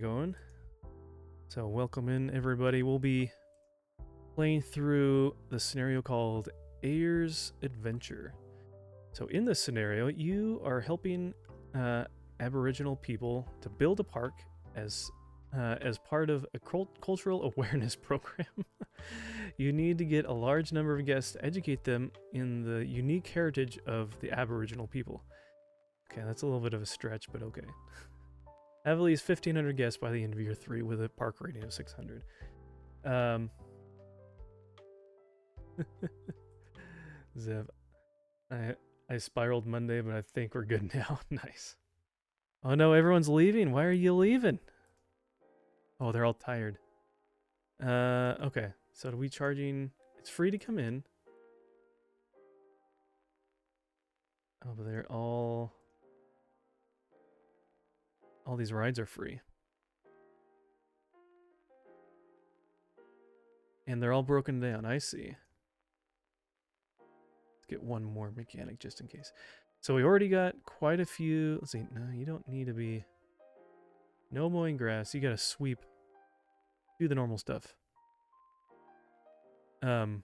Going. So welcome in everybody. We'll be playing through the scenario called Ayers Adventure. So in this scenario, you are helping Aboriginal people to build a park as part of a cultural awareness program. You need to get a large number of guests to educate them in the unique heritage of the Aboriginal people. Okay, that's a little bit of a stretch, but okay. Have at least 1,500 guests by the end of year 3 with a park rating of 600. Zev, I spiraled Monday, but I think we're good now. Nice. Oh no, everyone's leaving. Why are you leaving? Oh, they're all tired. Okay. So are we charging? It's free to come in. Oh, but they're all these rides are free. And they're all broken down. I see. Let's get one more mechanic just in case. So we already got quite a few. Let's see. No, you don't need to be. No mowing grass. You gotta sweep. Do the normal stuff. Alright,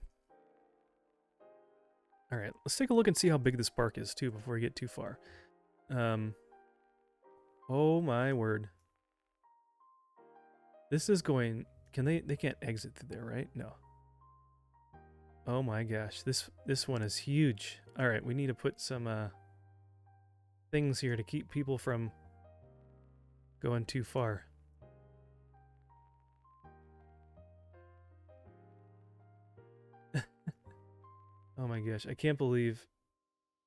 let's take a look and see how big this park is too before we get too far. Oh my word. This is going. Can they can't exit through there, right? No. Oh my gosh, this one is huge. Alright, we need to put some things here to keep people from going too far. Oh my gosh, I can't believe.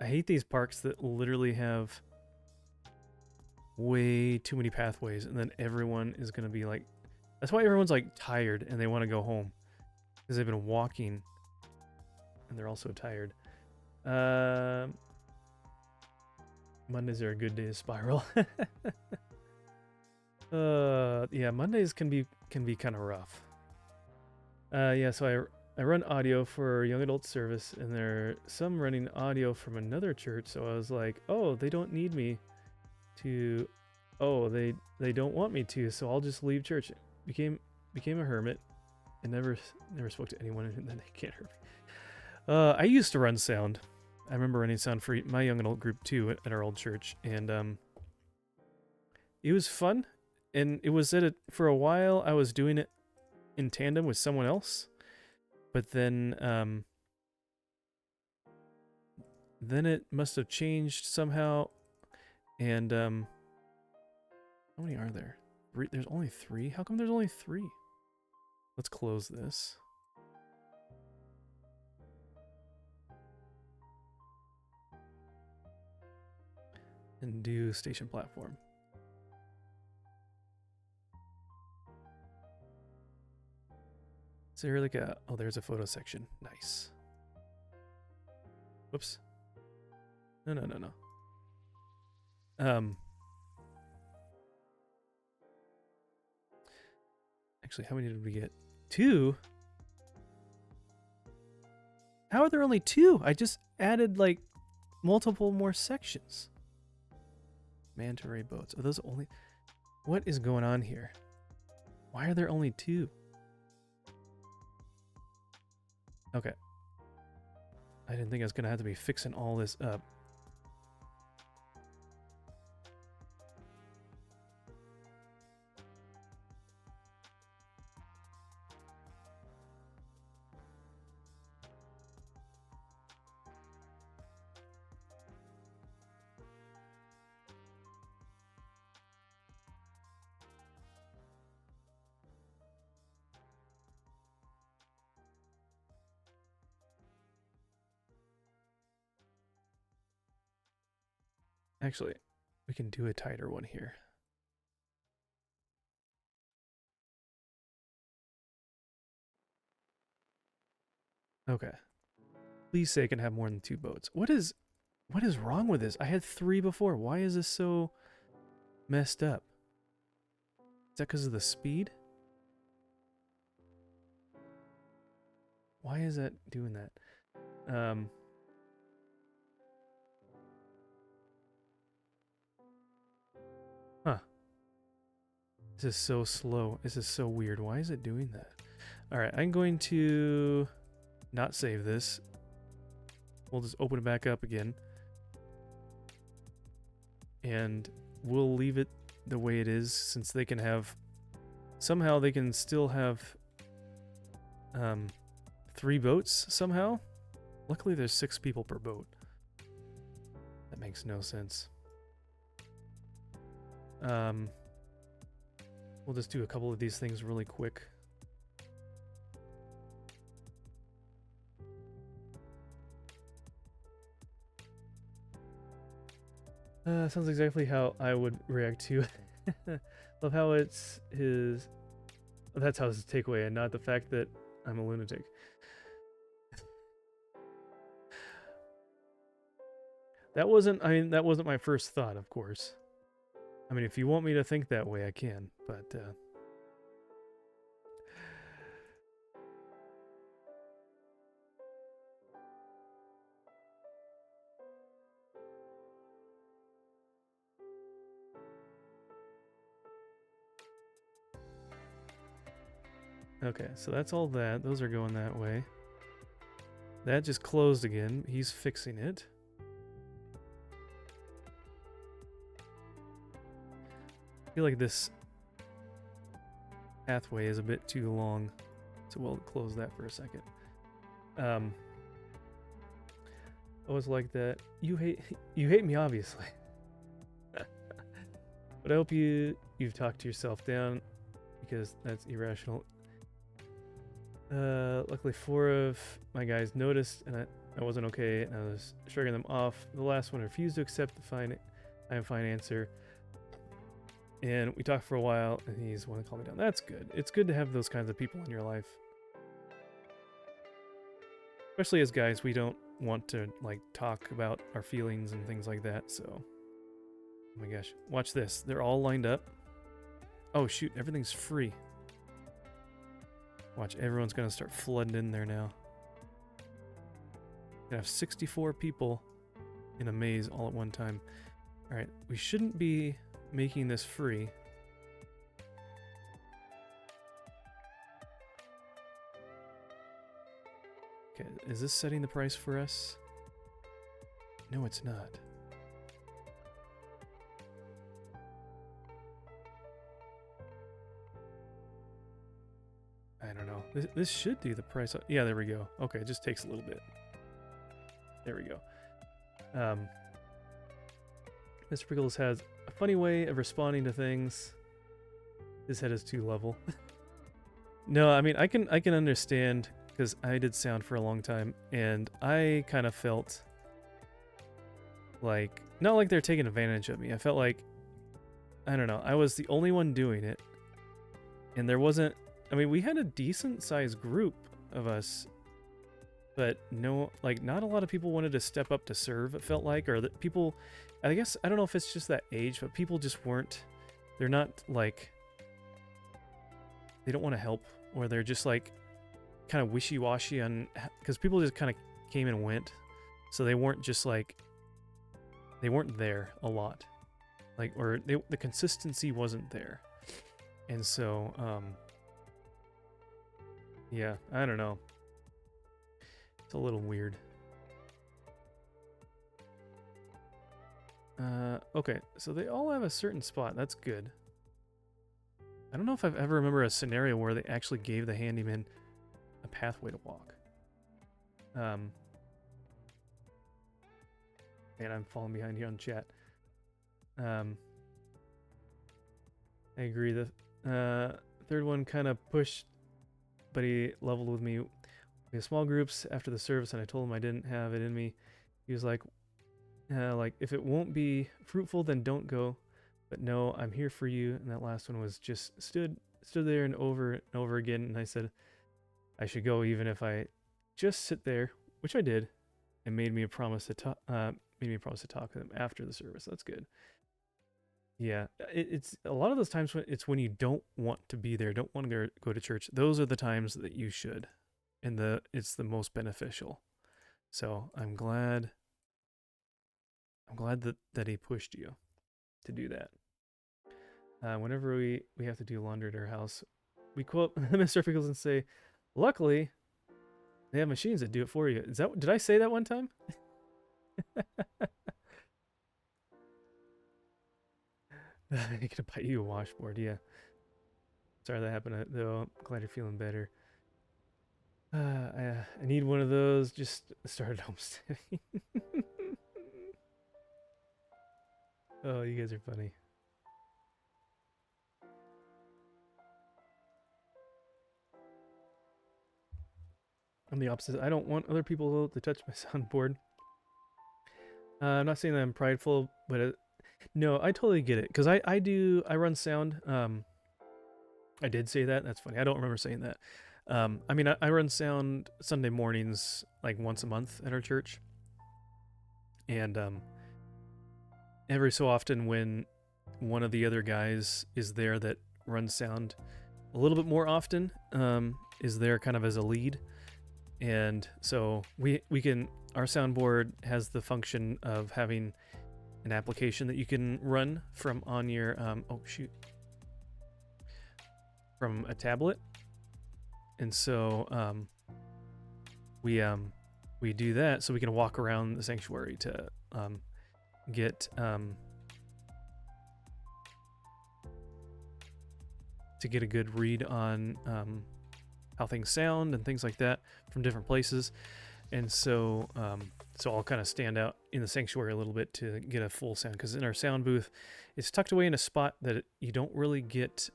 I hate these parks that literally have way too many pathways, and then everyone is going to be like. That's why everyone's like tired and they want to go home. Because they've been walking and they're also tired. Mondays are a good day to spiral. Yeah, Mondays can be kind of rough. Yeah, so I run audio for young adult service, and there are some running audio from another church. So I was like, oh, they don't need me to. Oh, they don't want me to. So I'll just leave church. Became a hermit, and never spoke to anyone, and then they can't hurt me. I used to run sound. I remember running sound for my young adult group too at our old church, and it was fun. And it was for a while. I was doing it in tandem with someone else, but then it must have changed somehow. And how many are there? There's only 3. How come there's only 3? Let's close this. And do station platform. Is there like a... Oh, there's a photo section. Nice. Whoops. No. Actually, how many did we get? 2? How are there only 2? I just added like multiple more sections. Manta ray boats. Are those only... What is going on here? Why are there only 2? Okay. I didn't think I was going to have to be fixing all this up. Actually, we can do a tighter one here. Okay. Please say I can have more than 2 boats. What is wrong with this? I had 3 before. Why is this so messed up? Is that because of the speed? Why is that doing that? Huh. This is so slow. This is so weird. Why is it doing that? Alright, I'm going to not save this. We'll just open it back up again. And we'll leave it the way it is, since they can have... Somehow they can still have 3 boats somehow. Luckily there's 6 people per boat. That makes no sense. We'll just do a couple of these things really quick. Sounds exactly how I would react to it. Love how it's his... That's how his takeaway, and not the fact that I'm a lunatic. That wasn't my first thought, of course. I mean, if you want me to think that way, I can, but... Okay, so that's all that. Those are going that way. That just closed again. He's fixing it. I feel like this pathway is a bit too long, so we'll close that for a second. I was like that. You hate me, obviously. But I hope you've talked yourself down, because that's irrational. Luckily 4 of my guys noticed, and I wasn't okay, and I was shrugging them off. The last one refused to accept the fine answer. And we talked for a while, and he's wanting to calm me down. That's good. It's good to have those kinds of people in your life. Especially as guys, we don't want to, like, talk about our feelings and things like that, so... Oh my gosh. Watch this. They're all lined up. Oh shoot, everything's free. Watch, everyone's gonna start flooding in there now. Gonna have 64 people in a maze all at one time. Alright, we shouldn't be making this free. Okay, is this setting the price for us? No, it's not. I don't know. This should do the price. Yeah, there we go. Okay, it just takes a little bit. There we go. Mr. Pickles has a funny way of responding to things. His head is too level. No, I mean, I can understand, because I did sound for a long time, and I kind of felt like, not like they're taking advantage of me. I felt like, I don't know, I was the only one doing it, and there wasn't, I mean, we had a decent sized group of us, but no, like, not a lot of people wanted to step up to serve, it felt like, or that people, I guess, I don't know if it's just that age, but people just weren't, they're not, like, they don't want to help, or they're just, like, kind of wishy-washy on, because people just kind of came and went, so they weren't just, like, they weren't there a lot, like, or the consistency wasn't there, and so, yeah, I don't know. It's a little weird. Okay, so they all have a certain spot. That's good. I don't know if I've ever remember a scenario where they actually gave the handyman a pathway to walk. And I'm falling behind here on chat. I agree. The third one kind of pushed, but he leveled with me. We had small groups after the service, and I told him I didn't have it in me. He was like, if it won't be fruitful, then don't go. But no, I'm here for you. And that last one was just stood there and over again. And I said I should go even if I just sit there, which I did, and made me a promise to talk. Made me a promise to talk to them after the service. That's good. Yeah, it's a lot of those times when you don't want to be there, don't want to go to church. Those are the times that you should, and it's the most beneficial. So I'm glad that he pushed you to do that. Whenever we have to do laundry at our house, we quote Mr. Pickles and say, "Luckily, they have machines that do it for you." Did I say that one time? They're gonna buy you a washboard, yeah. Sorry that happened, though. I'm glad you're feeling better. I need one of those. Just started homesteading. Oh, you guys are funny. I'm the opposite. I don't want other people to touch my soundboard. I'm not saying that I'm prideful, but no, I totally get it because I run sound. I did say that. That's funny. I don't remember saying that. I mean, I run sound Sunday mornings like once a month at our church, and every so often when one of the other guys is there that runs sound a little bit more often, is there kind of as a lead, and so we can our soundboard has the function of having an application that you can run from on your from a tablet, and so we do that so we can walk around the sanctuary to get a good read on how things sound and things like that from different places. And so I'll kind of stand out in the sanctuary a little bit to get a full sound, because in our sound booth, it's tucked away in a spot that you don't really get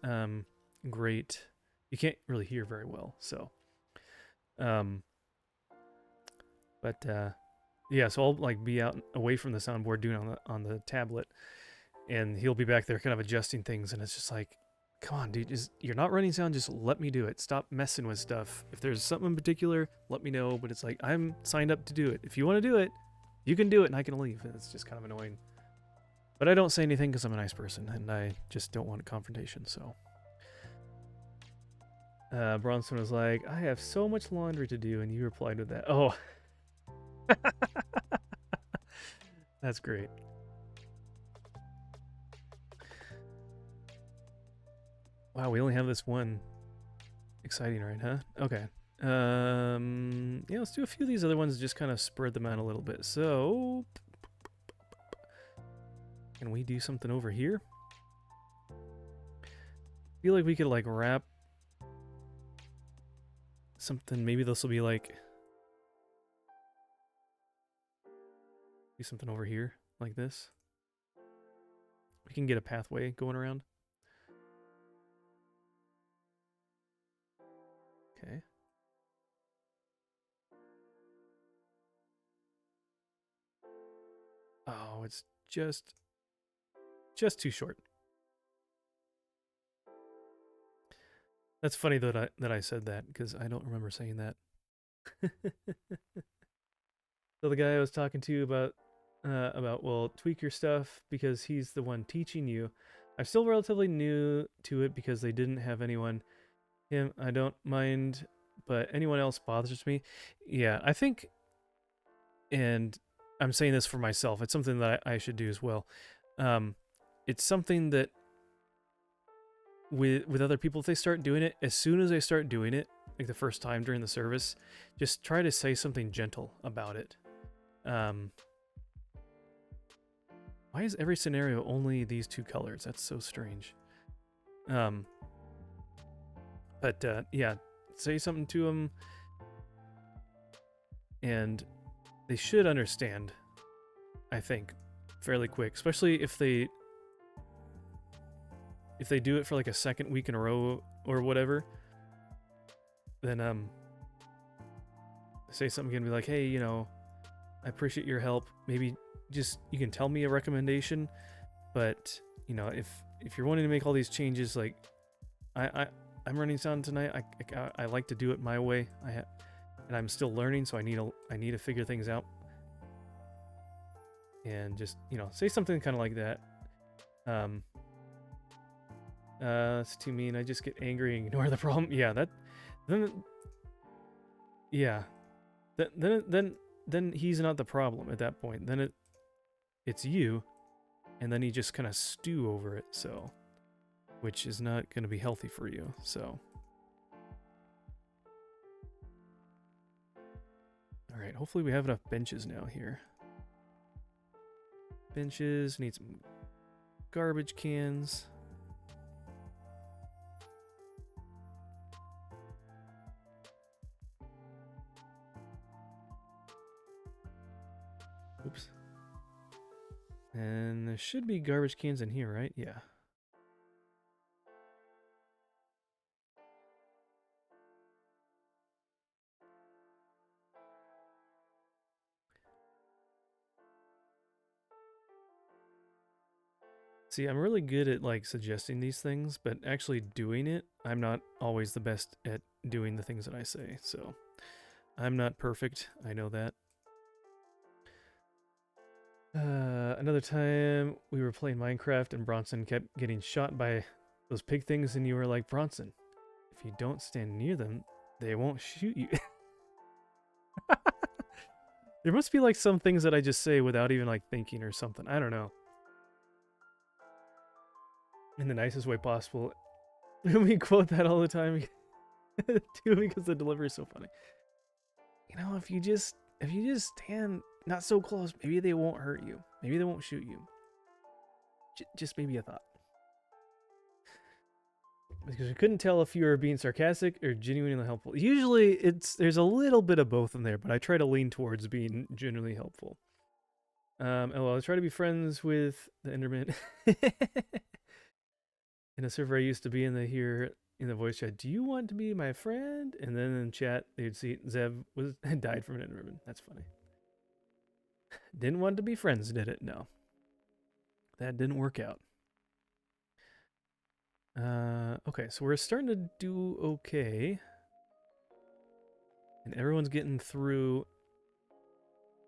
great. You can't really hear very well. So, yeah. So I'll like be out away from the soundboard doing on the tablet, and he'll be back there kind of adjusting things, and it's just like, come on, dude, you're not running sound, just let me do it. Stop messing with stuff. If there's something in particular, let me know. But it's like, I'm signed up to do it. If you want to do it, you can do it and I can leave. It's just kind of annoying. But I don't say anything because I'm a nice person and I just don't want a confrontation, so. Bronson was like, I have so much laundry to do, and you replied with that. Oh. That's great. Wow, we only have this one. Exciting, right, huh? Okay. Yeah, let's do a few of these other ones, just kind of spread them out a little bit. So, can we do something over here? I feel like we could like wrap something. Maybe this will be like do something over here like this. We can get a pathway going around. Okay. Oh, it's just too short. That's funny that I said that, because I don't remember saying that. So the guy I was talking to about well, tweak your stuff because he's the one teaching you. I'm still relatively new to it because they didn't have anyone. Him, I don't mind, but anyone else bothers me. Yeah, I think, and I'm saying this for myself, it's something that I should do as well. It's something that with other people, if they start doing it, as soon as they start doing it, like the first time during the service, just try to say something gentle about it. Why is every scenario only these two colors? That's so strange. But yeah, say something to them, and they should understand, I think, fairly quick, especially if they do it for like a second week in a row or whatever. Then say something again, be like, hey, you know, I appreciate your help. Maybe just you can tell me a recommendation, but you know, if you're wanting to make all these changes, like I'm running sound tonight. I like to do it my way. And I'm still learning, so I need to figure things out. And just, you know, say something kind of like that. It's too mean. I just get angry and ignore the problem. Yeah, then he's not the problem at that point. Then it's you, and then he just kind of stew over it. So which is not going to be healthy for you, so. Alright, hopefully we have enough benches now here. Benches, need some garbage cans. Oops. And there should be garbage cans in here, right? Yeah. See, I'm really good at like suggesting these things, but actually doing it, I'm not always the best at doing the things that I say. So I'm not perfect. I know that. Another time we were playing Minecraft and Bronson kept getting shot by those pig things, and you were like, Bronson, if you don't stand near them, they won't shoot you. There must be like some things that I just say without even like thinking or something. I don't know. In the nicest way possible. We quote that all the time too, because the delivery is so funny. You know, if you just stand not so close, maybe they won't hurt you. Maybe they won't shoot you. Just maybe a thought. Because I couldn't tell if you were being sarcastic or genuinely helpful. Usually there's a little bit of both in there, but I try to lean towards being genuinely helpful. I try to be friends with the Enderman. In a server I used to be in, they hear in the voice chat, do you want to be my friend? And then in chat, they'd see Zev died from an Enderman. That's funny. Didn't want to be friends, did it? No. That didn't work out. Okay, so we're starting to do okay. And everyone's getting through.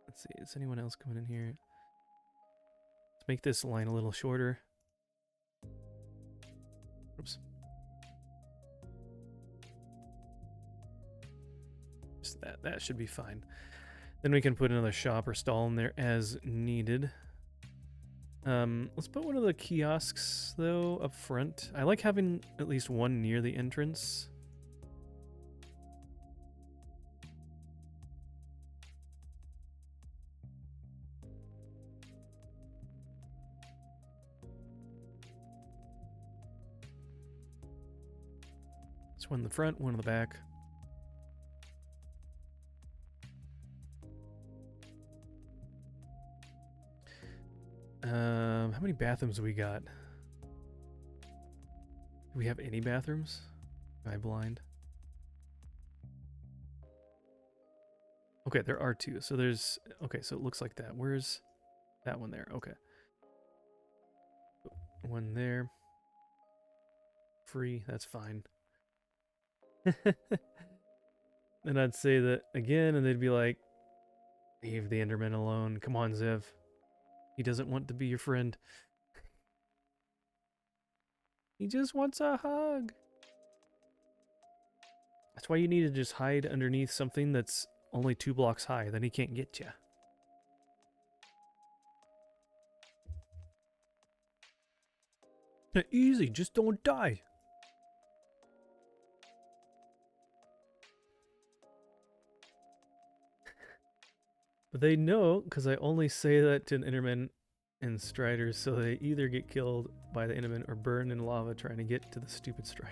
Let's see, is anyone else coming in here? Let's make this line a little shorter. Oops. Just that should be fine. Then we can put another shop or stall in there as needed. Let's put one of the kiosks, though, up front. I like having at least one near the entrance. So one in the front, one in the back. How many bathrooms do we got? Do we have any bathrooms? Am I blind? Okay, there are two. So there's... Okay, so it looks like that. Where's that one there? Okay. One there. Free. That's fine. Then I'd say that again, and they'd be like, leave the Enderman alone. Come on, Zev. He doesn't want to be your friend. He just wants a hug. That's why you need to just hide underneath something that's only 2 blocks high. Then he can't get you. Easy, just don't die. But they know, because I only say that to an Enderman and Striders, so they either get killed by the Enderman or burn in lava trying to get to the stupid Strider.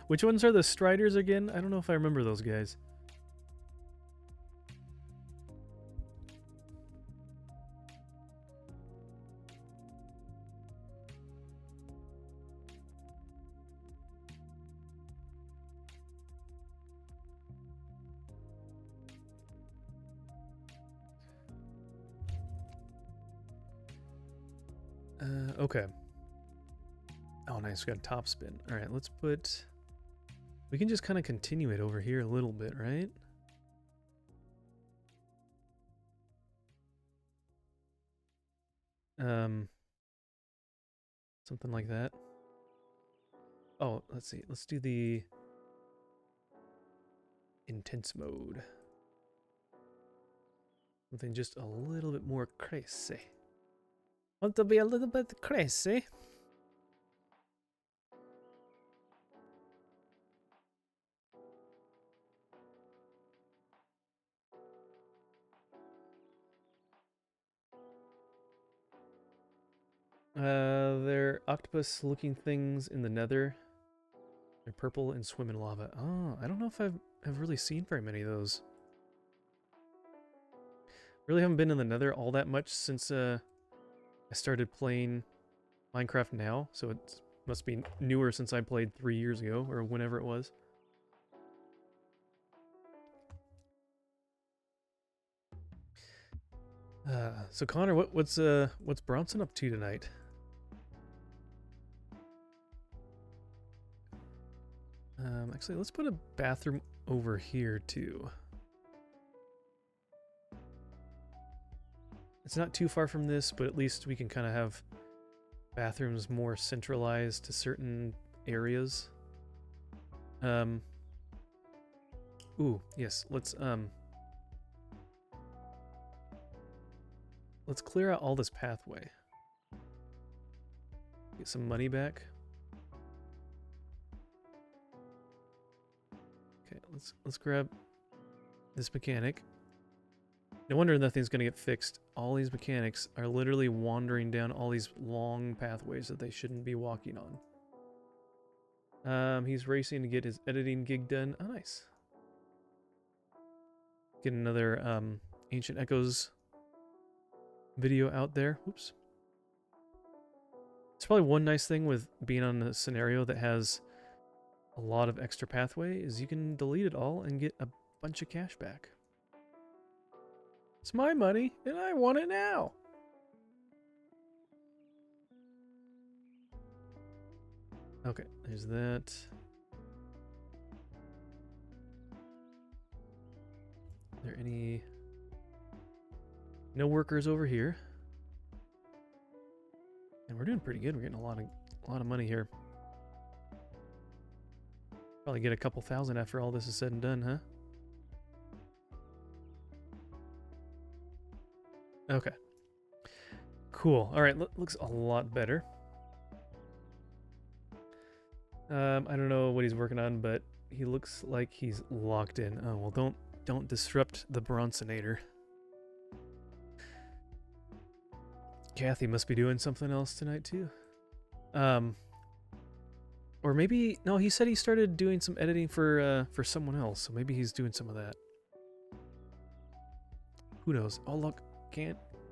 Which ones are the Striders again? I don't know if I remember those guys. Okay. Oh, nice. We got a top spin. All right, let's put... We can just kind of continue it over here a little bit, right? Something like that. Oh, let's see. Let's do the intense mode. Something just a little bit more crazy. Want to be a little bit crazy? They're octopus-looking things in the nether. They're purple and swim in lava. Oh, I don't know if I've really seen very many of those. Really haven't been in the nether all that much since I started playing Minecraft now, so it must be newer since I played 3 years ago, or whenever it was. So Connor, what's Bronson up to tonight? Actually, let's put a bathroom over here too. It's not too far from this, but at least we can kind of have bathrooms more centralized to certain areas. Ooh, yes, let's clear out all this pathway. Get some money back. Okay, let's grab this mechanic. No wonder nothing's gonna get fixed. All these mechanics are literally wandering down all these long pathways that they shouldn't be walking on. He's racing to get his editing gig done. Oh, nice. Get another Ancient Echoes video out there. Oops. It's probably one nice thing with being on a scenario that has a lot of extra pathway is you can delete it all and get a bunch of cash back. It's my money, and I want it now. Okay, there's that. Are there any... No workers over here. And we're doing pretty good. We're getting a lot of money here. Probably get a couple thousand after all this is said and done, huh? Okay. Cool. All right, looks a lot better. I don't know what he's working on, but he looks like he's locked in. Oh, well, don't disrupt the Bronsonator. Kathy must be doing something else tonight too. Or maybe no, he said he started doing some editing for someone else, so maybe he's doing some of that. Who knows? Oh look,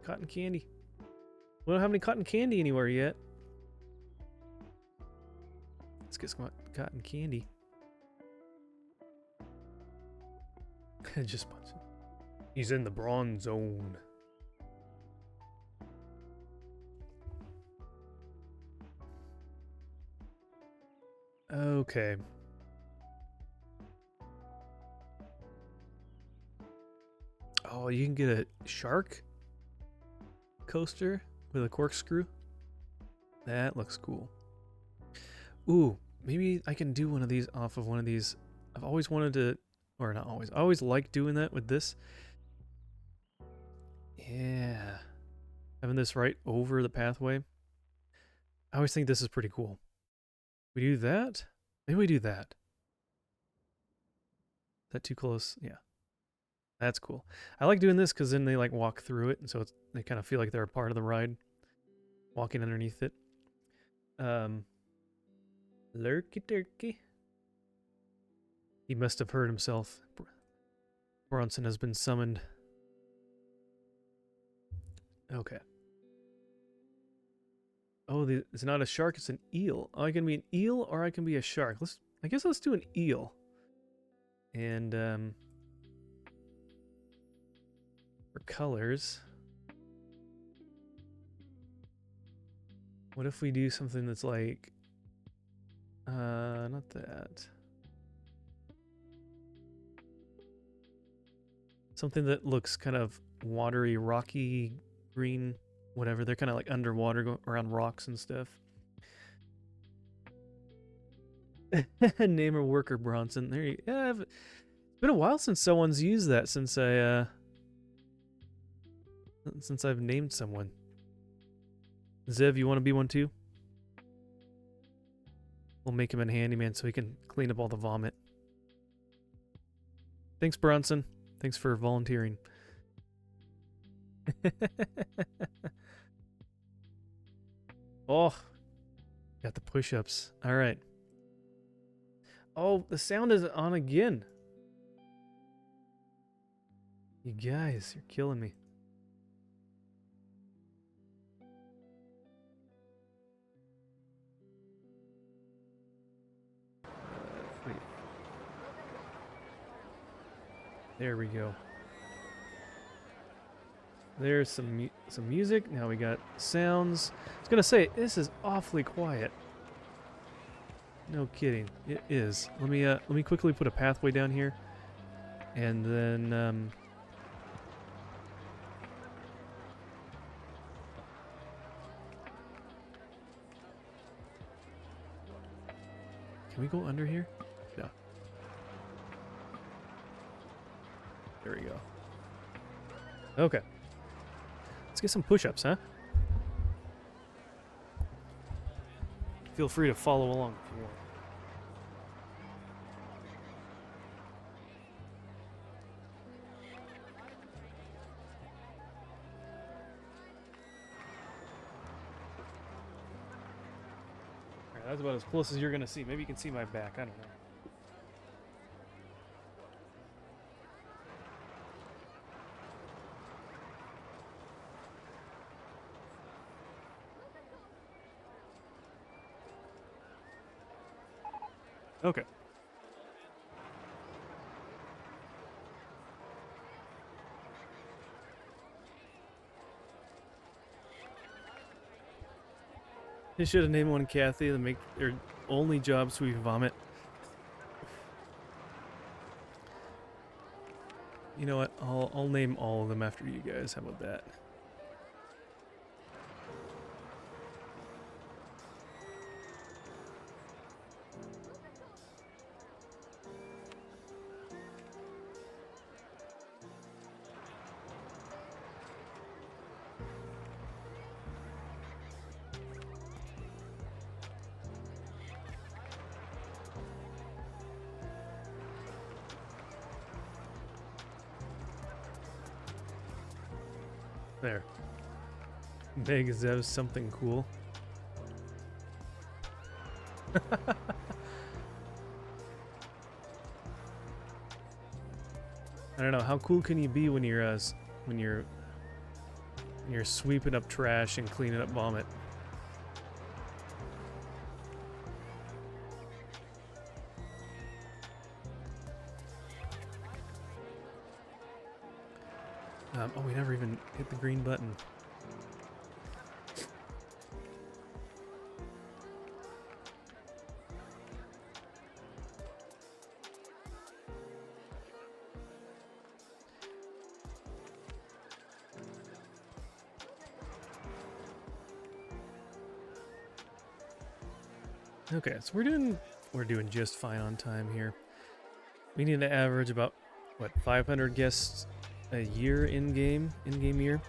cotton candy. We don't have any cotton candy anywhere yet. Let's get some cotton candy. Just punch it. He's in the bronze zone. Okay. Oh, you can get a shark coaster with a corkscrew. That looks cool. Ooh, maybe I can do one of these off of one of these. I've always wanted to, or not always. I always like doing that with this. Yeah. Having this right over the pathway. I always think this is pretty cool. We do that? Maybe we do that. Is that too close? Yeah. That's cool. I like doing this because then they like walk through it, and so they kind of feel like they're a part of the ride, walking underneath it. Lurky turkey. He must have hurt himself. Bronson has been summoned. Okay. Oh, it's not a shark, it's an eel. Oh, I can be an eel or I can be a shark. I guess let's do an eel. And for colors, what if we do something that's like not that. Something that looks kind of watery, rocky, green, whatever. They're kind of like underwater, going around rocks and stuff. Name a worker, Bronson. There you go. Yeah, it's been a while since someone's used that since I've named someone. Zev, you want to be one too? We'll make him a handyman so he can clean up all the vomit. Thanks, Bronson. Thanks for volunteering. Oh, got the push-ups. All right. Oh, the sound is on again. You guys, you're killing me. Wait. There we go. There's some music. Now we got sounds. I was gonna say this is awfully quiet. No kidding, it is. Let me quickly put a pathway down here, and then can we go under here? No. There we go. Okay. Let's get some push-ups, huh? Feel free to follow along if you want. Alright, that's about as close as you're gonna see. Maybe you can see my back, I don't know. Okay. They should have named one Kathy to make their only job so we vomit. You know what? I'll name all of them after you guys. How about that? There. Meg, that was something cool. I don't know, how cool can you be when you're sweeping up trash and cleaning up vomit? Oh, we never even hit the green button. Okay, so we're doing just fine on time here. We need to average about what, 500 guests a year in-game year.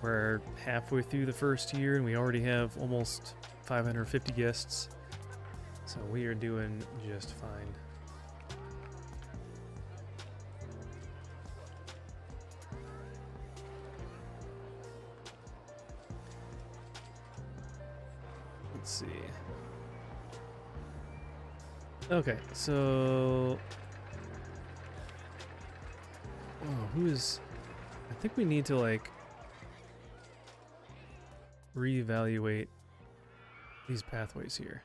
We're halfway through the first year and we already have almost 550 guests. So we are doing just fine. Let's see. Okay, so I think we need to like reevaluate these pathways here.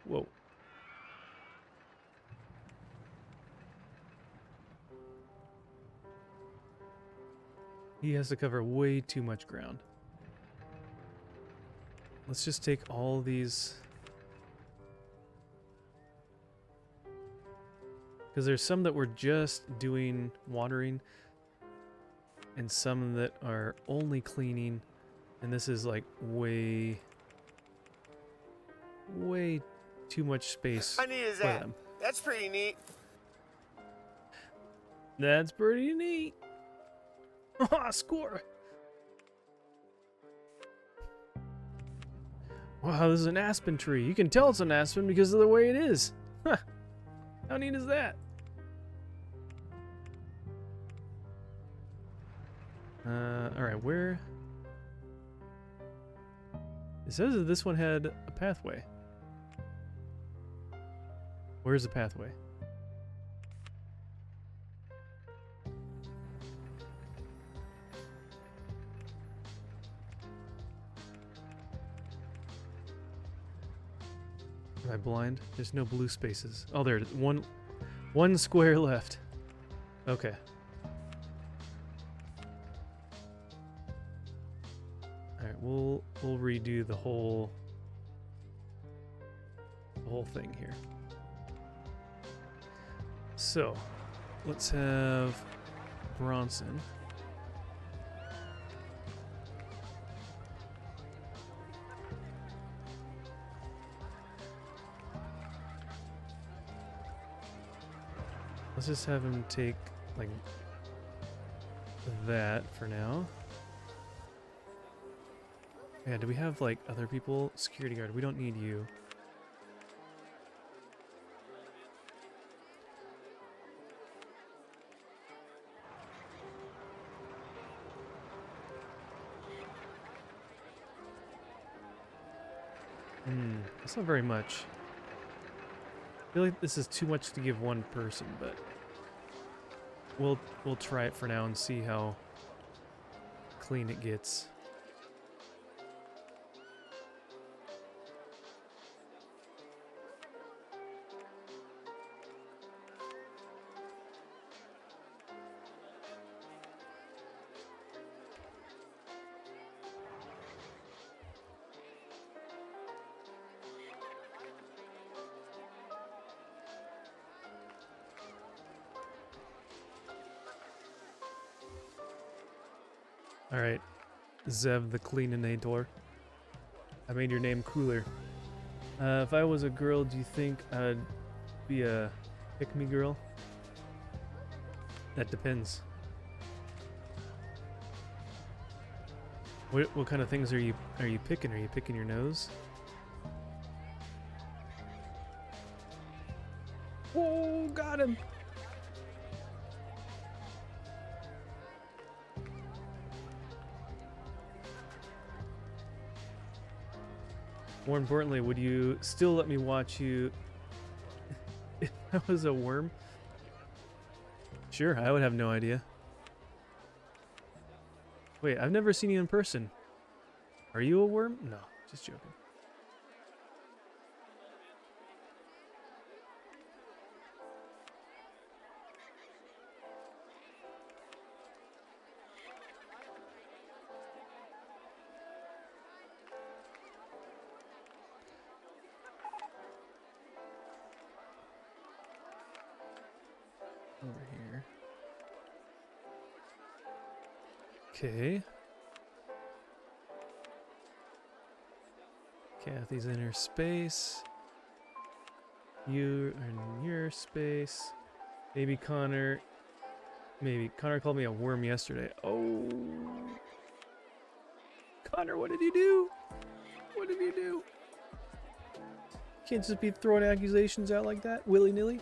Whoa. He has to cover way too much ground. Let's just take all these, because there's some that we're just doing watering and some that are only cleaning, and this is like way too much space. How neat is for that? them. That's pretty neat. That's pretty neat. Ah, score! Wow, this is an aspen tree. You can tell it's an aspen because of the way it is. Huh. How neat is that? Alright, where... It says that this one had a pathway. Where's the pathway? Am I blind? There's no blue spaces. Oh, there. One square left. Okay. Alright, we'll redo the whole thing here. So, let's have Bronson. Let's just have him take, like, that for now. Yeah, do we have, like, other people? Security guard, we don't need you. That's not very much. I feel like this is too much to give one person, but we'll try it for now and see how clean it gets. Alright, Zev the Cleaninator. I made your name cooler. If I was a girl, do you think I'd be a pick-me girl? That depends. What kind of things are you picking? Are you picking your nose? Whoa, got him! More importantly, would you still let me watch you if I was a worm? Sure, I would have no idea. Wait, I've never seen you in person. Are you a worm? No, just joking. Over here. Okay. Kathy's in her space. You are in your space. Maybe Connor. Maybe. Connor called me a worm yesterday. Oh. Connor, what did you do? What did you do? Can't just be throwing accusations out like that, willy-nilly.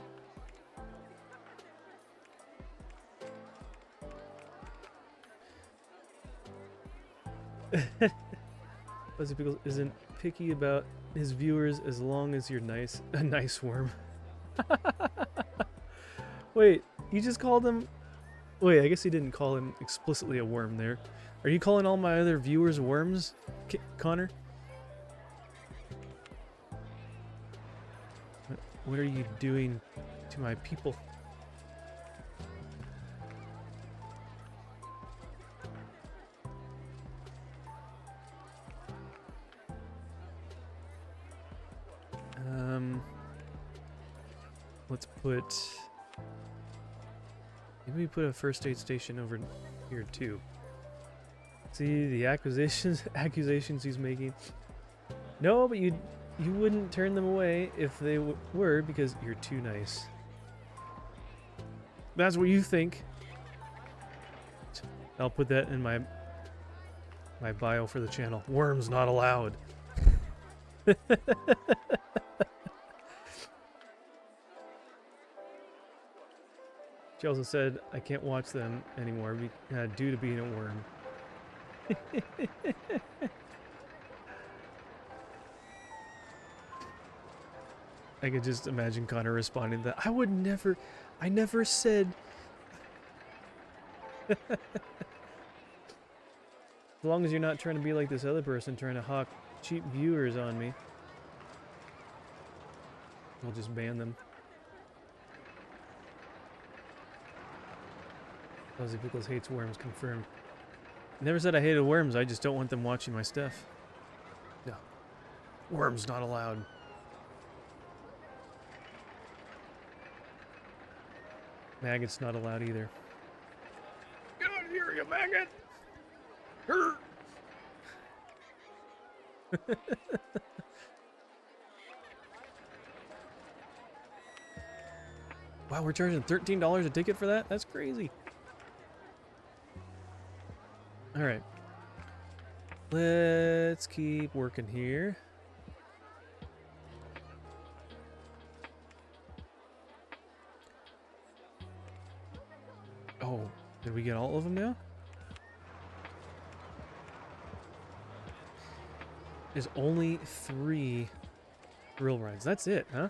Fuzzy Pickles isn't picky about his viewers as long as you're nice. A nice worm. Wait, you just called him... Wait, I guess he didn't call him explicitly a worm there. Are you calling all my other viewers worms, Connor? What are you doing to my people? Let's put... Maybe we put a first aid station over here too. See the accusations he's making. No, but you wouldn't turn them away if they were because you're too nice. That's what you think. I'll put that in my bio for the channel. Worms not allowed. She also said, I can't watch them anymore due to being a worm. I could just imagine Connor responding to that. I never said. As long as you're not trying to be like this other person trying to hawk cheap viewers on me, I'll just ban them. Fuzzy Pickles hates worms, confirmed. Never said I hated worms, I just don't want them watching my stuff. No. Worms not allowed. Maggots not allowed either. Get out of here, you maggot! Wow, we're charging $13 a ticket for that? That's crazy. Alright. Let's keep working here. Oh, did we get all of them now? There's only 3 thrill rides. That's it, huh?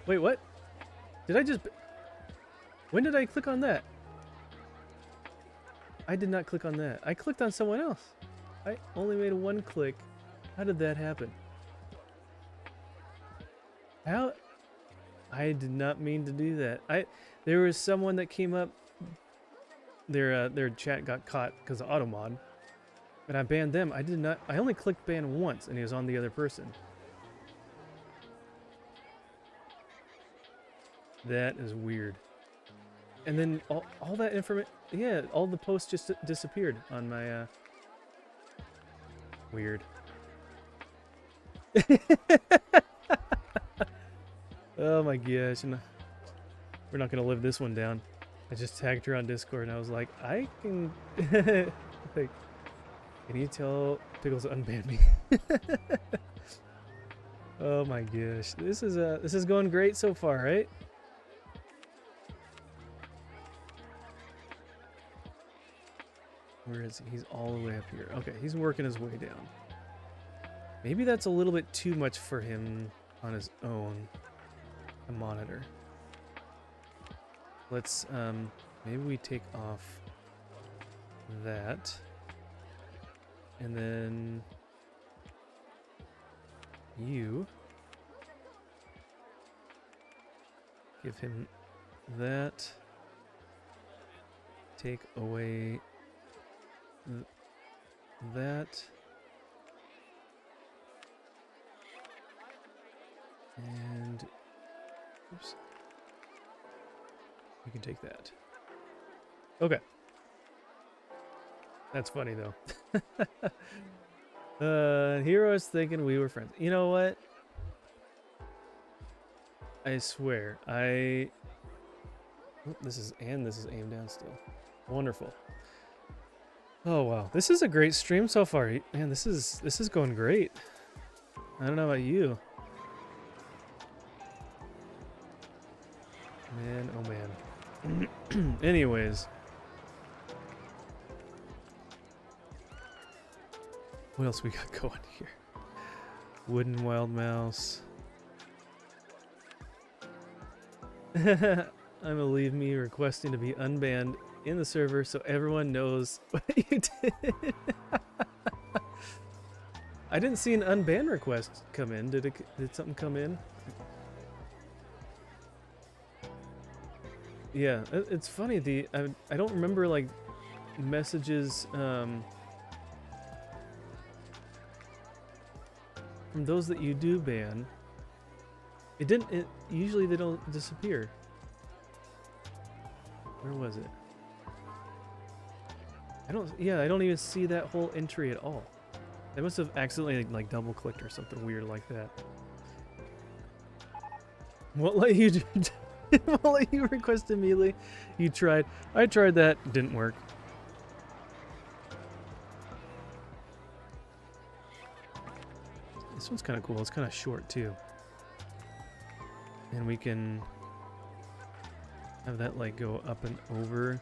Wait, what? Did I just... When did I click on that? I did not click on that. I clicked on someone else. I only made 1 click. How did that happen? How... I did not mean to do that. There was someone that came up. Their chat got caught because of automod, and I banned them. I did not. I only clicked ban once, and he was on the other person. That is weird. And then all that information. Yeah, all the posts just disappeared on my. Weird. Oh my gosh, we're not gonna live this one down. I just tagged her on Discord and I was like, I can like, can you tell Pickles to unban me? Oh my gosh. This is going great so far, right? Where is he? He's all the way up here. Okay, he's working his way down. Maybe that's a little bit too much for him on his own. A monitor. Let's maybe we take off that, and then you give him that, take away that, and oops. You can take that. Okay. That's funny though. Here I was thinking we were friends. You know what? I swear, this is aimed down still. Wonderful. Oh wow, this is a great stream so far. Man, this is going great. I don't know about you. Man, oh man. Anyways. What else we got going here? Wooden Wild Mouse. I'm leave me requesting to be unbanned in the server so everyone knows what you did. I didn't see an unban request come in. Did something come in? Yeah, it's funny. I don't remember like messages from those that you do ban. Usually they don't disappear. Where was it? I don't even see that whole entry at all. They must have accidentally like double clicked or something weird like that. What let you do? What let you request immediately? You tried. I tried that. Didn't work. This one's kind of cool. It's kind of short too. And we can have that like go up and over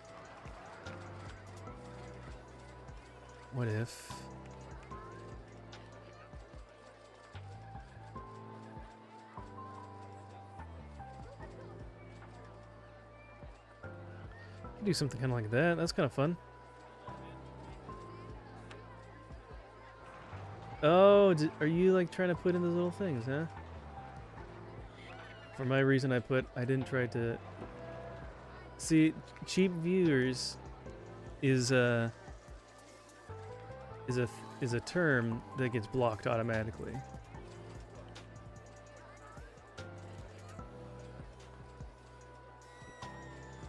What if? Do something kind of like that. That's kind of fun. Oh, are you like trying to put in those little things, huh? For my reason, I didn't try to. See, cheap viewers is a term that gets blocked automatically.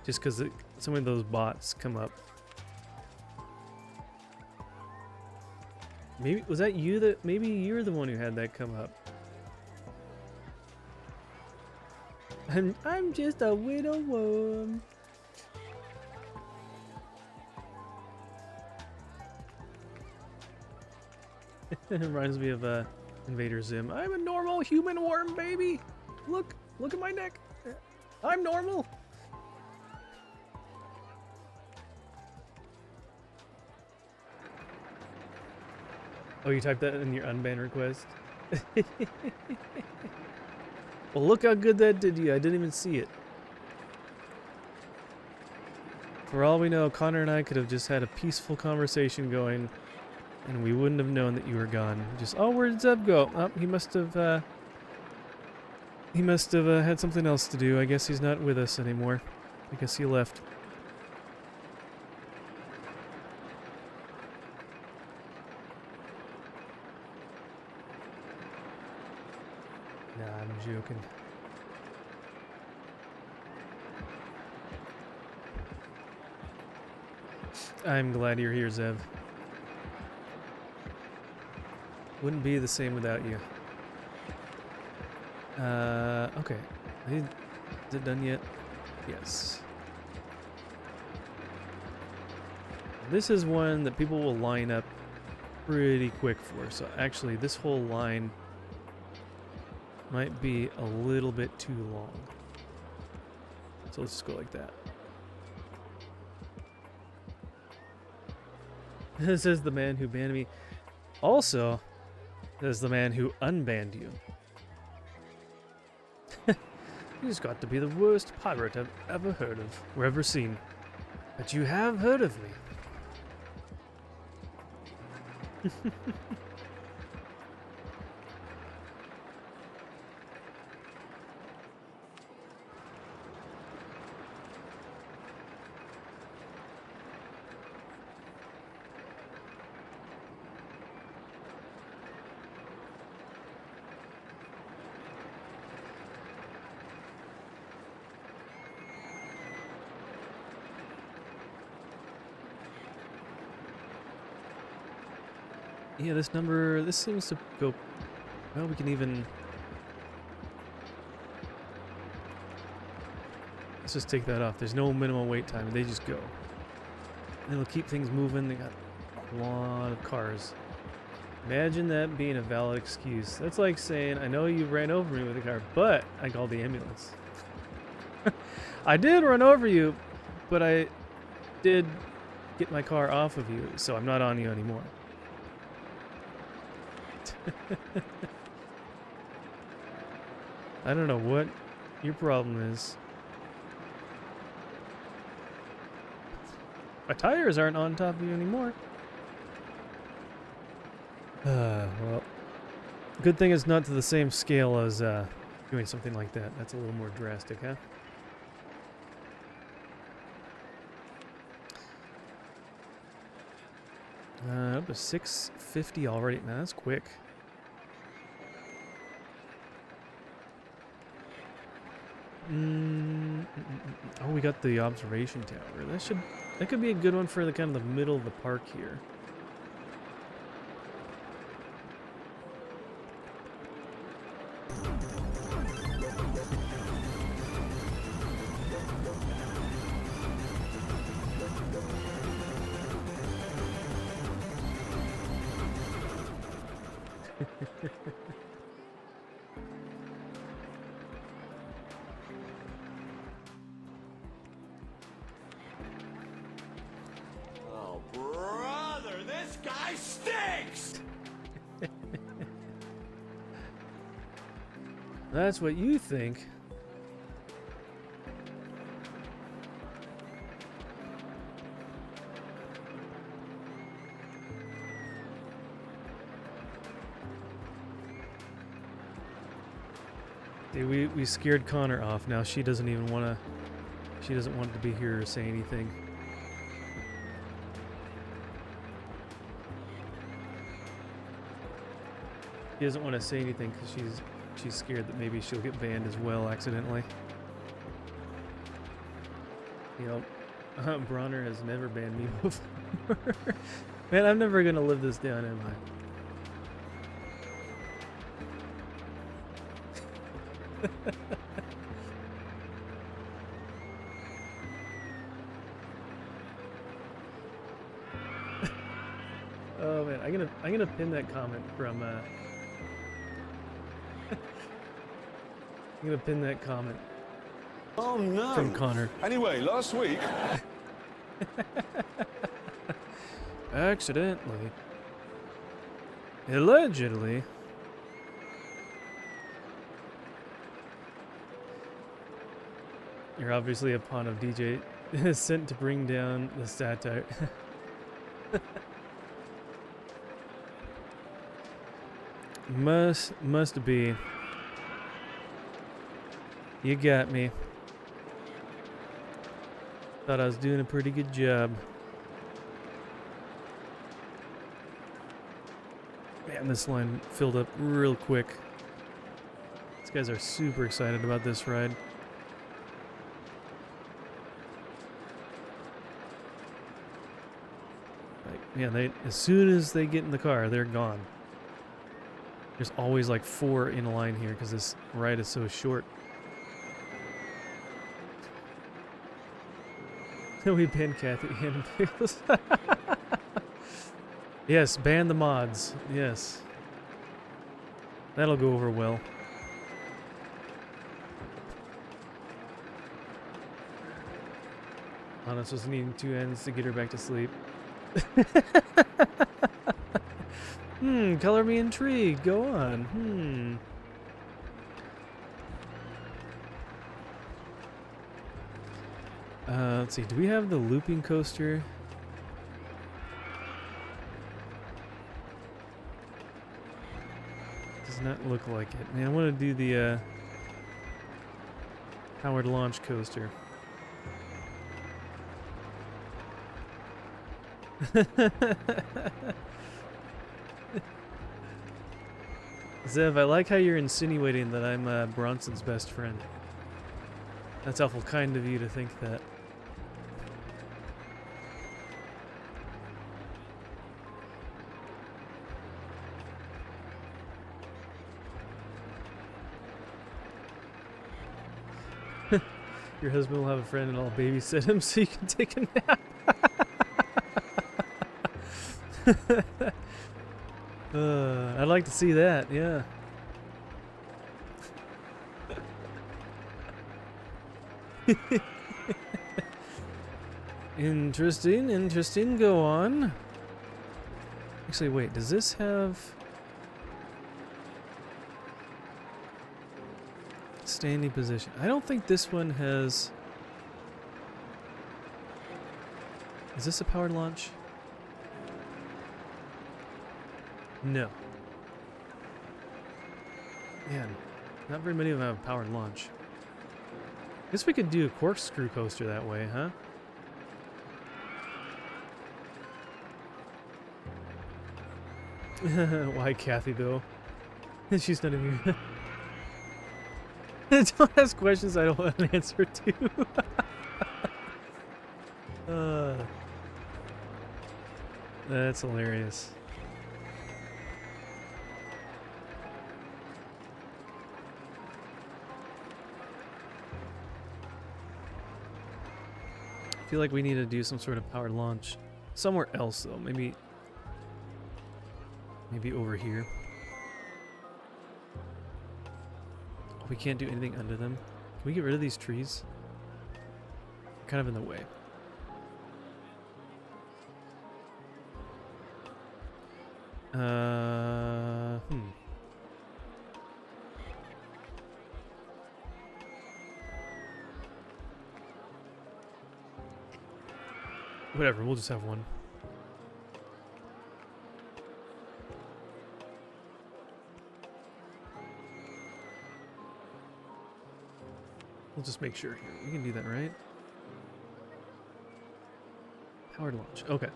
Just because some of those bots come up. Maybe was that you that? Maybe you're the one who had that come up. I'm just a widow worm. It reminds me of Invader Zim. I'm a normal human worm, baby. Look at my neck. I'm normal. Oh, you typed that in your unban request? Well, look how good that did you. I didn't even see it. For all we know, Connor and I could have just had a peaceful conversation going, and we wouldn't have known that you were gone. Just, oh, where did Zeb go? Oh, he must have had something else to do. I guess he's not with us anymore. I guess he left. Nah, I'm joking. I'm glad you're here, Zev. Wouldn't be the same without you. Okay. Is it done yet? Yes. This is one that people will line up pretty quick for. So actually, this whole line might be a little bit too long. So let's just go like that. This is the man who banned me. Also, this is the man who unbanned you. He's got to be the worst pirate I've ever heard of, or ever seen. But you have heard of me. Yeah, this seems to go, well, we can even, let's just take that off. There's no minimum wait time, they just go. And they'll keep things moving, they got a lot of cars. Imagine that being a valid excuse. That's like saying, I know you ran over me with a car, but I called the ambulance. I did run over you, but I did get my car off of you, so I'm not on you anymore. I don't know what your problem is. My tires aren't on top of you anymore. Well, good thing it's not to the same scale as doing something like that. That's a little more drastic, huh? Up to 650 already. Man, that's quick. Oh, we got the observation tower. That could be a good one for the kind of the middle of the park here. Oh, brother, this guy That's what you think. Dude, we scared Connor off. Now she doesn't even want to. She doesn't want to be here or say anything. She doesn't want to say anything because she's scared that maybe she'll get banned as well accidentally. You know, Bronner has never banned me before. Man, I'm never gonna live this down, am I? Oh man, I'm gonna pin that comment from I'm gonna pin that comment. Oh no! From Connor. Anyway, last week. Accidentally. Allegedly. You're obviously a pawn of DJ sent to bring down the satire. Must be. You got me. Thought I was doing a pretty good job. Man, this line filled up real quick. These guys are super excited about this ride. Like, yeah, as soon as they get in the car, they're gone. There's always like 4 in a line here because this ride is so short. We banned Kathy and Pickles. Yes, ban the mods. Yes. That'll go over well. Honest was needing 2 ends to get her back to sleep. Color me intrigued. Go on. Let's see. Do we have the looping coaster? Does not look like it. Man, I want to do the powered launch coaster. Zev, I like how you're insinuating that I'm Bronson's best friend. That's awful kind of you to think that. Your husband will have a friend and I'll babysit him so you can take a nap. I'd like to see that, yeah. Interesting, go on. Actually, wait, does this have standing position? I don't think this one has. Is this a powered launch? No. Man, not very many of them have a powered launch. Guess we could do a corkscrew coaster that way, huh? Why Kathy, though? She's not even... Don't ask questions I don't want an answer to. That's hilarious. I feel like we need to do some sort of powered launch somewhere else, though. Maybe over here. We can't do anything under them. Can we get rid of these trees? They're kind of in the way. Whatever, we'll just have one. We'll just make sure here. We can do that, right? Powered launch. Okay.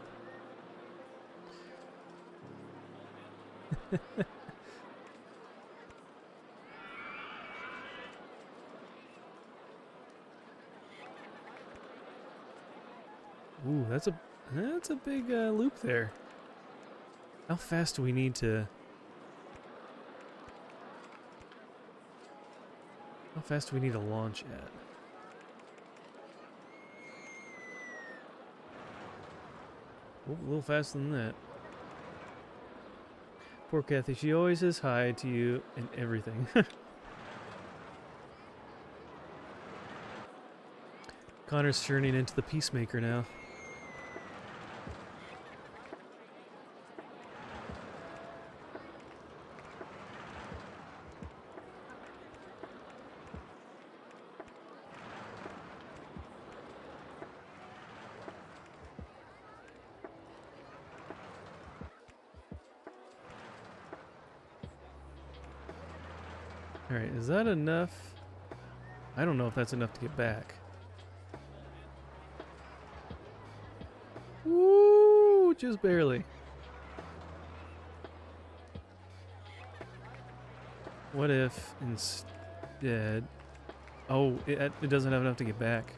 Ooh, that's a big loop there. How fast do we need to? How fast do we need to launch at? Oh, a little faster than that. Poor Kathy, she always says hi to you and everything. Connor's turning into the peacemaker now. Alright, is that enough? I don't know if that's enough to get back. Woo! Just barely. What if instead... Oh, it doesn't have enough to get back.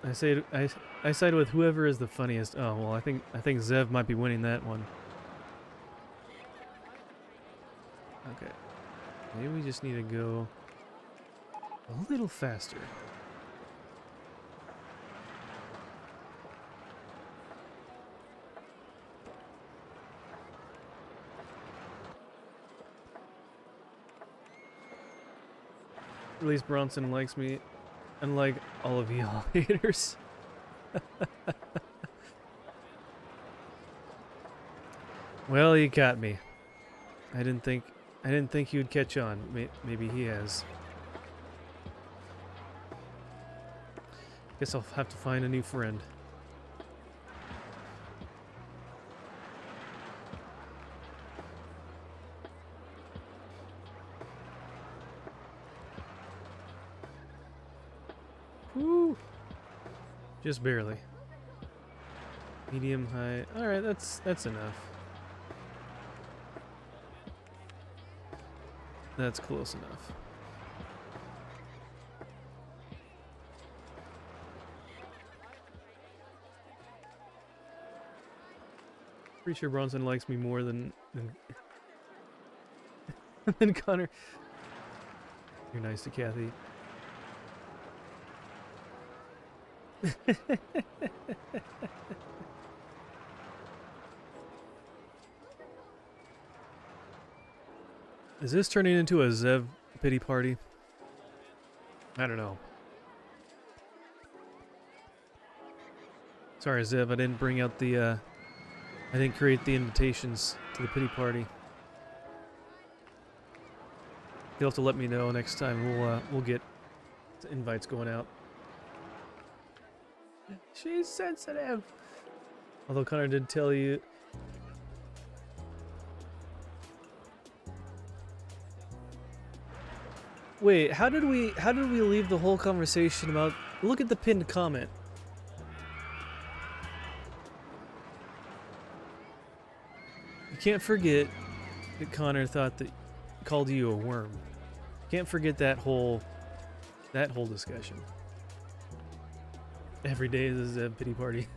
I side with whoever is the funniest. Oh well, I think Zev might be winning that one. Okay, maybe we just need to go a little faster. At least Bronson likes me. Unlike all of y'all haters. Well, you got me. I didn't think you'd catch on. Maybe he has. Guess I'll have to find a new friend. Woo! Just barely. Medium, high. All right, that's enough. That's close enough. Pretty sure Bronson likes me more than than Connor. You're nice to Kathy. Is this turning into a Zev pity party? I don't know. Sorry, Zev, I didn't bring out the, I didn't create the invitations to the pity party. You'll have to let me know next time. We'll get invites going out. She's sensitive. Although Connor did tell you. Wait, how did we leave the whole conversation about? Look at the pinned comment. You can't forget that Connor thought that called you a worm. Can't forget that whole discussion. Every day is a pity party.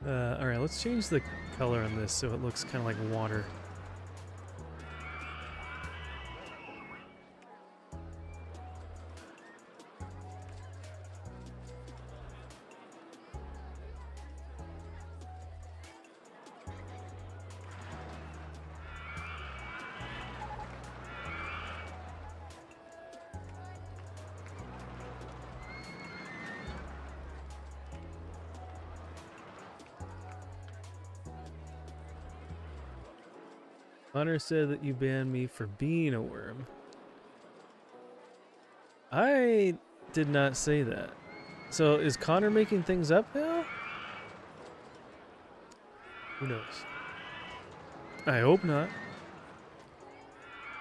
Alright, let's change the color on this so it looks kind of like water. Connor said that you banned me for being a worm. I did not say that. So is Connor making things up now? Who knows? I hope not.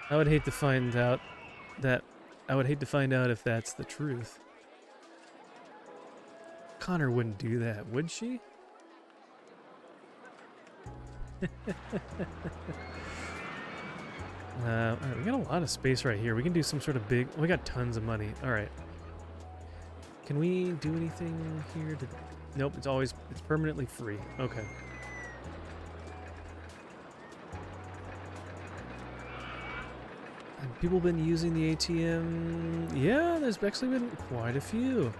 I would hate to find out that... I would hate to find out if that's the truth. Connor wouldn't do that, would she? Alright, we got a lot of space right here. We can do some sort of big... We got tons of money. Alright. Can we do anything here? Nope, it's permanently free. Okay. Have people been using the ATM? Yeah, there's actually been quite a few.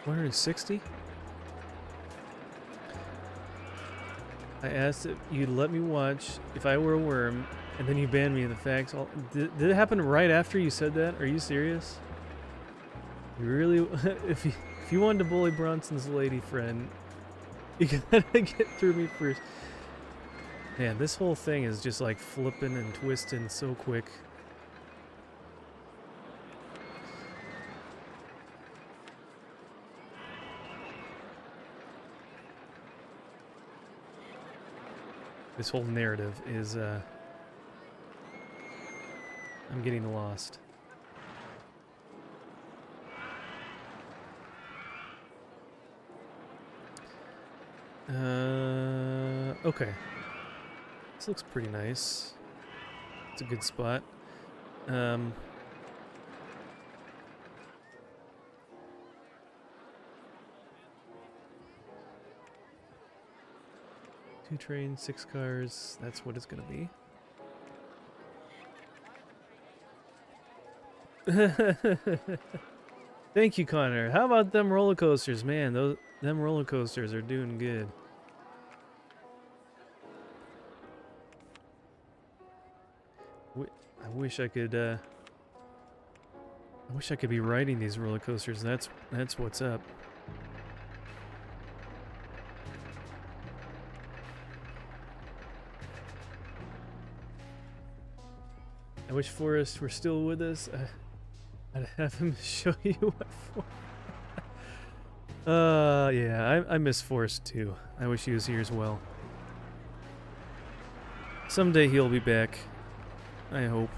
160? I asked if you'd let me watch if I were a worm, and then you banned me in the facts. Did it happen right after you said that? Are you serious? You really... if you wanted to bully Bronson's lady friend, you gotta get through me first. Man, this whole thing is just like flipping and twisting so quick. This whole narrative is, I'm getting lost. Okay. This looks pretty nice. It's a good spot. 2 trains, 6 cars. That's what it's gonna be. Thank you, Connor. How about them roller coasters, man? Them roller coasters are doing good. I wish I could. I wish I could be riding these roller coasters. That's what's up. I wish Forrest were still with us. I'd have him show you what for. Yeah, I miss Forrest too. I wish he was here as well. Someday he'll be back. I hope.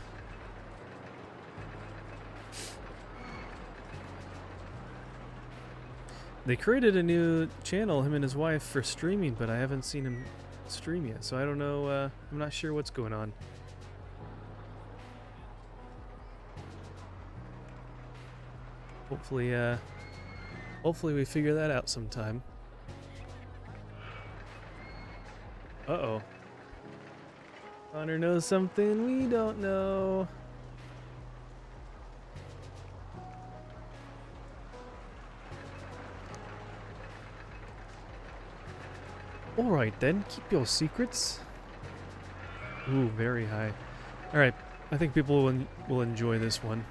They created a new channel, him and his wife, for streaming, but I haven't seen him stream yet, so I don't know. I'm not sure what's going on. Hopefully, hopefully we figure that out sometime. Uh-oh. Connor knows something we don't know. Alright then, keep your secrets. Ooh, very high. Alright, I think people will enjoy this one.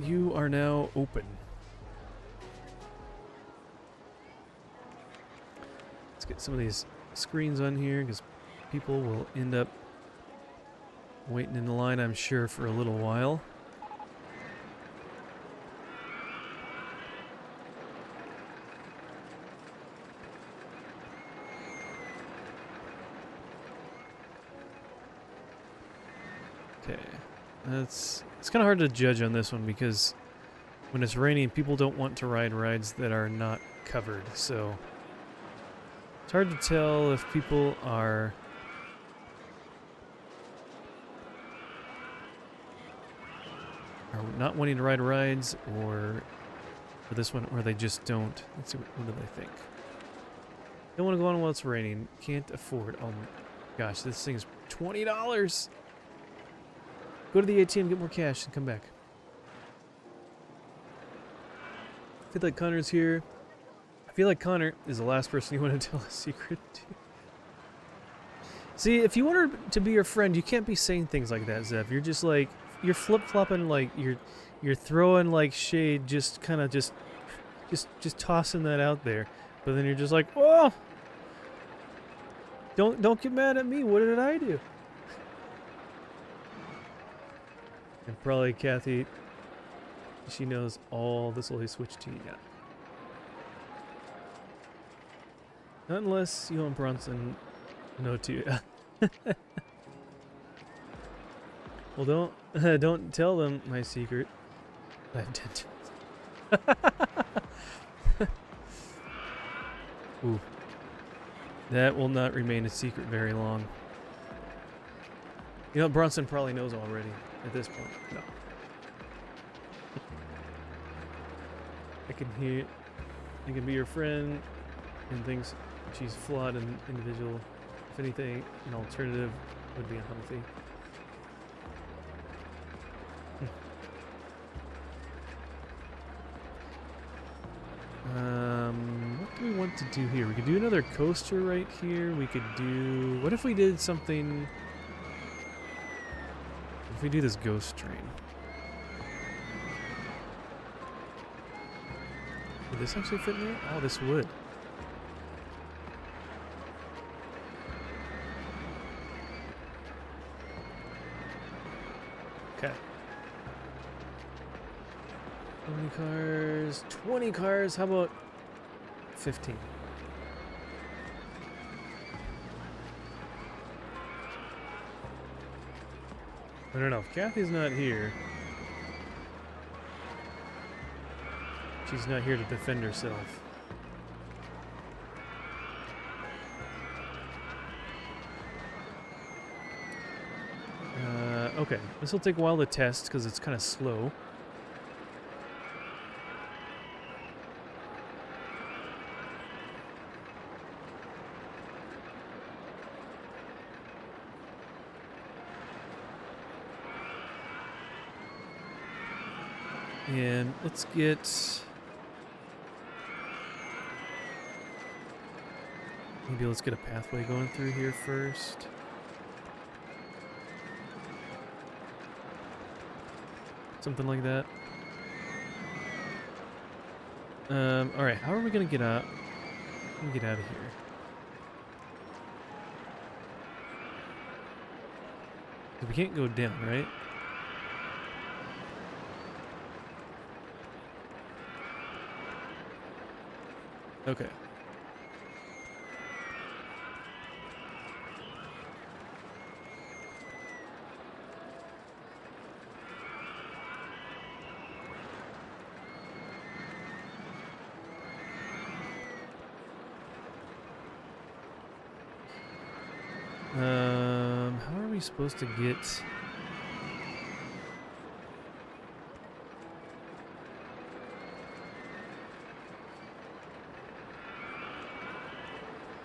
You are now open. Let's get some of these screens on here, because people will end up waiting in the line, I'm sure, for a little while. Okay, it's kind of hard to judge on this one because when it's raining, people don't want to ride rides that are not covered, so it's hard to tell if people are not wanting to ride rides, or for this one, or they just don't. Let's see, what do they think? Don't want to go on while it's raining. Can't afford. Oh my gosh, this thing's $20. Go to the ATM, get more cash, and come back. I feel like Connor's here. I feel like Connor is the last person you want to tell a secret to. See, if you want her to be your friend, you can't be saying things like that, Zev. You're just like, you're flip-flopping, like you're throwing like shade, just kind of just tossing that out there. But then you're just like, oh. Don't get mad at me. What did I do? And probably Kathy, she knows all this will switch to. Yeah. Not unless you and Bronson know too. Well, don't tell them my secret. I've done. Ooh. That will not remain a secret very long. You know, Bronson probably knows already at this point. No. I can be your friend and thinks she's flawed and individual. If anything, an alternative would be unhealthy. What do we want to do here? We could do another coaster right here. We could do... What if we did something... If we do this ghost train? Would this actually fit in there? Oh, this would. Okay. How many cars? 20 cars. How about 15? I don't know. If Kathy's not here, she's not here to defend herself. Okay. This will take a while to test because it's kind of slow. And let's get... Maybe let's get a pathway going through here first. Something like that. Alright, how are we gonna get out? Get out of here. We can't go down, right? Okay. How are we supposed to get...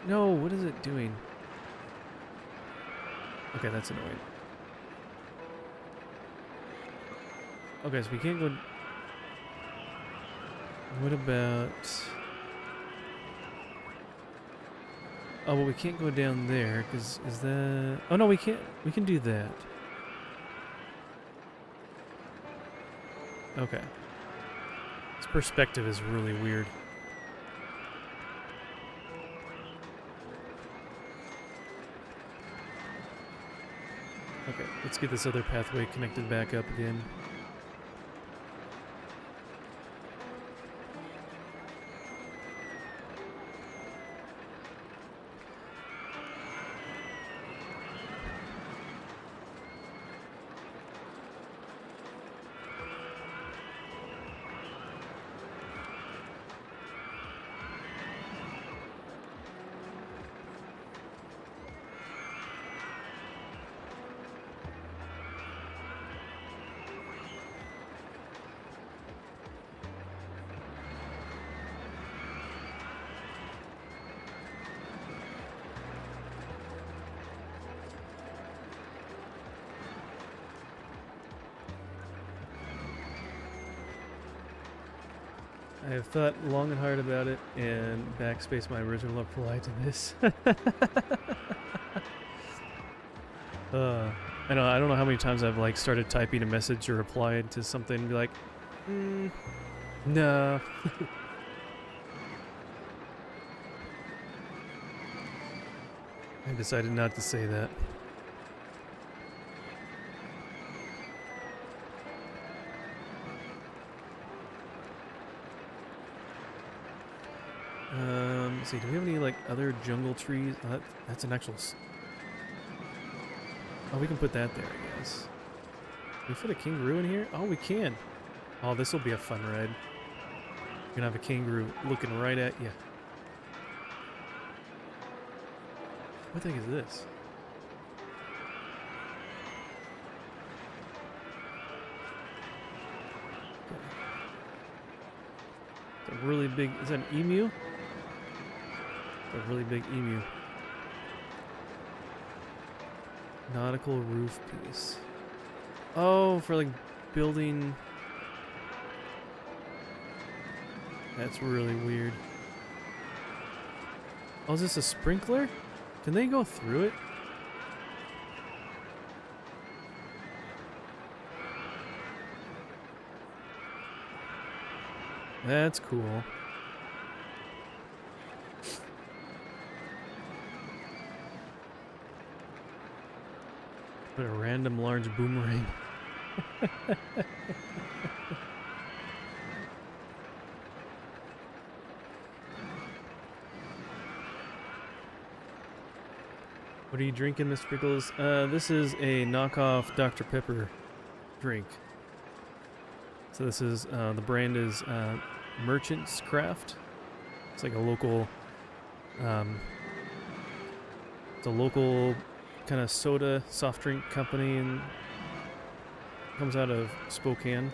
No, what is it doing? Okay, that's annoying. Okay, so we can't go... What about... Oh, well, we can't go down there, because is that... Oh, no, we can't. We can do that. Okay. This perspective is really weird. Okay, let's get this other pathway connected back up again. I have thought long and hard about it and backspace my original reply to this. I don't know how many times I've like started typing a message or replied to something and be like, no. decided not to say that. Let's see, do we have any like other jungle trees? Oh, that's an actual. Oh, we can put that there, I guess. Can we fit a kangaroo in here? Oh, we can. Oh, this will be a fun ride. You're gonna have a kangaroo looking right at you. What the heck is this? It's a really big. Is that an emu? It's a really big emu. Nautical roof piece. Oh, for like building. That's really weird. Oh, is this a sprinkler? Can they go through it? That's cool. Put a random large boomerang. What are you drinking, Mr. Pickles? This is a knockoff Dr. Pepper drink. So this is, the brand is Merchant's Craft. It's like a local, it's a local kind of soda, soft drink company, and comes out of Spokane.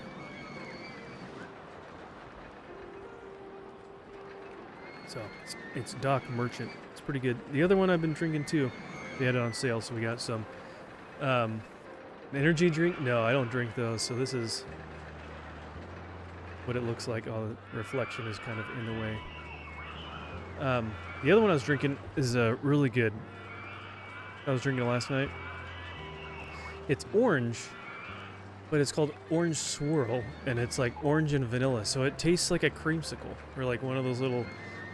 So it's Doc Merchant. It's pretty good. The other one I've been drinking too. They had it on sale, so we got some. Energy drink? No, I don't drink those. So this is what it looks like. Oh, the reflection is kind of in the way. The other one I was drinking is really good. I was drinking it last night. It's orange, but it's called Orange Swirl, and it's like orange and vanilla. So it tastes like a creamsicle, or like one of those little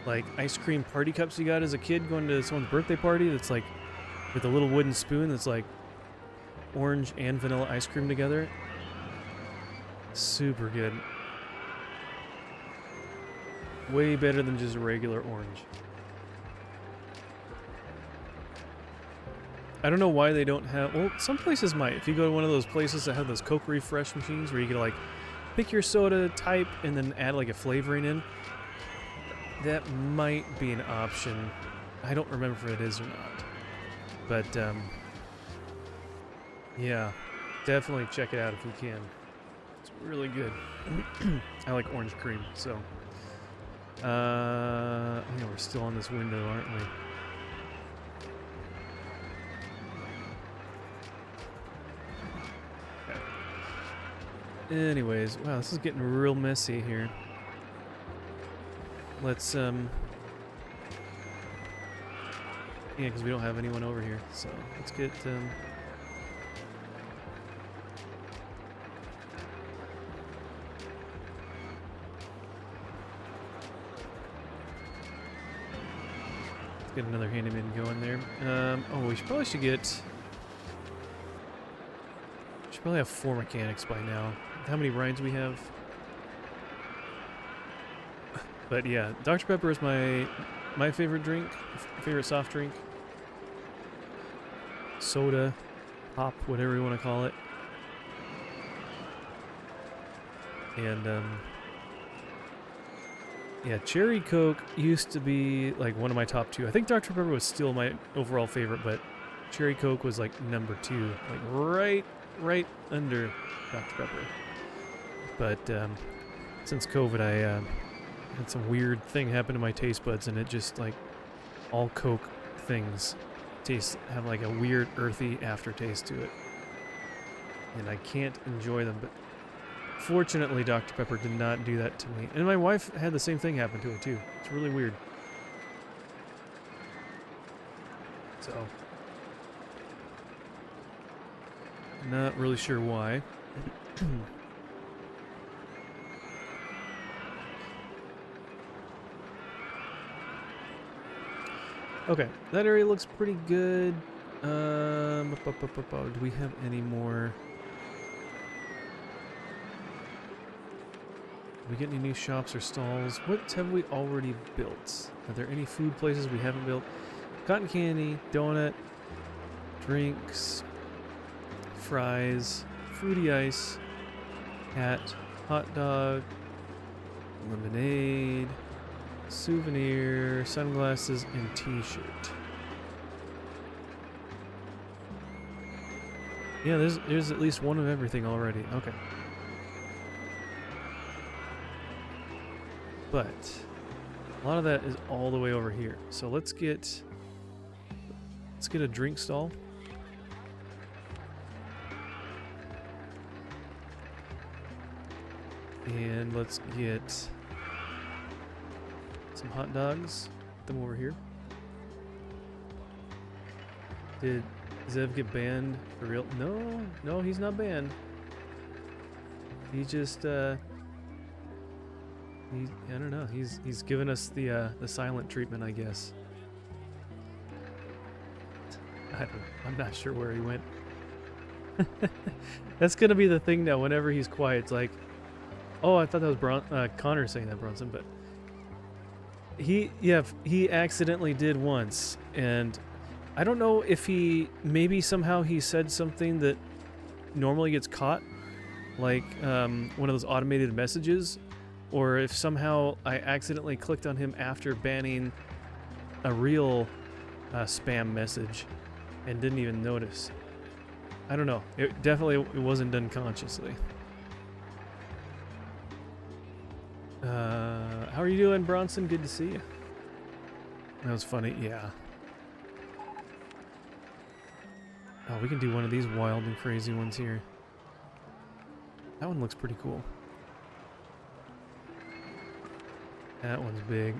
like ice cream party cups you got as a kid going to someone's birthday party. That's like with a little wooden spoon that's like orange and vanilla ice cream together. Super good. Way better than just a regular orange. I don't know why they don't have... Well, some places might. If you go to one of those places that have those Coke refresh machines where you can like pick your soda type and then add like a flavoring in, that might be an option. I don't remember if it is or not. But, yeah, definitely check it out if you can. It's really good. I like orange cream, so. Yeah, we're still on this window, aren't we? Okay. Anyways, wow, this is getting real messy here. Let's, yeah, because we don't have anyone over here, so let's get, get another handyman going there. Oh, we probably should probably have 4 mechanics by now. How many rides we have? But yeah, Dr. Pepper is my favorite drink, favorite soft drink. Soda, pop, whatever you want to call it. And yeah, Cherry Coke used to be like one of my top 2. I think Dr. Pepper was still my overall favorite, but Cherry Coke was like number 2, like right under Dr. Pepper. But since COVID, I had some weird thing happen to my taste buds, and it just like all Coke things have like a weird earthy aftertaste to it, and I can't enjoy them. But fortunately, Dr. Pepper did not do that to me. And my wife had the same thing happen to her, too. It's really weird. So, not really sure why. Okay, that area looks pretty good. Do we have any more? Do we get any new shops or stalls? What have we already built? Are there any food places we haven't built? Cotton candy, donut, drinks, fries, fruity ice, hat, hot dog, lemonade, souvenir, sunglasses, and t-shirt. Yeah, there's at least one of everything already. Okay. But a lot of that is all the way over here. So let's get a drink stall. And let's get some hot dogs. Put them over here. Did Zev get banned for real? No, he's not banned. He just I don't know. He's given us the silent treatment, I guess. I'm not sure where he went. That's gonna be the thing now. Whenever he's quiet, it's like, oh, I thought that was Connor saying that, Bronson, but he accidentally did once, and I don't know if maybe somehow he said something that normally gets caught, like one of those automated messages. Or if somehow I accidentally clicked on him after banning a real spam message and didn't even notice. I don't know. It wasn't done consciously. How are you doing, Bronson? Good to see you. That was funny. Yeah. Oh, we can do one of these wild and crazy ones here. That one looks pretty cool. That one's big.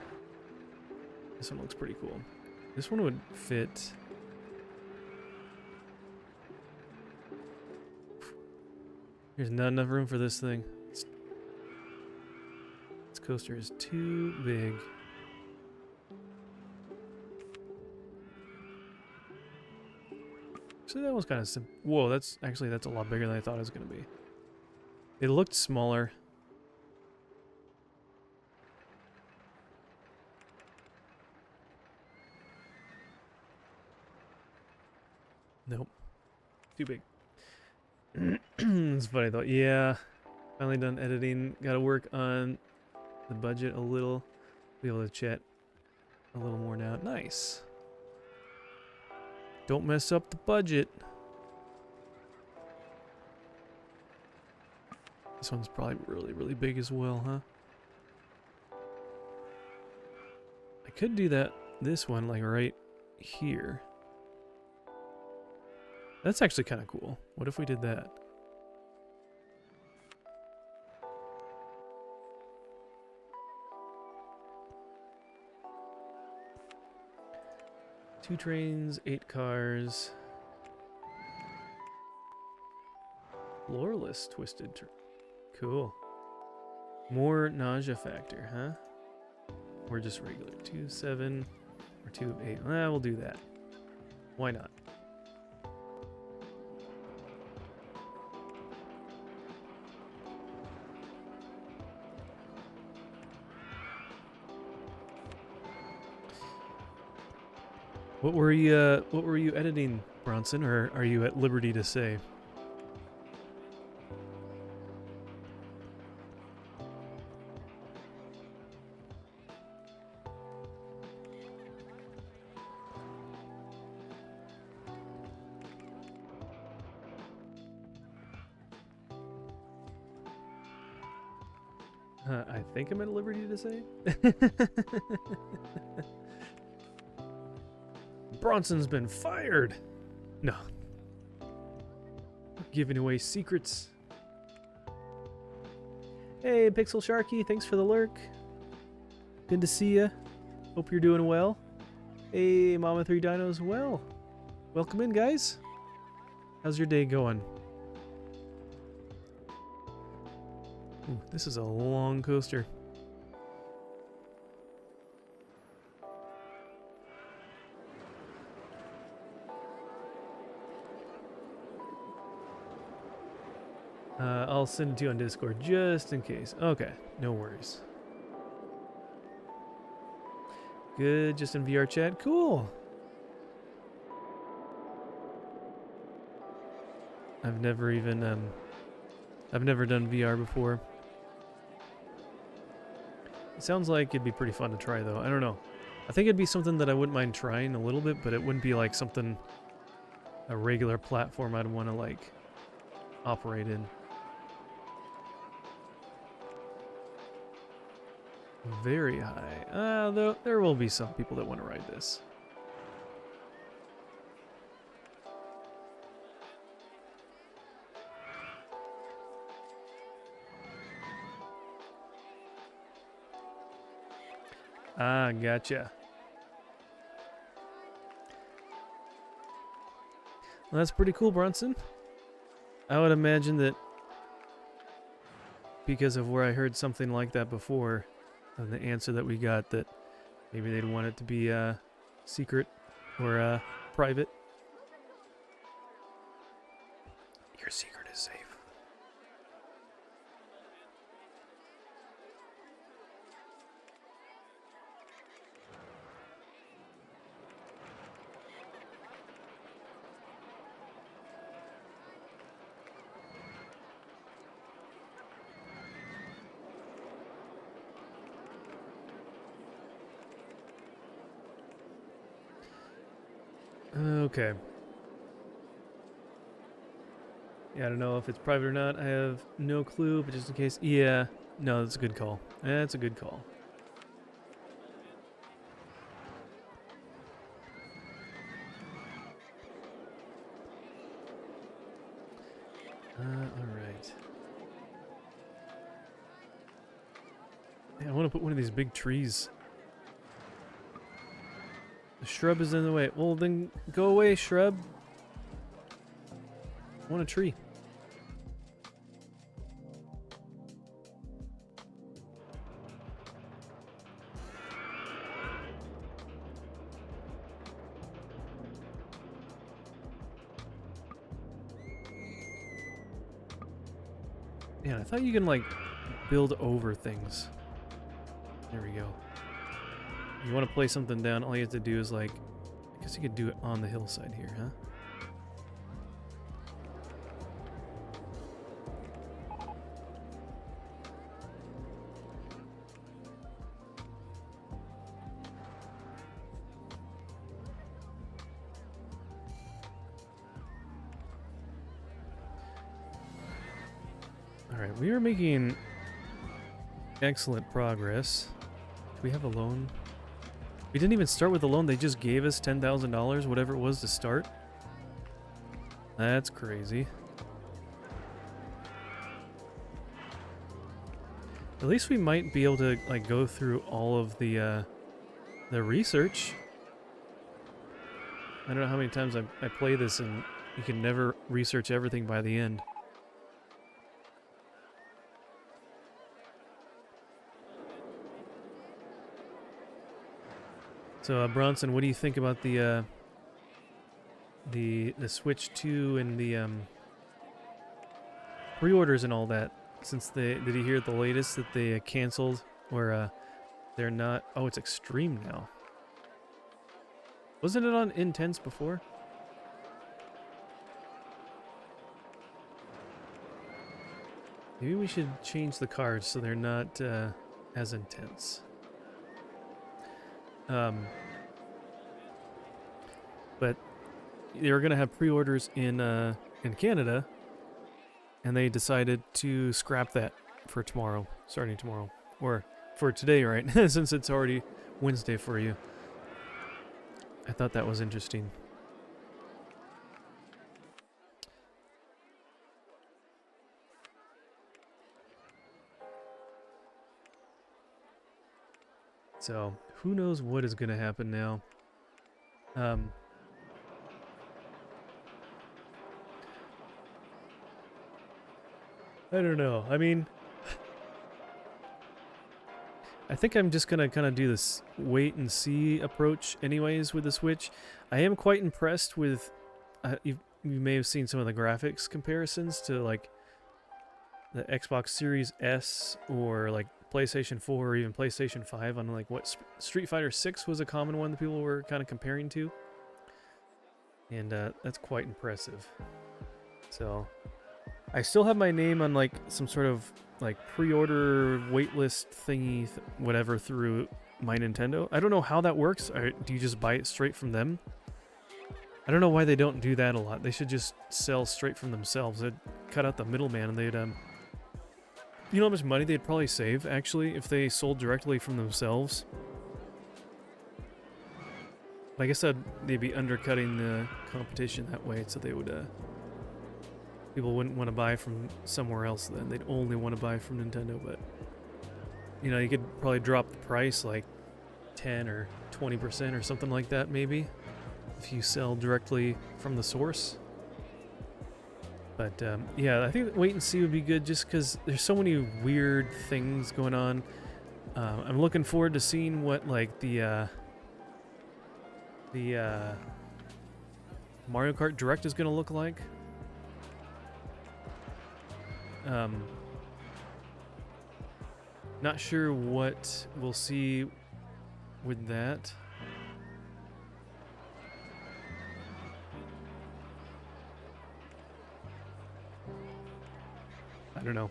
This one looks pretty cool. This one would fit. There's not enough room for this thing. This coaster is too big. So that was kind of simple. Whoa, that's a lot bigger than I thought it was going to be. It looked smaller. Nope. Too big. It's funny though. Yeah. Finally done editing. Gotta work on the budget a little. Be able to chat a little more now. Nice. Don't mess up the budget. This one's probably really, really big as well, huh? I could do this one like right here. That's actually kind of cool. What if we did that? Two trains, 8 cars. Floorless twisted. Cool. More nausea factor, huh? Or just regular. 2, 7, or 2, 8. We'll do that. Why not? What were you editing, Bronson, or are you at liberty to say? I think I'm at liberty to say. Bronson's been fired. No. Giving away secrets. Hey, Pixel Sharky, thanks for the lurk. Good to see ya. Hope you're doing well. Hey, Mama 3 Dinos, well. Welcome in, guys. How's your day going? Ooh, this is a long coaster. I'll send it to you on Discord just in case. Okay, no worries. Good, just in VR chat. Cool. I've never done VR before. It sounds like it'd be pretty fun to try though. I don't know. I think it'd be something that I wouldn't mind trying a little bit, but it wouldn't be like something, a regular platform I'd want to like operate in. Very high. Though there will be some people that want to ride this. Ah, gotcha. Well, that's pretty cool, Bronson. I would imagine that because of where I heard something like that before, and the answer that we got, that maybe they'd want it to be secret or private. Your secret is safe. Okay. Yeah, I don't know if it's private or not. I have no clue, but just in case. Yeah. No, that's a good call. That's a good call. Alright. Yeah, I want to put one of these big trees. The shrub is in the way. Well, then go away, shrub. I want a tree. Man, I thought you can, like, build over things. There we go. You want to play something down, all you have to do is, like... I guess you could do it on the hillside here, huh? Alright, we are making excellent progress. Do we have a loan? We didn't even start with a loan, they just gave us $10,000, whatever it was to start. That's crazy. At least we might be able to like go through all of the research. I don't know how many times I play this and you can never research everything by the end. So Bronson, what do you think about the Switch 2 and the pre-orders and all that? Since did you hear the latest that they canceled, or they're not? Oh, it's Extreme now. Wasn't it on Intense before? Maybe we should change the cards so they're not as intense. But they were gonna have pre-orders in Canada, and they decided to scrap that for tomorrow, starting tomorrow, or for today, right? Since it's already Wednesday for you. I thought that was interesting. So, who knows what is going to happen now. I don't know. I mean, I think I'm just going to kind of do this wait and see approach anyways with the Switch. I am quite impressed with, you may have seen some of the graphics comparisons to like the Xbox Series S or like PlayStation 4 or even PlayStation 5 on like what Street Fighter 6 was a common one that people were kind of comparing to. And that's quite impressive. So I still have my name on like some sort of like pre-order waitlist thingy, whatever, through My Nintendo. I don't know how that works. Do you just buy it straight from them? I don't know why they don't do that a lot. They should just sell straight from themselves. They'd cut out the middleman, and they'd you know how much money they'd probably save actually if they sold directly from themselves. But I guess they'd be undercutting the competition that way, so they would people wouldn't want to buy from somewhere else. Then they'd only want to buy from Nintendo. But you know, you could probably drop the price like 10 or 20% or something like that, maybe, if you sell directly from the source. But yeah, I think wait and see would be good, just because there's so many weird things going on. I'm looking forward to seeing what like the Mario Kart Direct is going to look like. Not sure what we'll see with that. I don't know.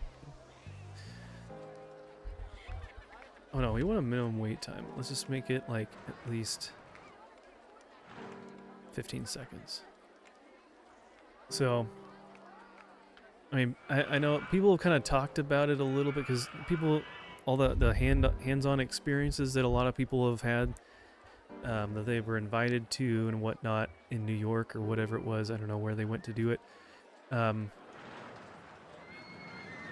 Oh no, we want a minimum wait time. Let's just make it like at least 15 seconds. So, I mean, I know people have kind of talked about it a little bit, because people, all the hands-on experiences that a lot of people have had, that they were invited to and whatnot in New York or whatever it was. I don't know where they went to do it.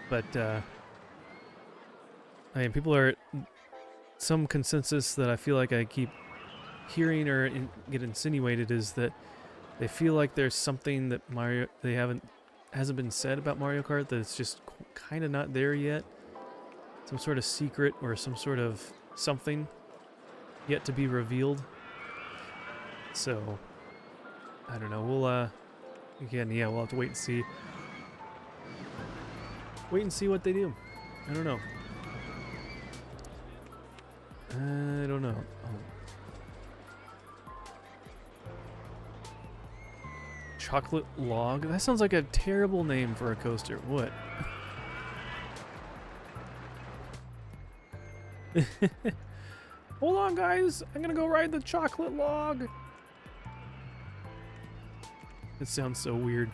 But I mean, people are, some consensus that I feel like I keep hearing or get insinuated is that they feel like there's something that hasn't been said about Mario Kart, that it's just kind of not there yet. Some sort of secret or some sort of something yet to be revealed. So I don't know. We'll again, yeah, we'll have to wait and see. Wait and see what they do. I don't know. I don't know. Chocolate log? That sounds like a terrible name for a coaster. What? Hold on, guys. I'm gonna go ride the chocolate log. It sounds so weird.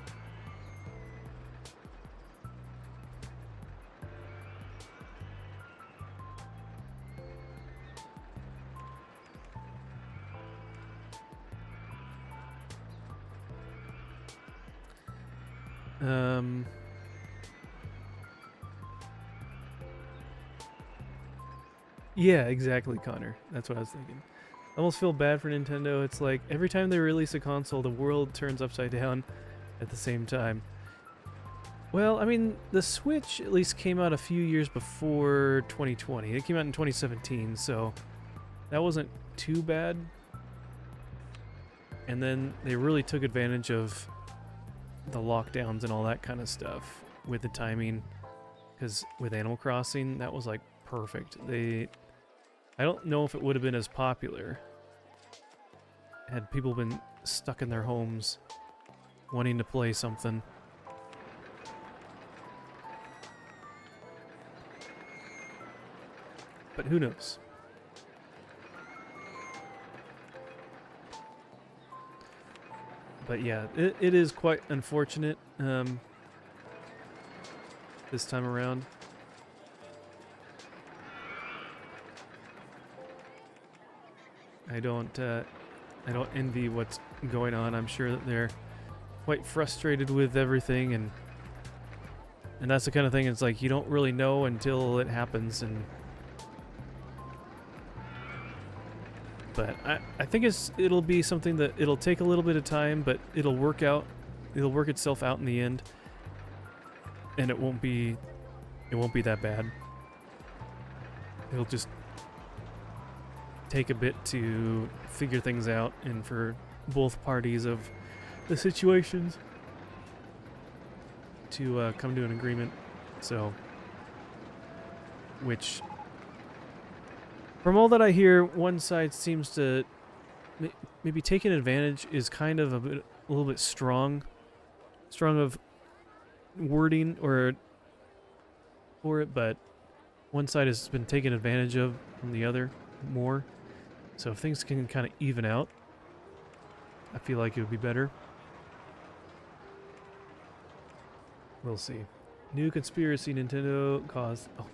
Yeah, exactly, Connor. That's what I was thinking. I almost feel bad for Nintendo. It's like every time they release a console, the world turns upside down at the same time. Well, I mean, the Switch at least came out a few years before 2020. It came out in 2017, so that wasn't too bad. And then they really took advantage of the lockdowns and all that kind of stuff with the timing, because with Animal Crossing, that was like perfect. I don't know if it would have been as popular had people been stuck in their homes wanting to play something. But who knows? But yeah, it is quite unfortunate this time around. I don't envy what's going on. I'm sure that they're quite frustrated with everything, and that's the kind of thing. It's like you don't really know until it happens, but I think it'll be something that it'll take a little bit of time, but it'll work out. It'll work itself out in the end, and it won't be that bad. It'll just take a bit to figure things out, and for both parties of the situations to come to an agreement. So, which, from all that I hear, one side seems to maybe taking advantage is kind of a little bit strong of wording or for it, but one side has been taken advantage of from the other more. So if things can kind of even out, I feel like it would be better. We'll see. New conspiracy Nintendo caused... Oh,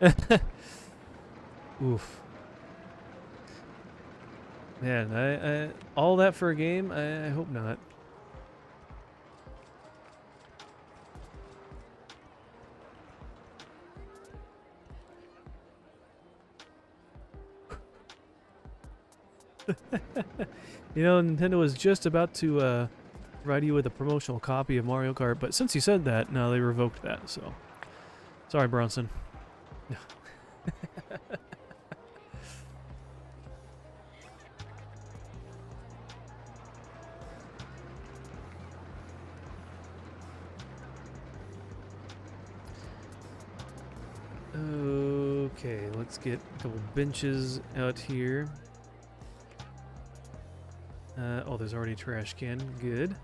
gosh. Oof. Man, I all that for a game? I hope not. You know, Nintendo was just about to provide you with a promotional copy of Mario Kart, but since you said that, now they revoked that, so... Sorry, Bronson. Okay, let's get a couple benches out here. Oh, there's already a trash can. Good.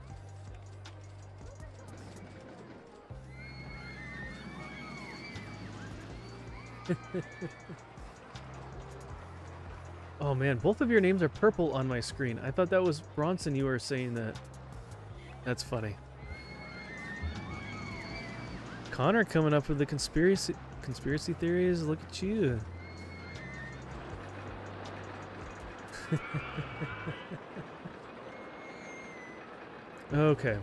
Oh man, both of your names are purple on my screen. I thought that was Bronson you were saying that. That's funny. Connor coming up with the conspiracy theories. Look at you. Okay.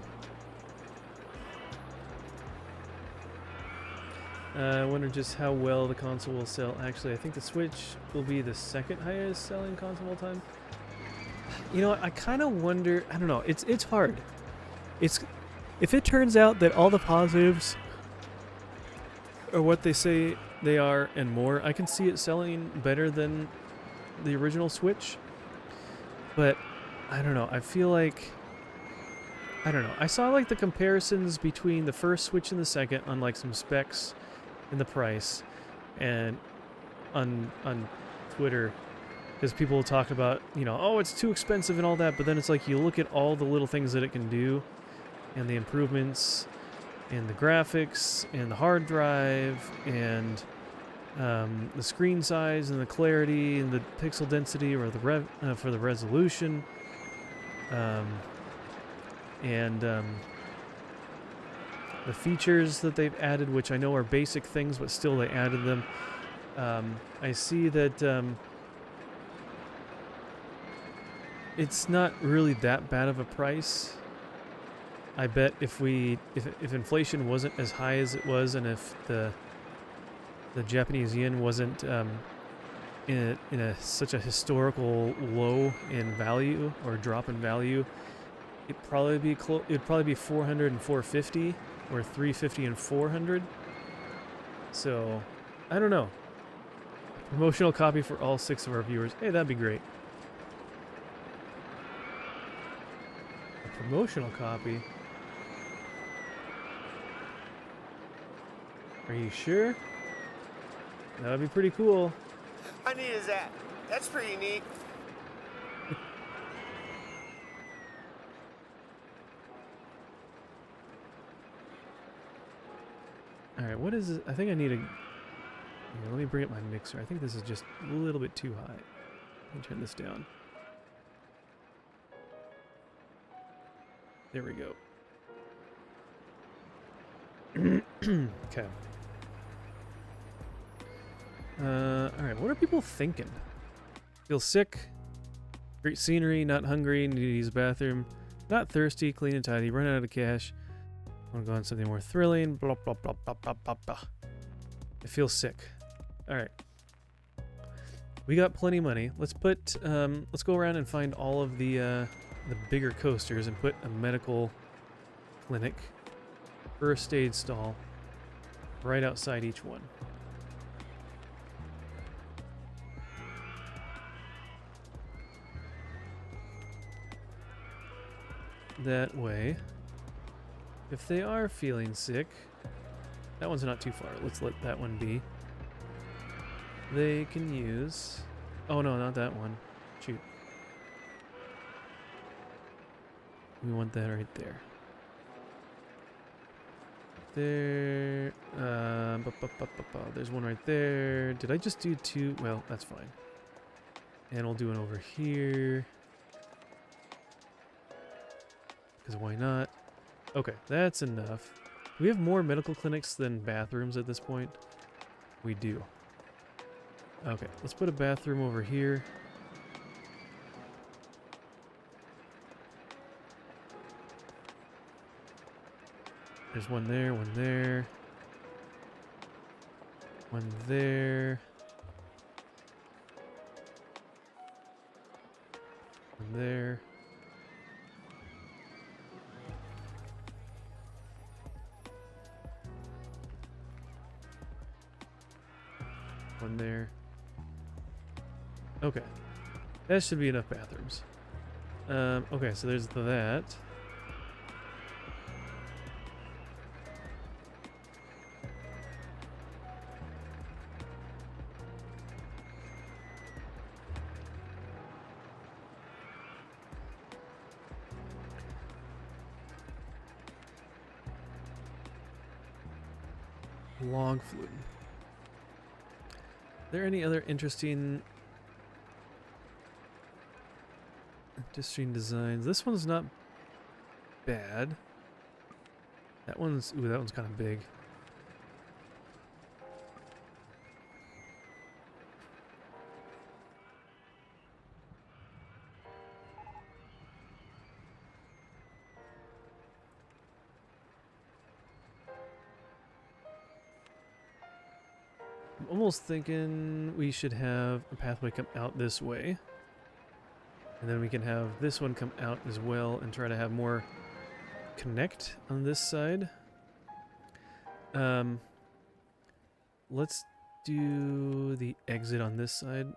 I wonder just how well the console will sell. Actually, I think the Switch will be the second highest selling console of all time. You know what? I kind of wonder. I don't know. It's hard. If it turns out that all the positives are what they say they are and more, I can see it selling better than the original Switch. But I don't know. I feel like I don't know. I saw like the comparisons between the first Switch and the second on like some specs and the price, and on Twitter, because people talk about, you know, oh, it's too expensive and all that, but then it's like you look at all the little things that it can do and the improvements and the graphics and the hard drive and the screen size and the clarity and the pixel density or the for the resolution, and the features that they've added, which I know are basic things, but still they added them. I see that it's not really that bad of a price. I bet if inflation wasn't as high as it was, and if the Japanese yen wasn't in such a historical low in value or drop in value, it'd probably be 400 and 450, or 350 and 400. So I don't know. Promotional copy for all 6 of our viewers. Hey, that'd be great. A promotional copy? Are you sure? That would be pretty cool. How neat is that? That's pretty neat. Alright, what is it? I think I need a... Here, let me bring up my mixer. I think this is just a little bit too high. Let me turn this down. There we go. Okay. Alright, what are people thinking? Feel sick? Great scenery, not hungry, need to use the bathroom. Not thirsty, clean and tidy, run out of cash. Want to go on something more thrilling, blah, blah, blah, blah, blah, blah, blah. I feel sick. Alright. We got plenty of money. Let's go around and find all of the bigger coasters and put a medical clinic, first aid stall, right outside each one. That way, if they are feeling sick, That one's not too far. Let's let that one be. They can use... Oh no, not that one. Shoot. We want that right there. There. There's one right there. Did I just do two? Well, that's fine. And we'll do one over here. Because why not? Okay, that's enough. Do we have more medical clinics than bathrooms at this point? We do. Okay, let's put a bathroom over here. There's one there, one there. One there. One there. One there. Okay. That should be enough bathrooms. Okay, so there's that. Log flume. Are there any other interesting designs? This one's not bad. That one's kind of big. I'm almost thinking we should have a pathway come out this way. And then we can have this one come out as well and try to have more connect on this side. Let's do the exit on this side.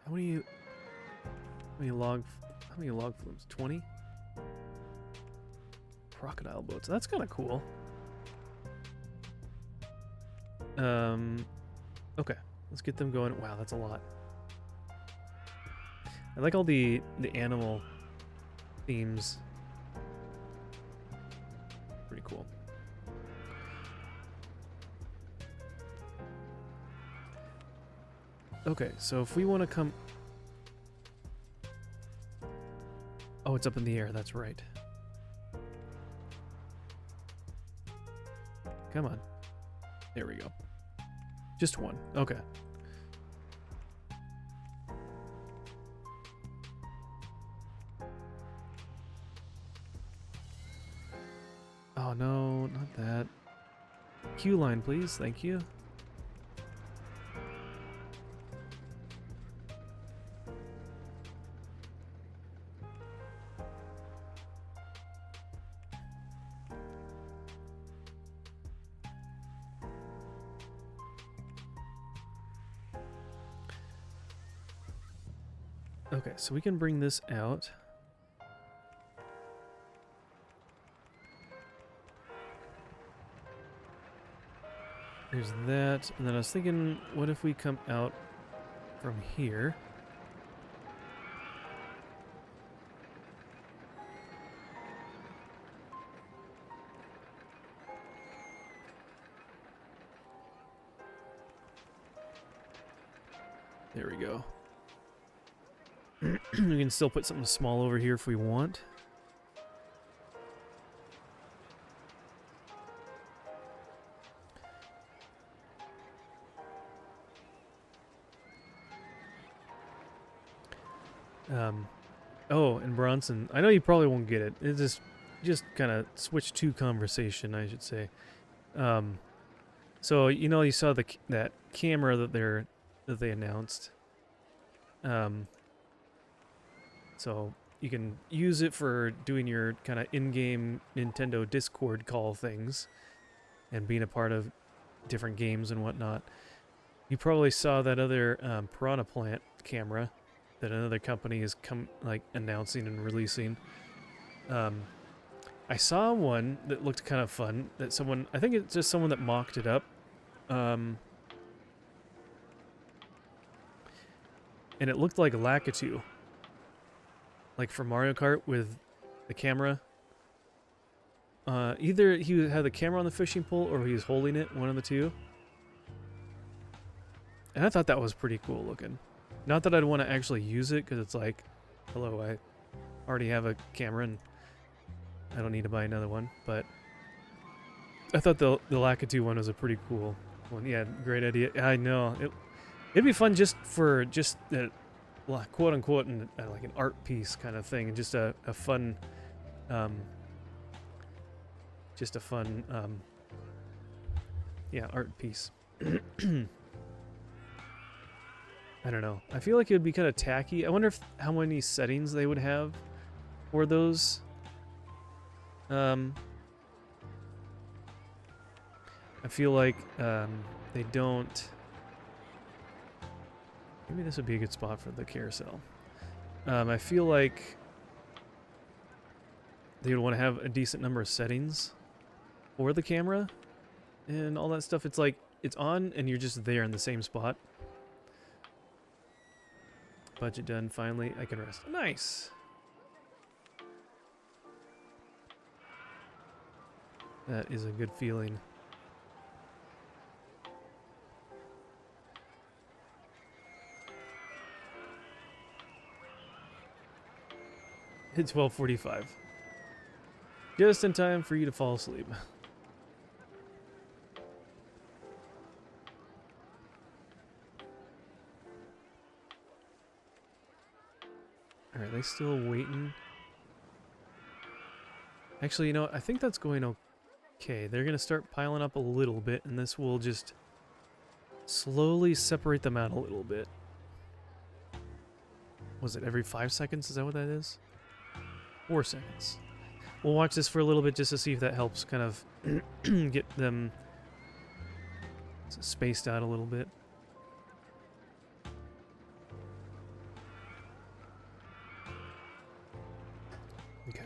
How many log flumes? 20? Crocodile boats. That's kind of cool. Okay. Let's get them going. Wow, that's a lot. I like all the animal themes. Pretty cool. Okay, so if we want to come... Oh, it's up in the air, that's right. Come on. There we go. Just one. Okay. Oh no, not that. Queue line, please. Thank you. Okay, so we can bring this out. There's that, and then I was thinking, what if we come out from here? There we go. We can still put something small over here if we want. Oh, and Bronson, I know you probably won't get it. It's just kind of switch to conversation, I should say. So you know, you saw that camera that they announced. So you can use it for doing your kind of in-game Nintendo Discord call things and being a part of different games and whatnot. You probably saw that other Piranha Plant camera that another company is announcing and releasing. I saw one that looked kind of fun that someone, I think it's just someone that mocked it up. And it looked like Lakitu. Like for Mario Kart with the camera. Either he had the camera on the fishing pole or he was holding it, one of the two. And I thought that was pretty cool looking. Not that I'd want to actually use it, because it's like, hello, I already have a camera and I don't need to buy another one. But I thought the Lakitu one was a pretty cool one. Yeah, great idea. I know. It'd be fun just for just quote unquote like an art piece kind of thing, and just a fun, yeah, art piece. I don't know. I feel like it would be kind of tacky. I wonder how many settings they would have for those. I feel like they don't. Maybe this would be a good spot for the carousel. I feel like they would want to have a decent number of settings for the camera and all that stuff. It's like it's on and you're just there in the same spot. Budget done, finally. I can rest. Nice! That is a good feeling. It's 12:45. Just in time for you to fall asleep. Are they still waiting? Actually, you know what? I think that's going okay. They're going to start piling up a little bit, and this will just slowly separate them out a little bit. Was it every 5 seconds? Is that what that is? 4 seconds. We'll watch this for a little bit just to see if that helps kind of get them spaced out a little bit. Okay.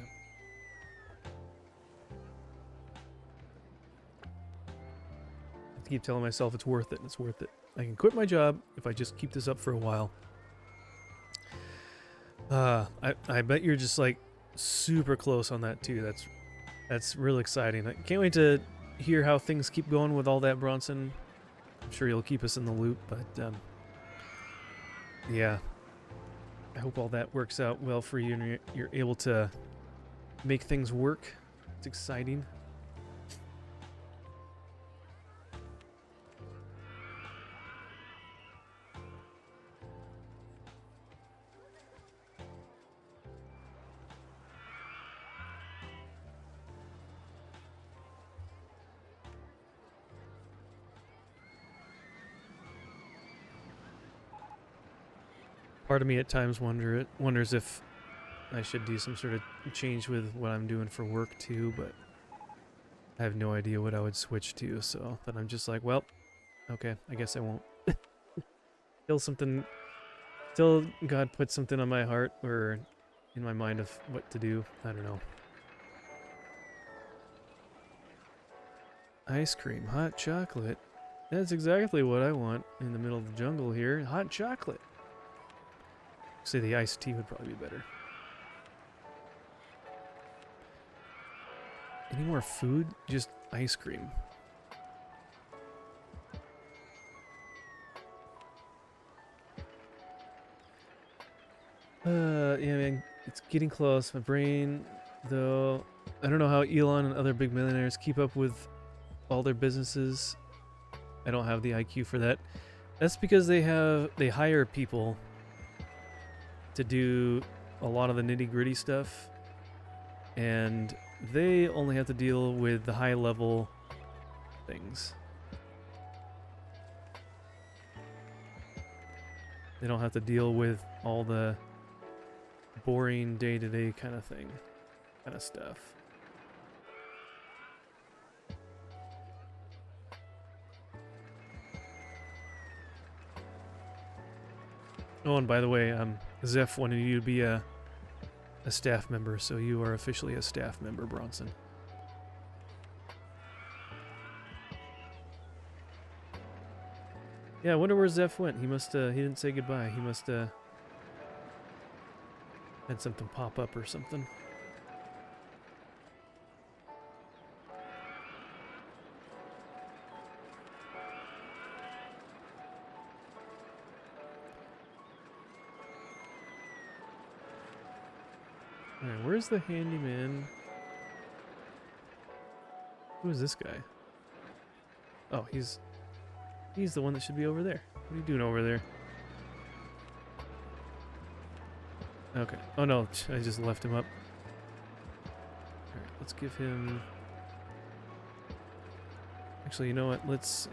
I keep telling myself it's worth it. It's worth it. I can quit my job if I just keep this up for a while. I bet you're just like super close on that too. That's real exciting. I can't wait to hear how things keep going with all that, Bronson. I'm sure you'll keep us in the loop, but yeah. I hope all that works out well for you and you're able to make things work. It's exciting. Part of me at times wonders if I should do some sort of change with what I'm doing for work too, but I have no idea what I would switch to, so then I'm just like, well, okay, I guess I won't. Till God puts something on my heart or in my mind of what to do. I don't know. Ice cream, hot chocolate. That's exactly what I want in the middle of the jungle here. Hot chocolate. Say the iced tea would probably be better. Any more food? Just ice cream. Yeah, man, it's getting close. My brain, though, I don't know how Elon and other big millionaires keep up with all their businesses. I don't have the IQ for that. That's because they hire people to do a lot of the nitty-gritty stuff, and they only have to deal with the high-level things. They don't have to deal with all the boring day-to-day kind of stuff. Oh, and by the way, Zeph wanted you to be a a staff member, so you are officially a staff member, Bronson. Yeah, I wonder where Zeph went. He must, he didn't say goodbye. He must, had something pop up or something. Alright, where's the handyman? Who is this guy? Oh, he's the one that should be over there. What are you doing over there? Okay. Oh no, I just left him up. Alright, let's give him... Actually, you know what? Let's,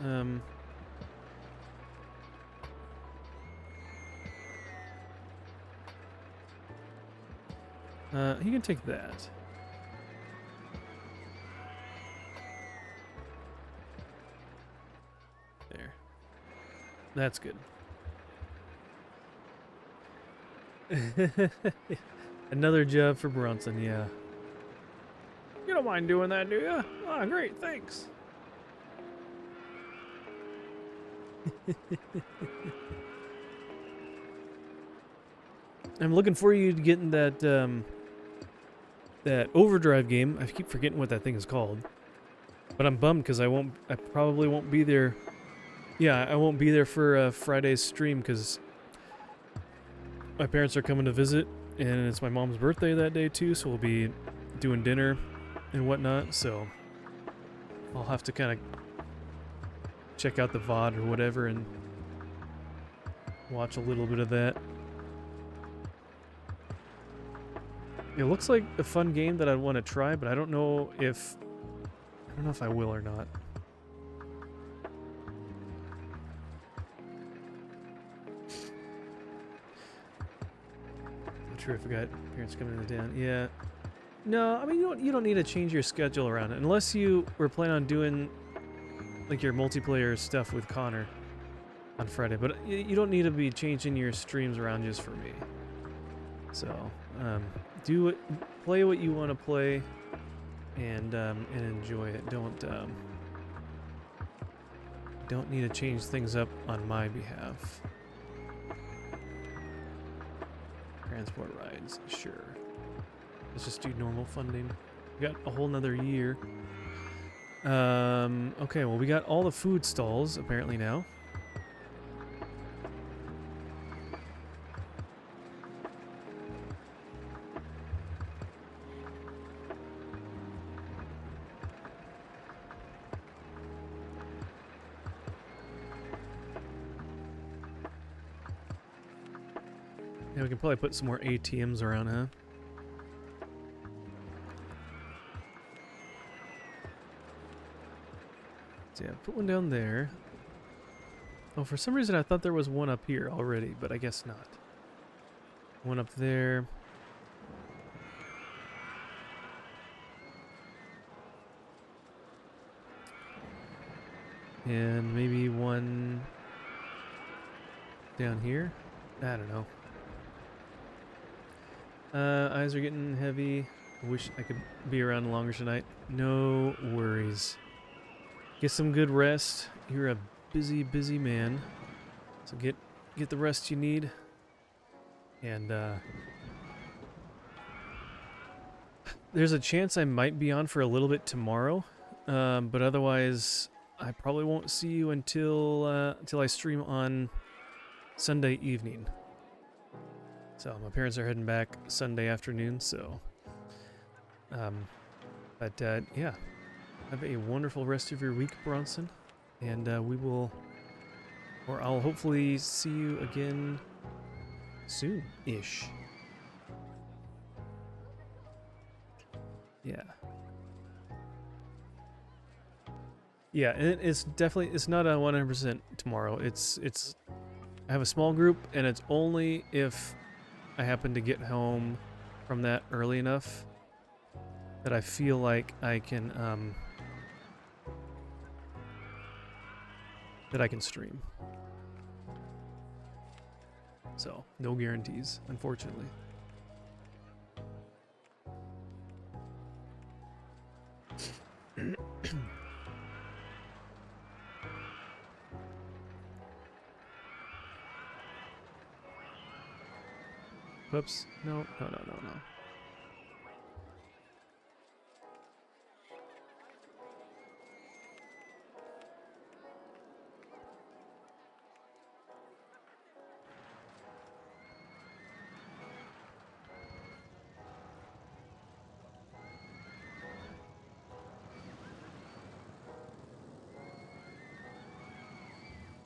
he can take that. There. That's good. Another job for Bronson, yeah. You don't mind doing that, do you? Ah, great, thanks. I'm looking for you to get in that that Overdrive game. I keep forgetting what that thing is called. But I'm bummed because I probably won't be there. Yeah, I won't be there for Friday's stream because my parents are coming to visit, and it's my mom's birthday that day too, so we'll be doing dinner and whatnot, so I'll have to kind of check out the VOD or whatever and watch a little bit of that. It looks like a fun game that I'd want to try, but I don't know if I will or not. Not sure if I got parents coming into town. Yeah. No, I mean you don't need to change your schedule around it unless you were planning on doing like your multiplayer stuff with Connor on Friday. But you don't need to be changing your streams around just for me. So play what you want to play, and enjoy it. Don't need to change things up on my behalf. Transport rides, sure. Let's just do normal funding. We got a whole nother year. Okay, well we got all the food stalls apparently now. Yeah, we can probably put some more ATMs around, huh? So yeah, put one down there. Oh, for some reason I thought there was one up here already, but I guess not. One up there. And maybe one down here? I don't know. Eyes are getting heavy. I wish I could be around longer tonight. No worries. Get some good rest. You're a busy, busy man. So get the rest you need. And there's a chance I might be on for a little bit tomorrow. But otherwise I probably won't see you until I stream on Sunday evening. So my parents are heading back Sunday afternoon, so yeah. Have a wonderful rest of your week, Bronson, and I'll hopefully see you again soon-ish. Yeah. Yeah, and it's not a 100% tomorrow. I have a small group, and it's only if I happen to get home from that early enough that I feel like I can stream. So, no guarantees, unfortunately. Whoops. No, no, no, no, no.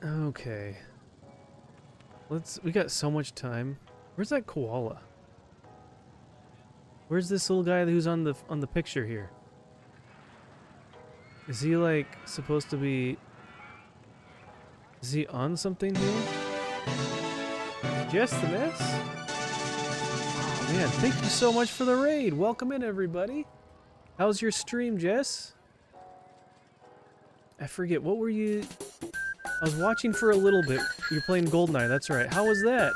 Okay. We got so much time. Where's that koala? Where's this little guy who's on the picture here? Is he like supposed to be? Is he on something here? Just the mess? Oh man, thank you so much for the raid. Welcome in everybody. How's your stream, Jess? I forget, what were you? I was watching for a little bit. You're playing Goldeneye, that's right. How was that?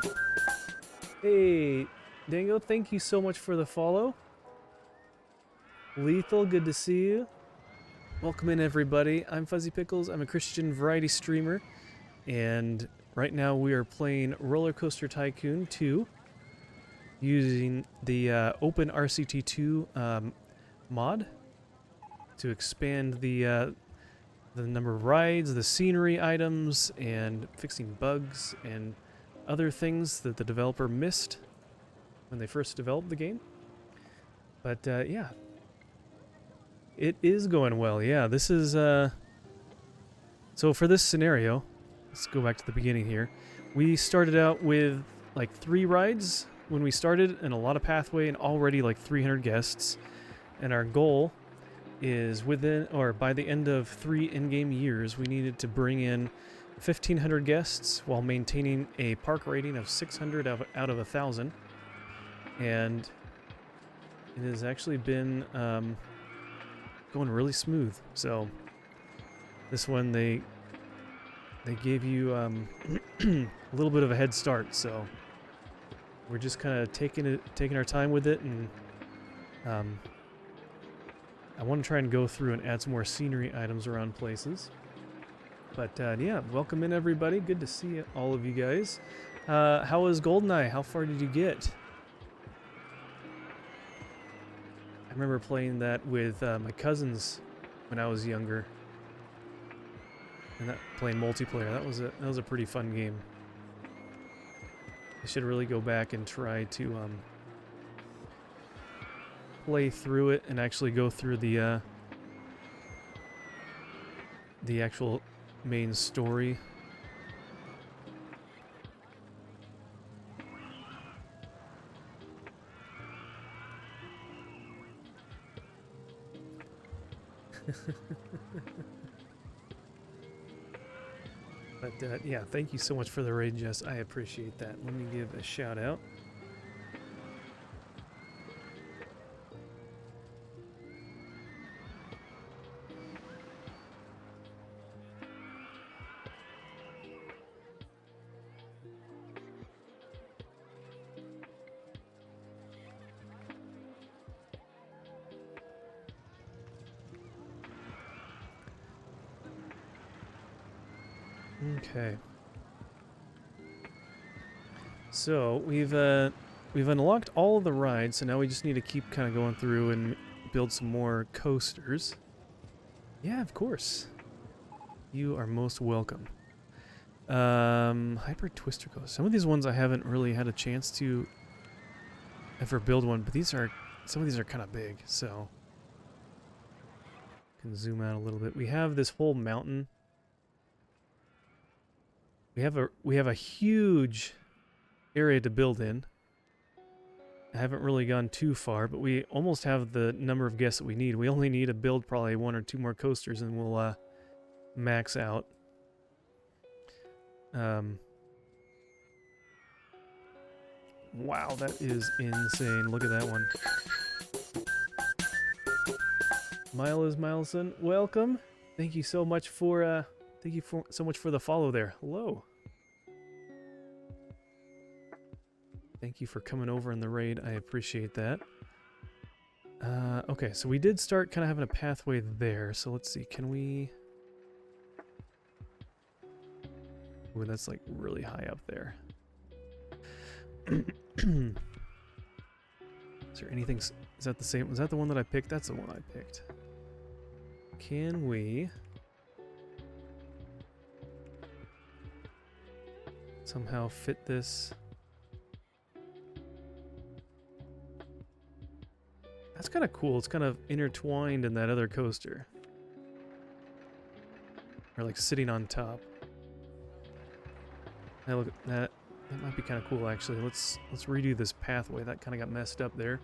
Hey, Dango, thank you so much for the follow. Lethal, good to see you. Welcome in, everybody. I'm Fuzzy Pickles. I'm a Christian variety streamer. And right now we are playing Rollercoaster Tycoon 2 using the Open RCT2 mod to expand the number of rides, the scenery items, and fixing bugs and other things that the developer missed when they first developed the game. But yeah, it is going well. Yeah, this is so for this scenario, let's go back to the beginning here. We started out with like 3 rides when we started and a lot of pathway and already like 300 guests. And our goal is within, or by the end of 3 in-game years, we needed to bring in 1,500 guests while maintaining a park rating of 600 out of 1,000. And it has actually been going really smooth. So this one they gave you a little bit of a head start. So we're just kind of taking our time with it, and I want to try and go through and add some more scenery items around places. But yeah, welcome in everybody. Good to see all of you guys. How was Goldeneye? How far did you get? I remember playing that with my cousins when I was younger, and playing multiplayer. That was a pretty fun game. I should really go back and try to play through it and actually go through the actual main story. But yeah, thank you so much for the raid, Jess. I appreciate that. Let me give a shout out. Okay. So we've unlocked all of the rides, so now we just need to keep kind of going through and build some more coasters. Yeah, of course. You are most welcome. Hyper Twister Coaster. Some of these ones I haven't really had a chance to ever build one, but some of these are kind of big, so can zoom out a little bit. We have this whole mountain. We have a huge area to build in. I haven't really gone too far, but we almost have the number of guests that we need. We only need to build probably 1 or 2 more coasters and we'll max out. Wow, that is insane. Look at that one. Miles Mileson, welcome. Thank you so much for so much for the follow there. Hello. Thank you for coming over in the raid. I appreciate that. Okay, so we did start kind of having a pathway there. So let's see, can we... Ooh, that's like really high up there. Is there anything... Is that the same? Was that the one that I picked? That's the one I picked. Can we... somehow fit this... That's kind of cool. It's kind of intertwined in that other coaster. Or like sitting on top. Now look at that. That might be kind of cool actually. Let's redo this pathway. That kind of got messed up there.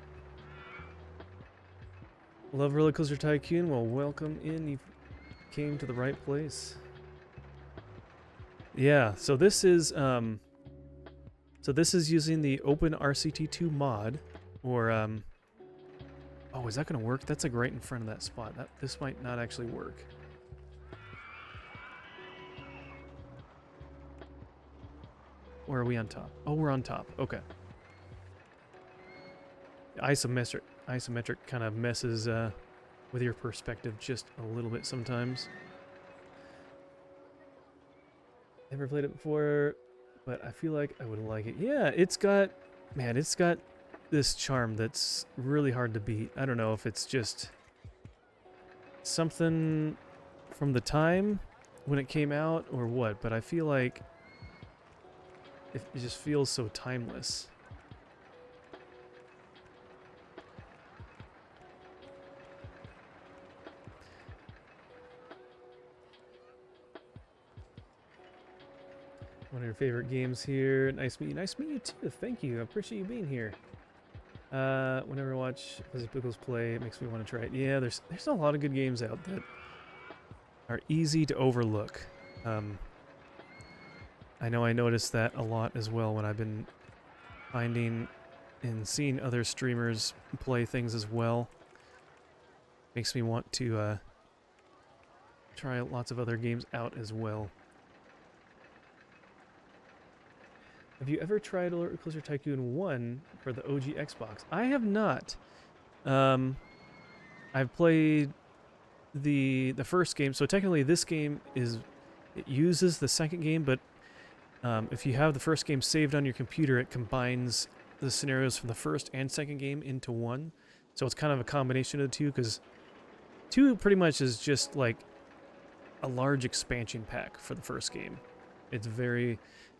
Love Rollercoaster Tycoon. Well, welcome in. You came to the right place. Yeah, so this is using the Open RCT2 mod, or oh, is that gonna work? That's like right in front of that spot. This might not actually work. Or are we on top? Oh, we're on top. Okay. Isometric kind of messes with your perspective just a little bit sometimes. Never played it before, but I feel like I would like it. Yeah, it's got this charm that's really hard to beat. I don't know if it's just something from the time when it came out or what, but I feel like it just feels so timeless. One of your favorite games here. Nice to meet you. Nice to meet you too. Thank you. I appreciate you being here. Whenever I watch Fuzzy Pickles play, it makes me want to try it. Yeah, there's a lot of good games out that are easy to overlook. I know I noticed that a lot as well when I've been finding and seeing other streamers play things as well. Makes me want to try lots of other games out as well. Have you ever tried Rollercoaster Tycoon 1 for the OG Xbox? I have not. I've played the first game, so technically this game it uses the second game, but if you have the first game saved on your computer, it combines the scenarios from the first and second game into one. So it's kind of a combination of the two, because 2 pretty much is just like a large expansion pack for the first game.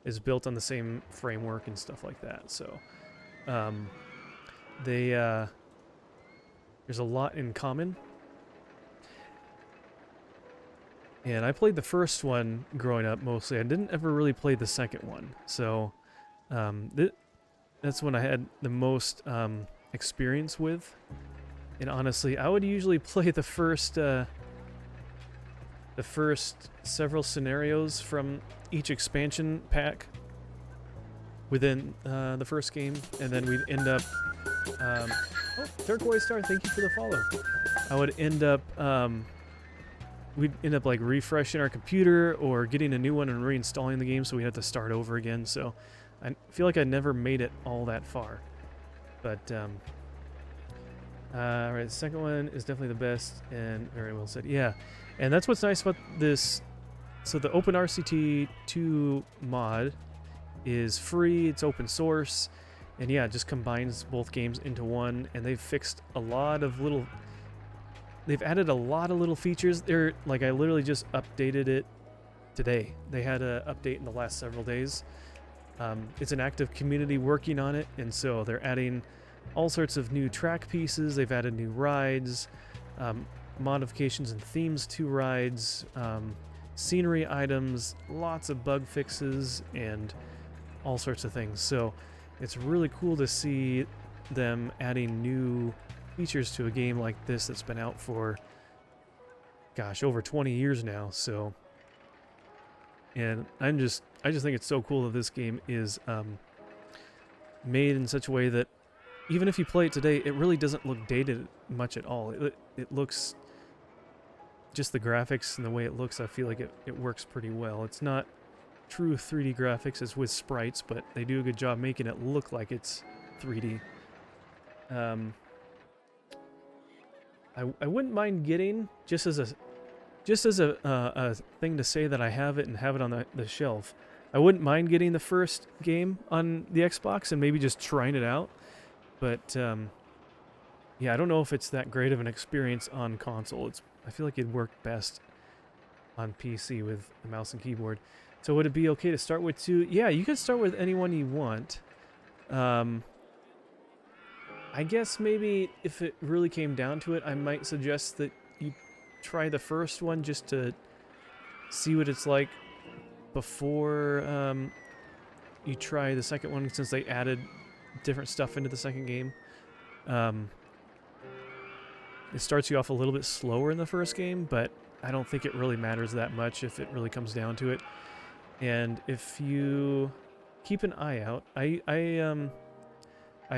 It's built on the same framework and stuff like that. So there's a lot in common. And I played the first one growing up mostly. I didn't ever really play the second one. So that's when I had the most experience with. And honestly, I would usually play the first several scenarios from each expansion pack within the first game, and then we'd end up oh, Turquoise Star, thank you for the follow. I would end up we'd end up like refreshing our computer or getting a new one and reinstalling the game, so we'd have to start over again. So I feel like I never made it all that far. But alright, the second one is definitely the best, and very well said. Yeah, and that's what's nice about this. So the Open RCT 2 mod is free, it's open source, and yeah, it just combines both games into one, and they've fixed a lot of little... They've added a lot of little features. They're like, I literally just updated it today. They had an update in the last several days. It's an active community working on it, and so they're adding all sorts of new track pieces. They've added new rides, modifications and themes to rides, scenery items, lots of bug fixes, and all sorts of things. So it's really cool to see them adding new features to a game like this that's been out for, gosh, over 20 years now. So, and I just think it's so cool that this game is made in such a way that even if you play it today, it really doesn't look dated much at all. It looks, just the graphics and the way it looks, I feel like it works pretty well. It's not true 3D graphics, it's with sprites, but they do a good job making it look like it's 3D. I wouldn't mind getting just as a thing to say that I have it and have it on the shelf. I wouldn't mind getting the first game on the Xbox and maybe just trying it out. But yeah, I don't know if it's that great of an experience on console. I feel like it'd work best on PC with the mouse and keyboard. So would it be okay to start with 2? Yeah, you can start with anyone you want. I guess maybe if it really came down to it, I might suggest that you try the first one just to see what it's like before you try the second one, since they added different stuff into the second game. It starts you off a little bit slower in the first game, but I don't think it really matters that much if it really comes down to it. And if you keep an eye out, I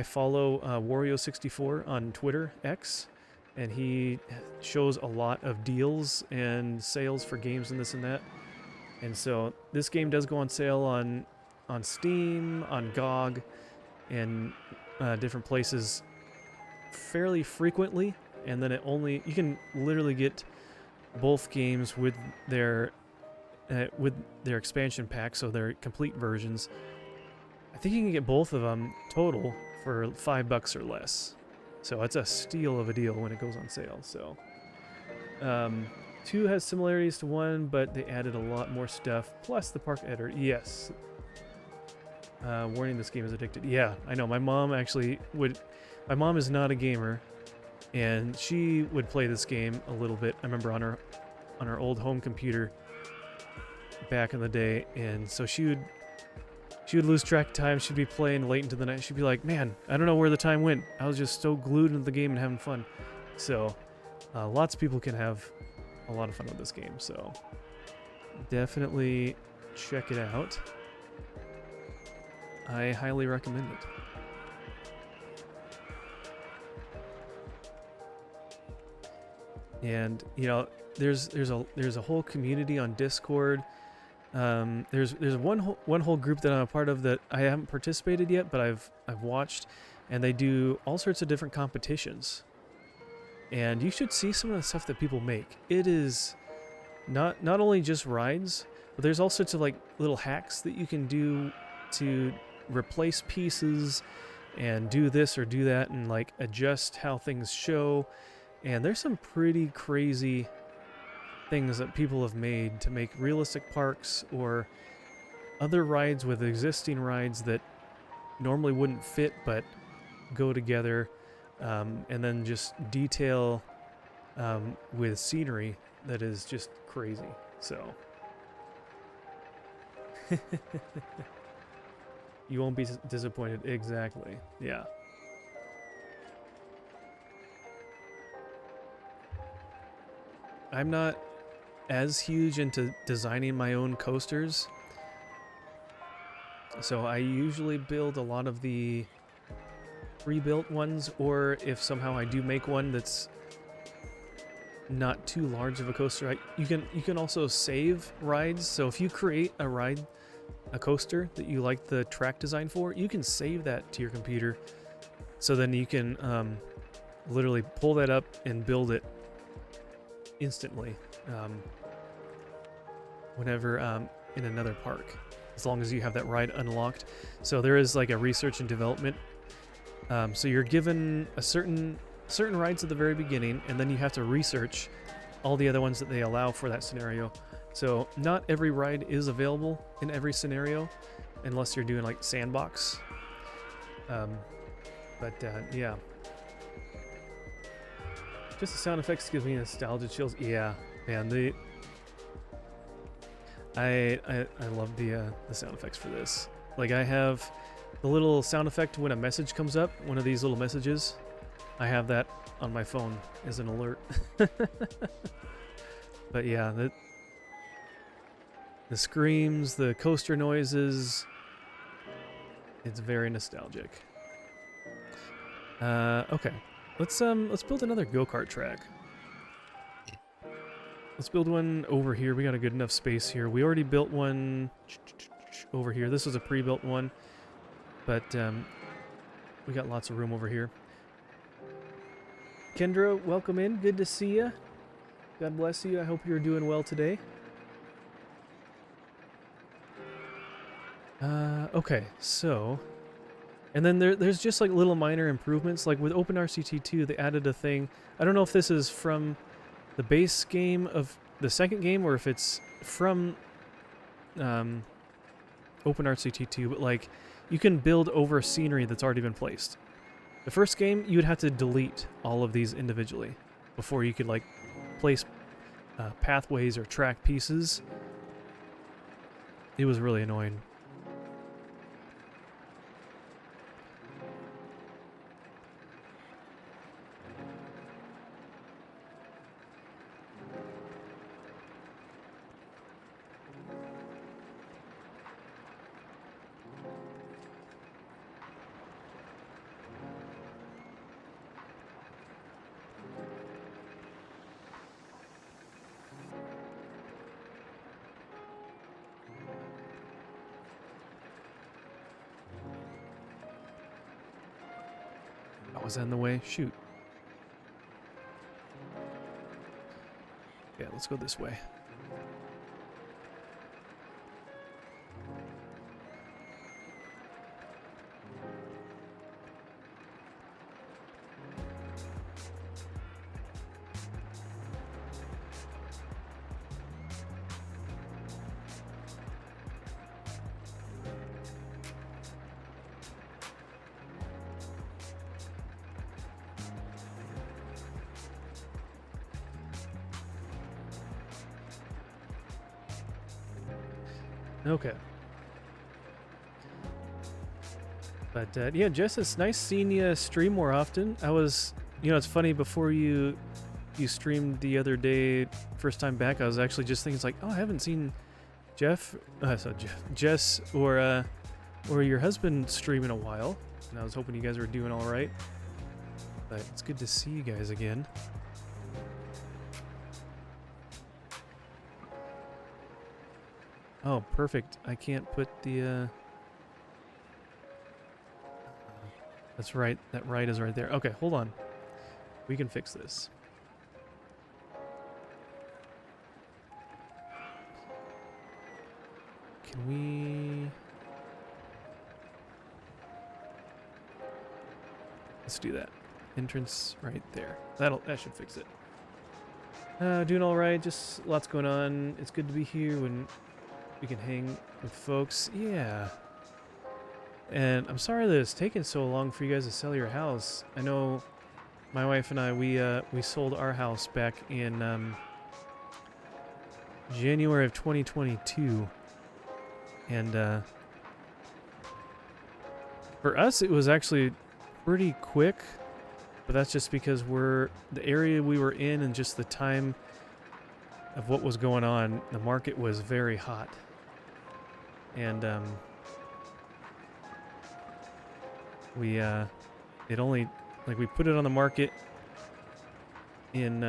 follow Wario64 on Twitter, X, and he shows a lot of deals and sales for games and this and that. And so this game does go on sale on Steam, on GOG, and different places fairly frequently. And then you can literally get both games with their expansion pack, so their complete versions. I think you can get both of them total for $5 or less. So it's a steal of a deal when it goes on sale. So 2 has similarities to 1, but they added a lot more stuff. Plus the park editor. Yes. Warning, this game is addicted. Yeah, I know. My mom actually would. My mom is not a gamer, and she would play this game a little bit. I remember on her old home computer back in the day, and so she would lose track of time. She'd be playing late into the night. She'd be like, man, I don't know where the time went. I was just so glued into the game and having fun. So lots of people can have a lot of fun with this game. So definitely check it out. I highly recommend it. And you know, there's a whole community on Discord. There's one whole group that I'm a part of that I haven't participated yet, but I've watched, and they do all sorts of different competitions. And you should see some of the stuff that people make. It is not only just rides, but there's all sorts of like little hacks that you can do to replace pieces and do this or do that and like adjust how things show. And there's some pretty crazy things that people have made to make realistic parks or other rides with existing rides that normally wouldn't fit but go together, and then just detail with scenery that is just crazy. So you won't be disappointed. Exactly. Yeah. I'm not as huge into designing my own coasters, so I usually build a lot of the pre-built ones, or if somehow I do make one that's not too large of a coaster, you can also save rides. So if you create a coaster that you like the track design for, you can save that to your computer, so then you can literally pull that up and build it instantly whenever in another park, as long as you have that ride unlocked. So there is like a research and development, so you're given a certain rides at the very beginning, and then you have to research all the other ones that they allow for that scenario. So not every ride is available in every scenario unless you're doing like sandbox, but yeah, just the sound effects gives me nostalgia chills. Yeah, man, I love the sound effects for this. Like, I have the little sound effect when a message comes up, one of these little messages. I have that on my phone as an alert. But yeah, the screams, the coaster noises, it's very nostalgic. Okay, let's build another go-kart track. Let's build one over here. We got a good enough space here. We already built one over here. This was a pre-built one, but we got lots of room over here. Kendra, welcome in. Good to see you. God bless you. I hope you're doing well today. Okay, so... And then there's just like little minor improvements. Like with OpenRCT2, they added a thing. I don't know if this is from the base game of the second game or if it's from OpenRCT2, but like you can build over scenery that's already been placed. The first game, you would have to delete all of these individually before you could like place pathways or track pieces. It was really annoying. Was that in the way? Shoot. Yeah, let's go this way. Okay. But yeah, Jess, it's nice seeing you stream more often. I was, it's funny, before you streamed the other day, first time back, I was actually just thinking, it's like, oh, I haven't seen Jess or your husband stream in a while, and I was hoping you guys were doing all right. But it's good to see you guys again. Oh, perfect. I can't put the, that's right. That right is right there. Okay, hold on. We can fix this. Can we... Let's do that. Entrance right there. That should fix it. Doing all right. Just lots going on. It's good to be here when we can hang with folks. Yeah. And I'm sorry that it's taken so long for you guys to sell your house. I know my wife and I, we sold our house back in January of 2022. And for us, it was actually pretty quick. But that's just because the area we were in and just the time of what was going on, the market was very hot. And we put it on the market in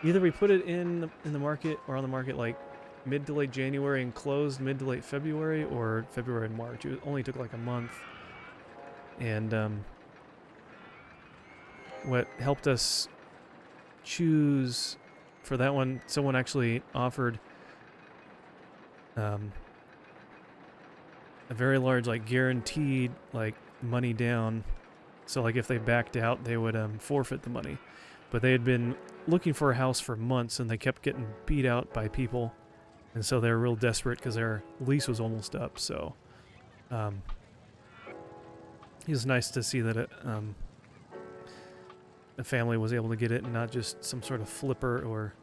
either we put it in the market or on the market like mid to late January and closed mid to late February, or February and March. It only took like a month. And what helped us choose for that one, someone actually offered a very large, like, guaranteed, like, money down. So, like, if they backed out, they would forfeit the money. But they had been looking for a house for months, and they kept getting beat out by people. And so they were real desperate because their lease was almost up. So it was nice to see that the family was able to get it and not just some sort of flipper or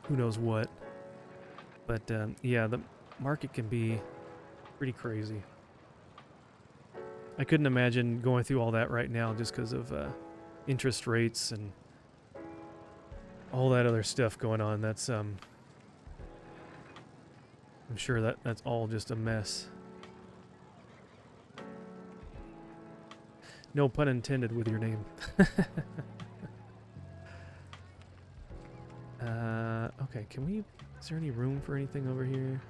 who knows what. But yeah, the market can be pretty crazy. I couldn't imagine going through all that right now just because of interest rates and all that other stuff going on. That's I'm sure that's all just a mess. No pun intended with your name. Okay, is there any room for anything over here?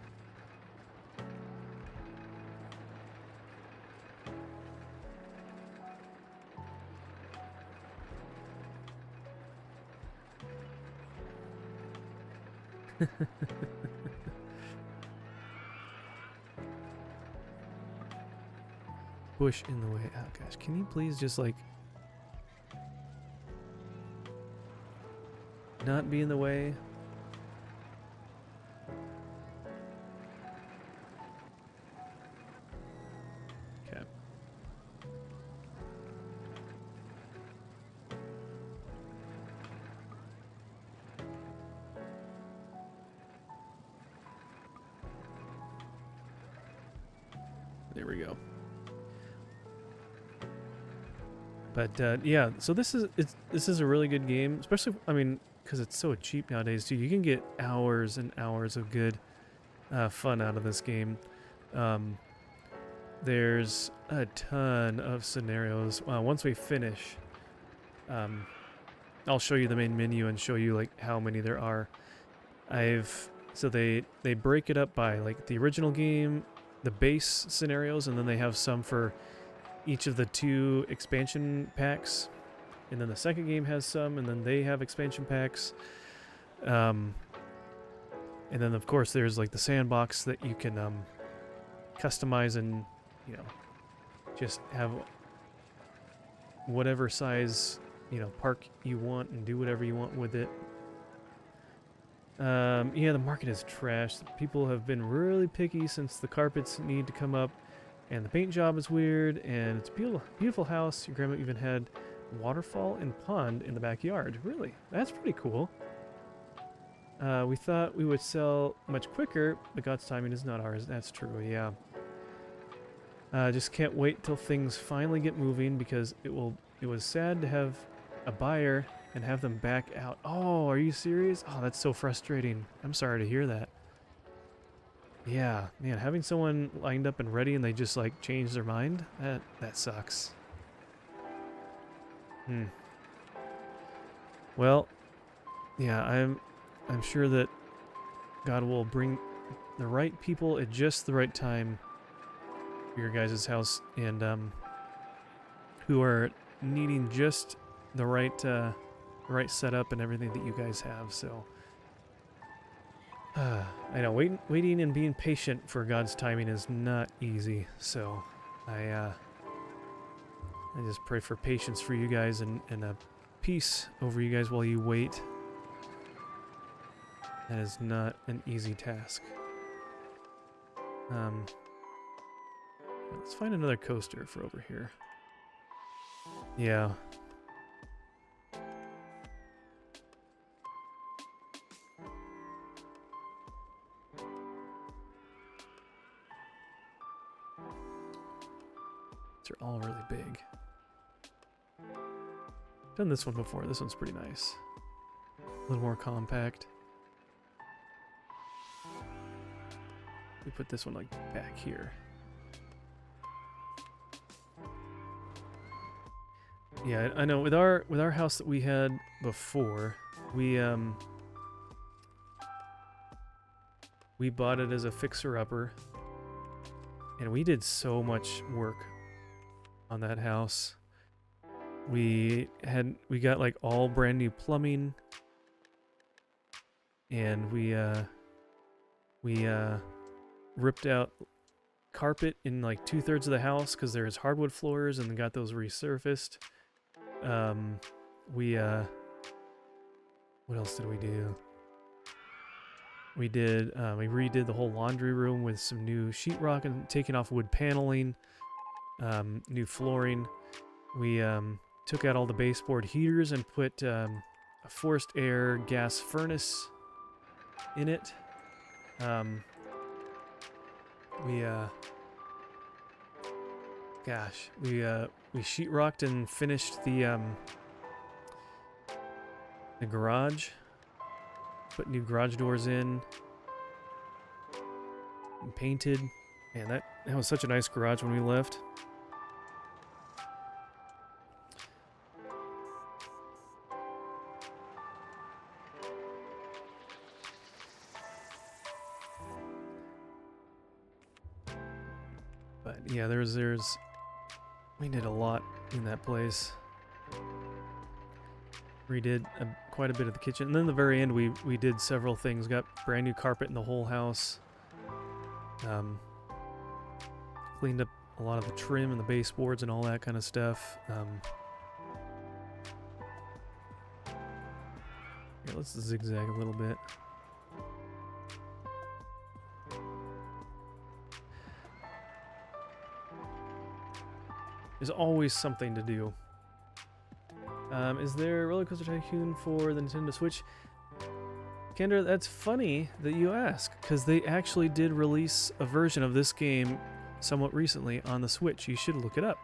Bush in the way. Oh gosh, can you please just like not be in the way? Okay. There we go. But yeah, so this is a really good game, especially I mean because it's so cheap nowadays too. You can get hours and hours of good fun out of this game. There's a ton of scenarios. Once we finish, I'll show you the main menu and show you like how many there are. So they break it up by like the original game, the base scenarios, and then they have some for each of the 2 expansion packs. And then the second game has some, and then they have expansion packs. And then of course there's like the sandbox that you can customize and, you know, just have whatever size, you know, park you want and do whatever you want with it. Yeah, the market is trash. People have been really picky since the carpets need to come up, and the paint job is weird, and it's a beautiful, beautiful house. Your grandma even had waterfall and pond in the backyard. Really? That's pretty cool. We thought we would sell much quicker, but God's timing is not ours. That's true, yeah. Just can't wait till things finally get moving, because it was sad to have a buyer and have them back out. Oh, are you serious? Oh, that's so frustrating. I'm sorry to hear that. Yeah, man, having someone lined up and ready and they just like change their mind, that sucks. Well, yeah, I'm sure that God will bring the right people at just the right time for your guys' house, and who are needing just the right setup and everything that you guys have. So I know waiting and being patient for God's timing is not easy. So I just pray for patience for you guys and a peace over you guys while you wait. That is not an easy task. Let's find another coaster for over here. Yeah. They're all really big. Done this one before. This one's pretty nice. A little more compact. We put this one like back here. Yeah, I know. With our house that we had before, we bought it as a fixer-upper, and we did so much work on that house. We got like all brand new plumbing, and we ripped out carpet in like 2/3 of the house because there's hardwood floors, and got those resurfaced. What else did we do? We redid the whole laundry room with some new sheetrock and taking off wood paneling, new flooring. We took out all the baseboard heaters and put a forced air gas furnace in it. We sheetrocked and finished the garage. Put new garage doors in. And painted. Man, that was such a nice garage when we left. But yeah, we did a lot in that place. redid quite a bit of the kitchen. And then at the very end, we did several things. Got brand new carpet in the whole house. Cleaned up a lot of the trim and the baseboards and all that kind of stuff. Here, let's zigzag a little bit. There's always something to do. Is there Rollercoaster Tycoon for the Nintendo Switch? Kendra, that's funny that you ask, because they actually did release a version of this game somewhat recently on the Switch. You should look it up.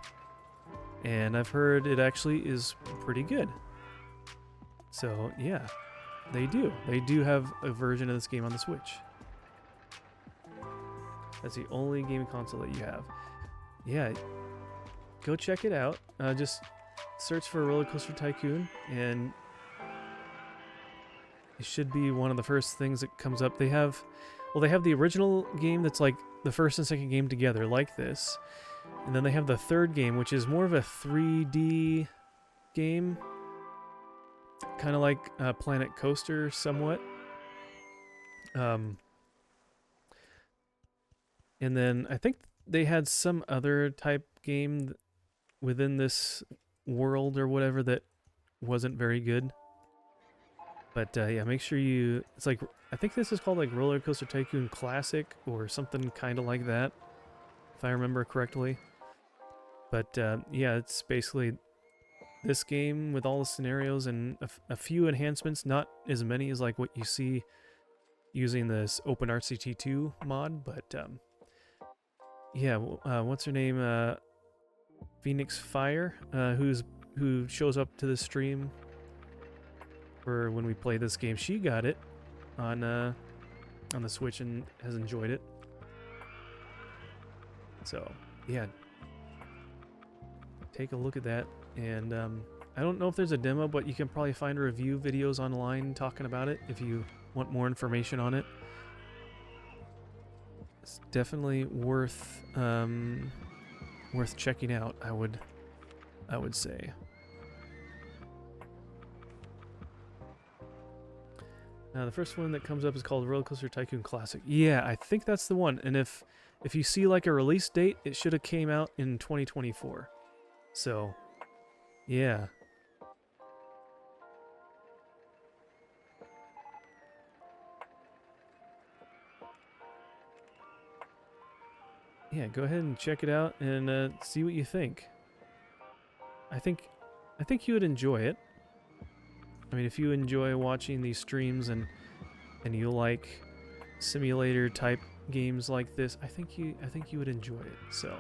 And I've heard it actually is pretty good. So, yeah, they do. They do have a version of this game on the Switch. That's the only gaming console that you have. Yeah, go check it out. Just search for Rollercoaster Tycoon, and it should be one of the first things that comes up. They have the original game that's like the first and second game together, like this. And then they have the third game, which is more of a 3D game. Kind of like Planet Coaster, somewhat. And then I think they had some other type game within this world or whatever that wasn't very good. But yeah, make sure it's like, I think this is called like Roller Coaster Tycoon Classic or something kind of like that, if I remember correctly. But yeah, it's basically this game with all the scenarios and a few enhancements, not as many as like what you see using this OpenRCT2 mod, but yeah, what's her name? Phoenix Fire, who shows up to the stream for when we play this game. She got it on the Switch and has enjoyed it. So yeah, take a look at that. And I don't know if there's a demo, but you can probably find review videos online talking about it if you want more information on it. It's definitely worth checking out, I would say. Now the first one that comes up is called Rollercoaster Tycoon Classic. Yeah, I think that's the one. And if you see like a release date, it should have came out in 2024. So, yeah. Yeah, go ahead and check it out and see what you think. I think you would enjoy it. I mean, if you enjoy watching these streams and you like simulator type games like this, I think you would enjoy it. So,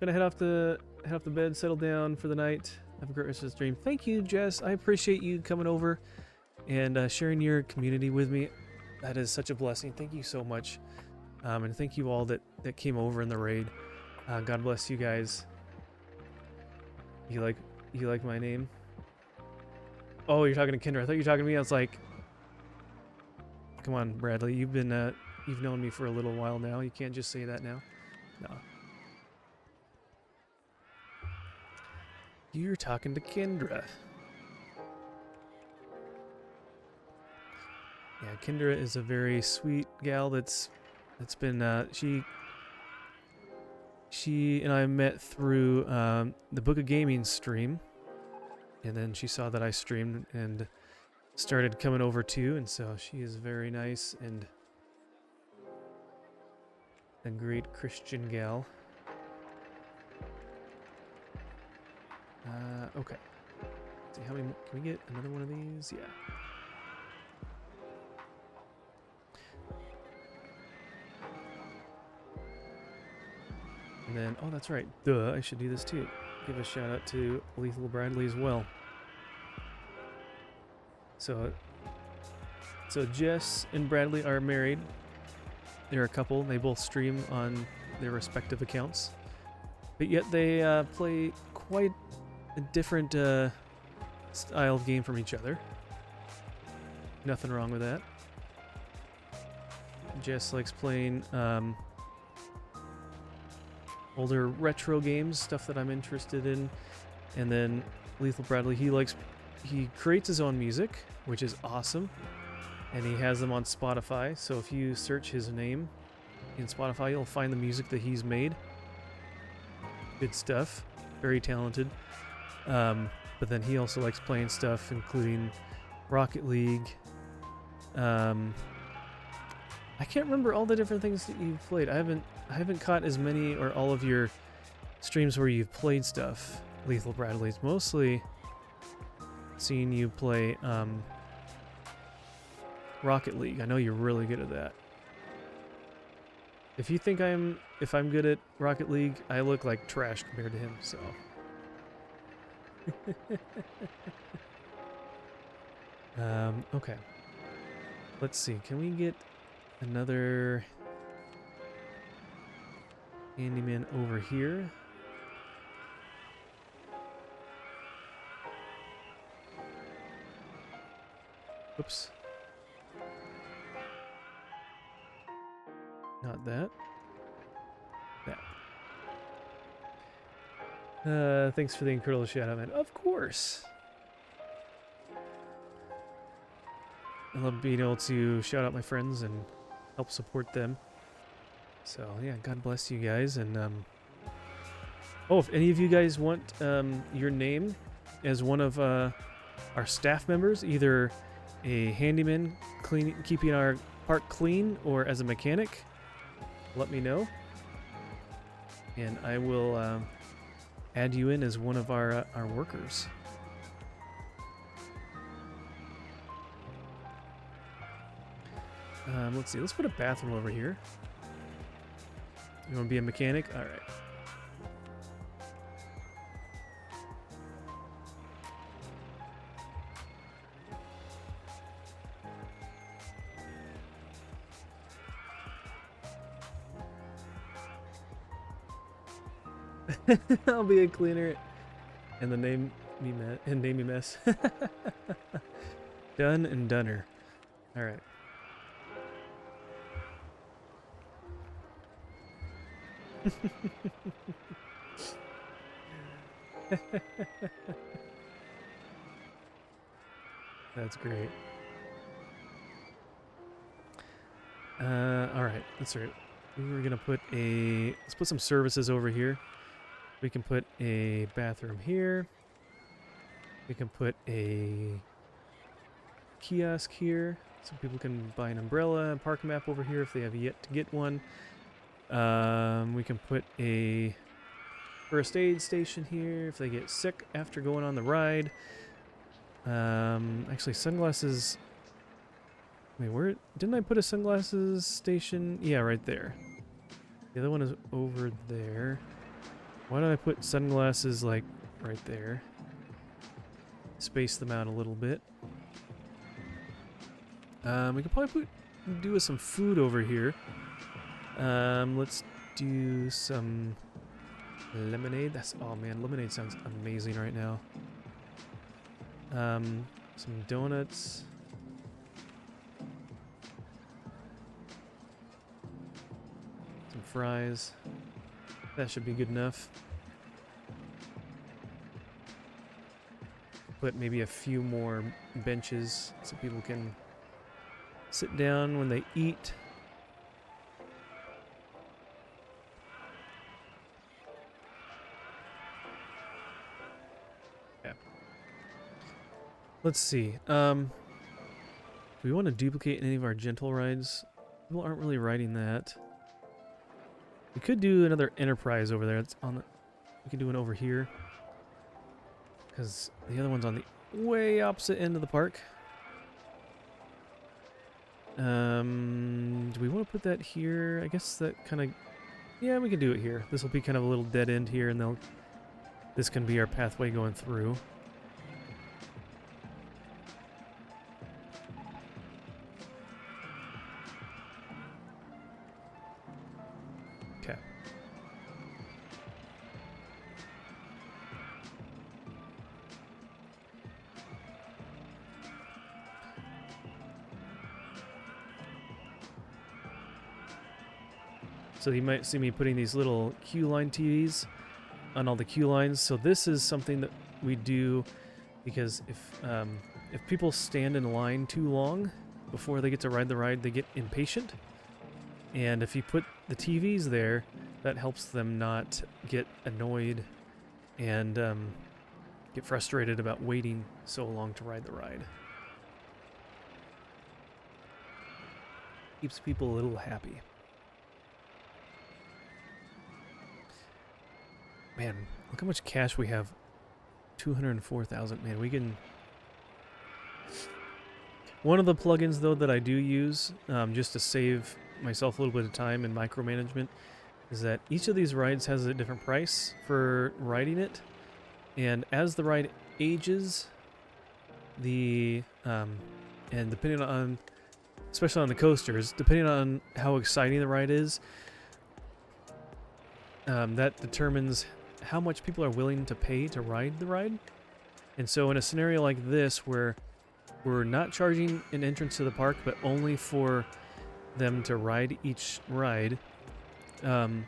gonna head off to bed, settle down for the night. Have a great rest of the stream. Thank you, Jess. I appreciate you coming over and sharing your community with me. That is such a blessing. Thank you so much. And thank you all that came over in the raid. God bless you guys. You like my name? Oh, you're talking to Kendra. I thought you were talking to me. I was like, come on, Bradley. You've known me for a little while now. You can't just say that now. No. You're talking to Kendra. Yeah, Kendra is a very sweet gal that's been she and I met through the Book of Gaming stream, and then she saw that I streamed and started coming over too, and so she is very nice and a great Christian gal. Okay. Let's see how many can we get another one of these? Yeah. And then, oh, that's right. Duh, I should do this too. Give a shout out to Lethal Bradley as well. So Jess and Bradley are married. They're a couple. They both stream on their respective accounts. But yet they play quite a different style of game from each other. Nothing wrong with that. Jess likes playing older retro games, stuff that I'm interested in. And then Lethal Bradley, he creates his own music, which is awesome. And he has them on Spotify. So if you search his name in Spotify, you'll find the music that he's made. Good stuff. Very talented. But then he also likes playing stuff, including Rocket League. I can't remember all the different things that you've played. I haven't caught as many or all of your streams where you've played stuff, Lethal Bradley's. Mostly seen you play Rocket League. I know you're really good at that. If you think if I'm good at Rocket League, I look like trash compared to him, so. Okay. Let's see, can we get another handyman over here? Oops. Not that. That. Thanks for the incredible shout out, man. Of course. I love being able to shout out my friends and help support them. So yeah, God bless you guys. And oh, if any of you guys want your name as one of our staff members, either a handyman keeping our park clean or as a mechanic, let me know, and I will add you in as one of our workers. Let's see. Let's put a bathroom over here. You want to be a mechanic? All right. I'll be a cleaner and the name me mess. Done and doner. All right. That's great. All right. That's right. We're gonna let's put some services over here. We can put a bathroom here. We can put a kiosk here, so people can buy an umbrella and park map over here if they have yet to get one. We can put a first aid station here if they get sick after going on the ride. Actually, sunglasses. Wait, where didn't I put a sunglasses station? Yeah, right there. The other one is over there. Why don't I put sunglasses like right there? Space them out a little bit. We could probably do with some food over here. Let's do some lemonade. Oh man, lemonade sounds amazing right now. Some donuts. Some fries. That should be good enough. Put maybe a few more benches so people can sit down when they eat. Yeah. Let's see. Do we want to duplicate any of our gentle rides? People aren't really riding that. We could do another enterprise over there. It's on the. We could do one over here. Because the other one's on the way opposite end of the park. Do we want to put that here? I guess that kind of... Yeah, we can do it here. This will be kind of a little dead end here, and this can be our pathway going through. Okay. So you might see me putting these little queue line TVs on all the queue lines. So this is something that we do because if people stand in line too long before they get to ride the ride, they get impatient. And if you put the TVs there, that helps them not get annoyed and get frustrated about waiting so long to ride the ride. Keeps people a little happy. Man, look how much cash we have. 204,000. Man, we can... One of the plugins, though, that I do use, just to save myself a little bit of time and micromanagement, is that each of these rides has a different price for riding it. And as the ride ages, and depending on, especially on the coasters, depending on how exciting the ride is, that determines how much people are willing to pay to ride the ride. And so in a scenario like this, where we're not charging an entrance to the park, but only for them to ride each ride, you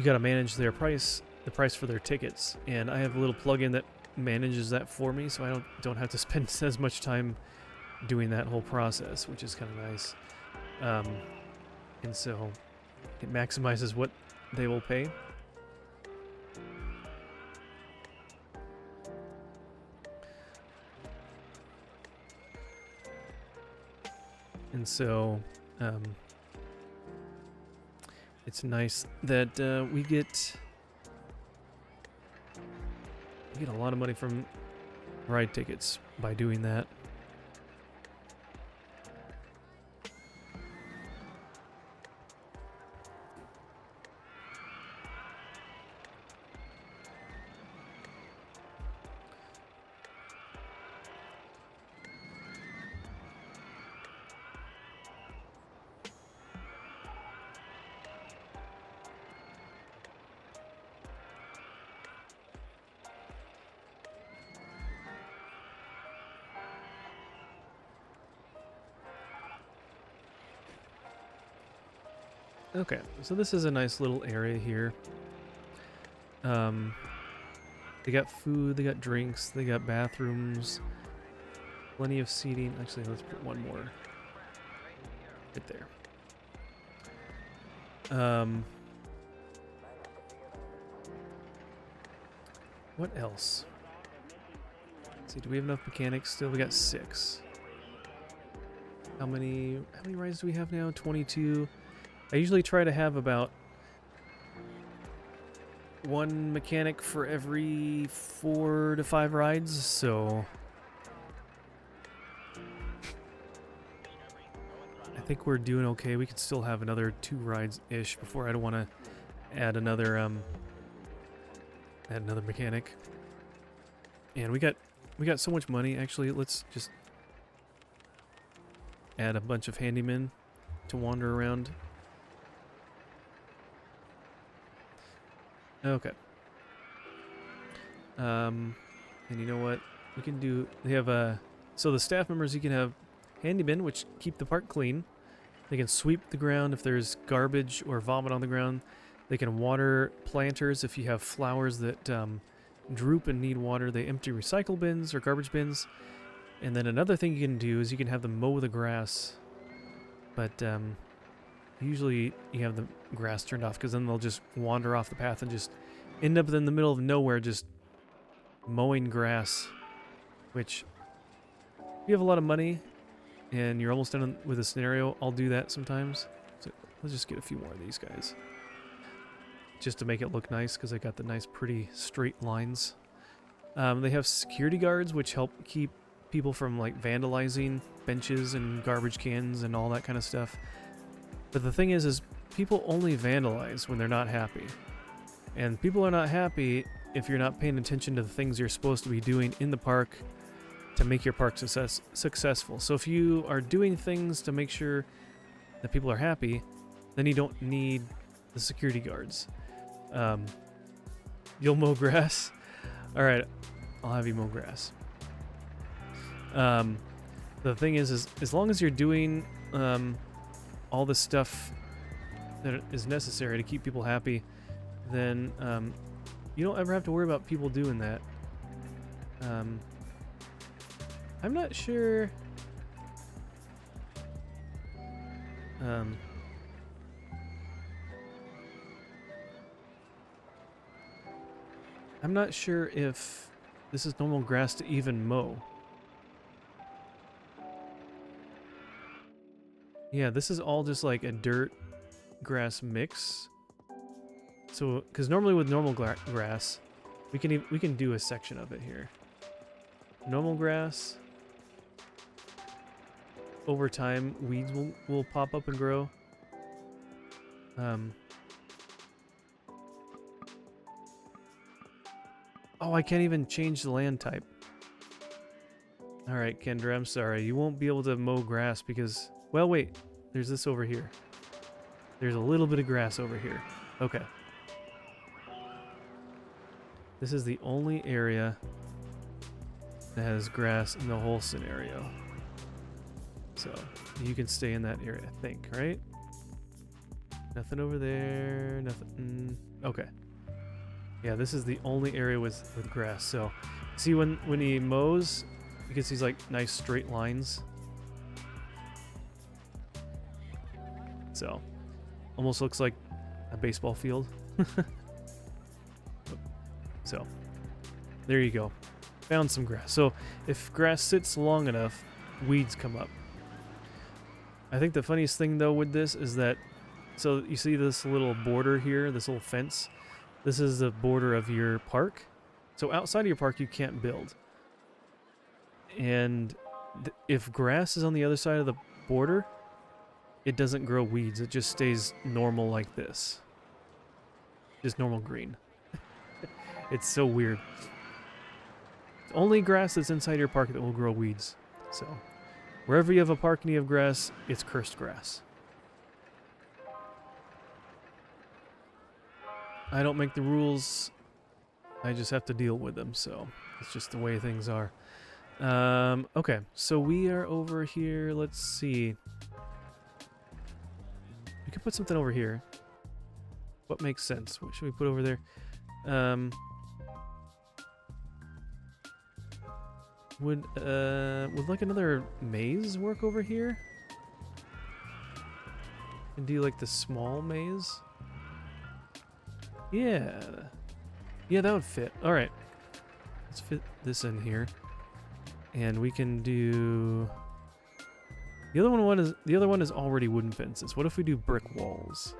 got to manage their price, the price for their tickets. And I have a little plugin that manages that for me, so I don't have to spend as much time doing that whole process, which is kind of nice. And so it maximizes what they will pay. And so it's nice that we get a lot of money from ride tickets by doing that. Okay, so this is a nice little area here. They got food, they got drinks, they got bathrooms, plenty of seating. Actually, let's put one more right there. What else? Let's see, do we have enough mechanics still? We got 6. How many rides do we have now? 22. I usually try to have about 1 mechanic for every 4 to 5 rides, so I think we're doing okay. We could still have another 2 rides-ish before I don't want to add another mechanic. And we got so much money. Actually, let's just add a bunch of handymen to wander around. Okay. And you know what? We can do... They have so the staff members, you can have handymen, which keep the park clean. They can sweep the ground if there's garbage or vomit on the ground. They can water planters if you have flowers that droop and need water. They empty recycle bins or garbage bins. And then another thing you can do is you can have them mow the grass. But usually you have the grass turned off because then they'll just wander off the path and just end up in the middle of nowhere just mowing grass. Which, if you have a lot of money and you're almost done with a scenario, I'll do that sometimes. So let's just get a few more of these guys. Just to make it look nice because I got the nice pretty straight lines. They have security guards which help keep people from like vandalizing benches and garbage cans and all that kind of stuff. But the thing is people only vandalize when they're not happy. And people are not happy if you're not paying attention to the things you're supposed to be doing in the park to make your park successful. So if you are doing things to make sure that people are happy, then you don't need the security guards. You'll mow grass? Alright, I'll have you mow grass. The thing is as long as you're doing all this stuff that is necessary to keep people happy, then you don't ever have to worry about people doing that. I'm not sure. I'm not sure if this is normal grass to even mow. Yeah, this is all just like a dirt grass mix. So, because normally with normal grass, we can do a section of it here. Normal grass. Over time, weeds will pop up and grow. Oh, I can't even change the land type. Alright, Kendra, I'm sorry. You won't be able to mow grass because... Well, wait. There's this over here. There's a little bit of grass over here. Okay. This is the only area that has grass in the whole scenario. So, you can stay in that area, I think, right? Nothing over there, nothing... Okay. Yeah, this is the only area with grass. So, see when he mows, you can see these like nice straight lines. So, almost looks like a baseball field. So, there you go. Found some grass. So, if grass sits long enough, weeds come up. I think the funniest thing though with this is that, so you see this little border here, this little fence? This is the border of your park. So outside of your park, you can't build. And if grass is on the other side of the border, it doesn't grow weeds. It just stays normal like this. Just normal green. It's so weird. It's only grass that's inside your park that will grow weeds. So wherever you have a park and you have grass, it's cursed grass. I don't make the rules. I just have to deal with them, so it's just the way things are. Okay, so we are over here. Let's see. We could put something over here. What makes sense? What should we put over there? Would like another maze work over here? And do like the small maze? Yeah. Yeah, that would fit. All right. Let's fit this in here. And we can do... The other one is already wooden fences. What if we do brick walls?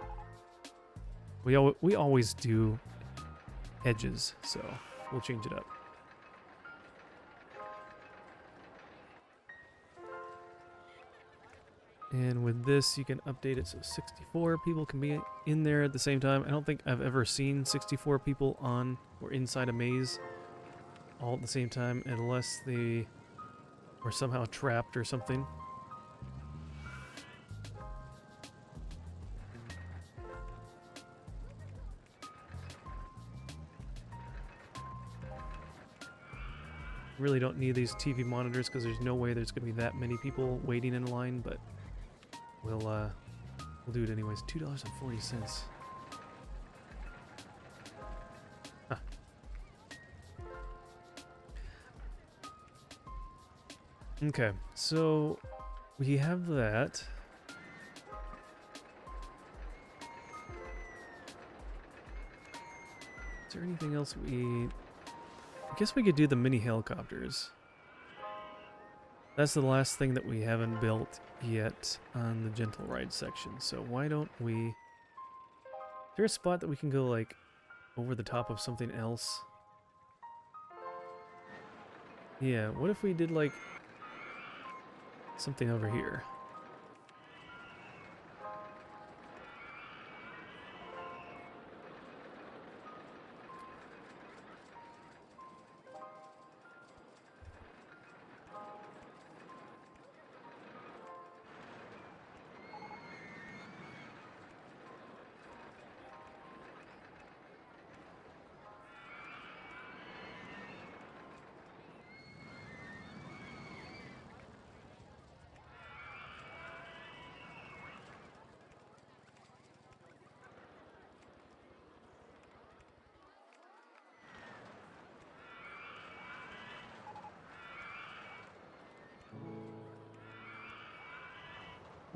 We always do edges, so we'll change it up. And with this, you can update it so 64 people can be in there at the same time. I don't think I've ever seen 64 people on or inside a maze all at the same time, unless they were somehow trapped or something. Really don't need these TV monitors because there's no way there's going to be that many people waiting in line, but we'll do it anyways. $2.40. Huh. Okay, so we have that. Is there anything else I guess we could do the mini helicopters. That's the last thing that we haven't built yet on the gentle ride section. So why don't we... Is there a spot that we can go like over the top of something else? Yeah, what if we did like something over here?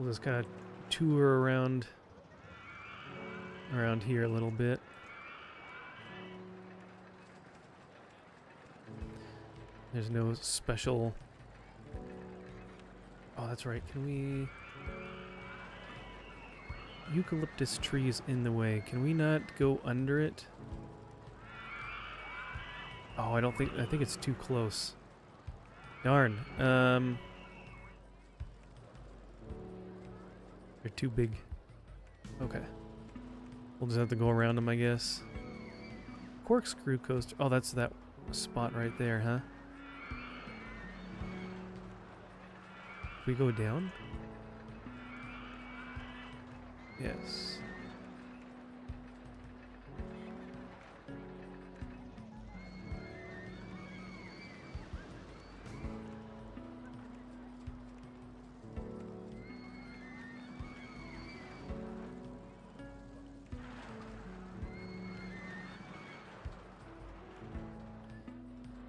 We'll just kind of tour around here a little bit. There's no special... Oh, that's right. Can we... Eucalyptus tree is in the way. Can we not go under it? Oh, I think it's too close. Darn. They're too big. Okay. We'll just have to go around them, I guess. Corkscrew coaster. Oh, that's that spot right there, huh? We go down? Yes.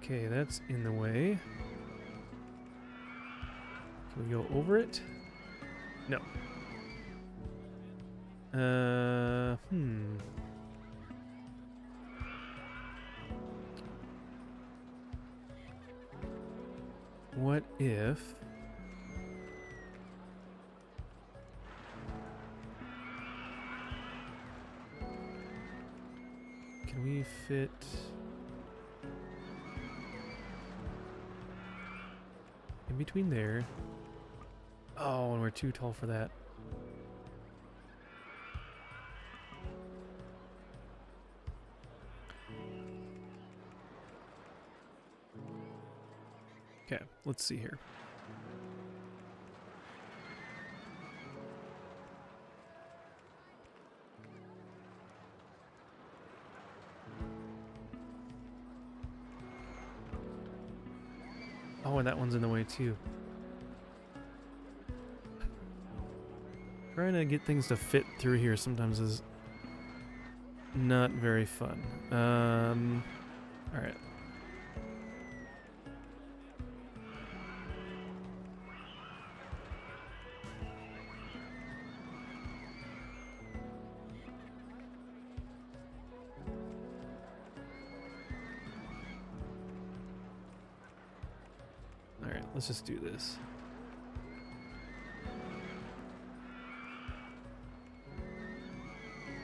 Okay, that's in the way. Can we go over it? No. What if... Can we fit... in between there? Oh, and we're too tall for that. Okay, let's see here. Oh, and that one's in the way too. Trying to get things to fit through here sometimes is not very fun. Alright. Alright, let's just do this.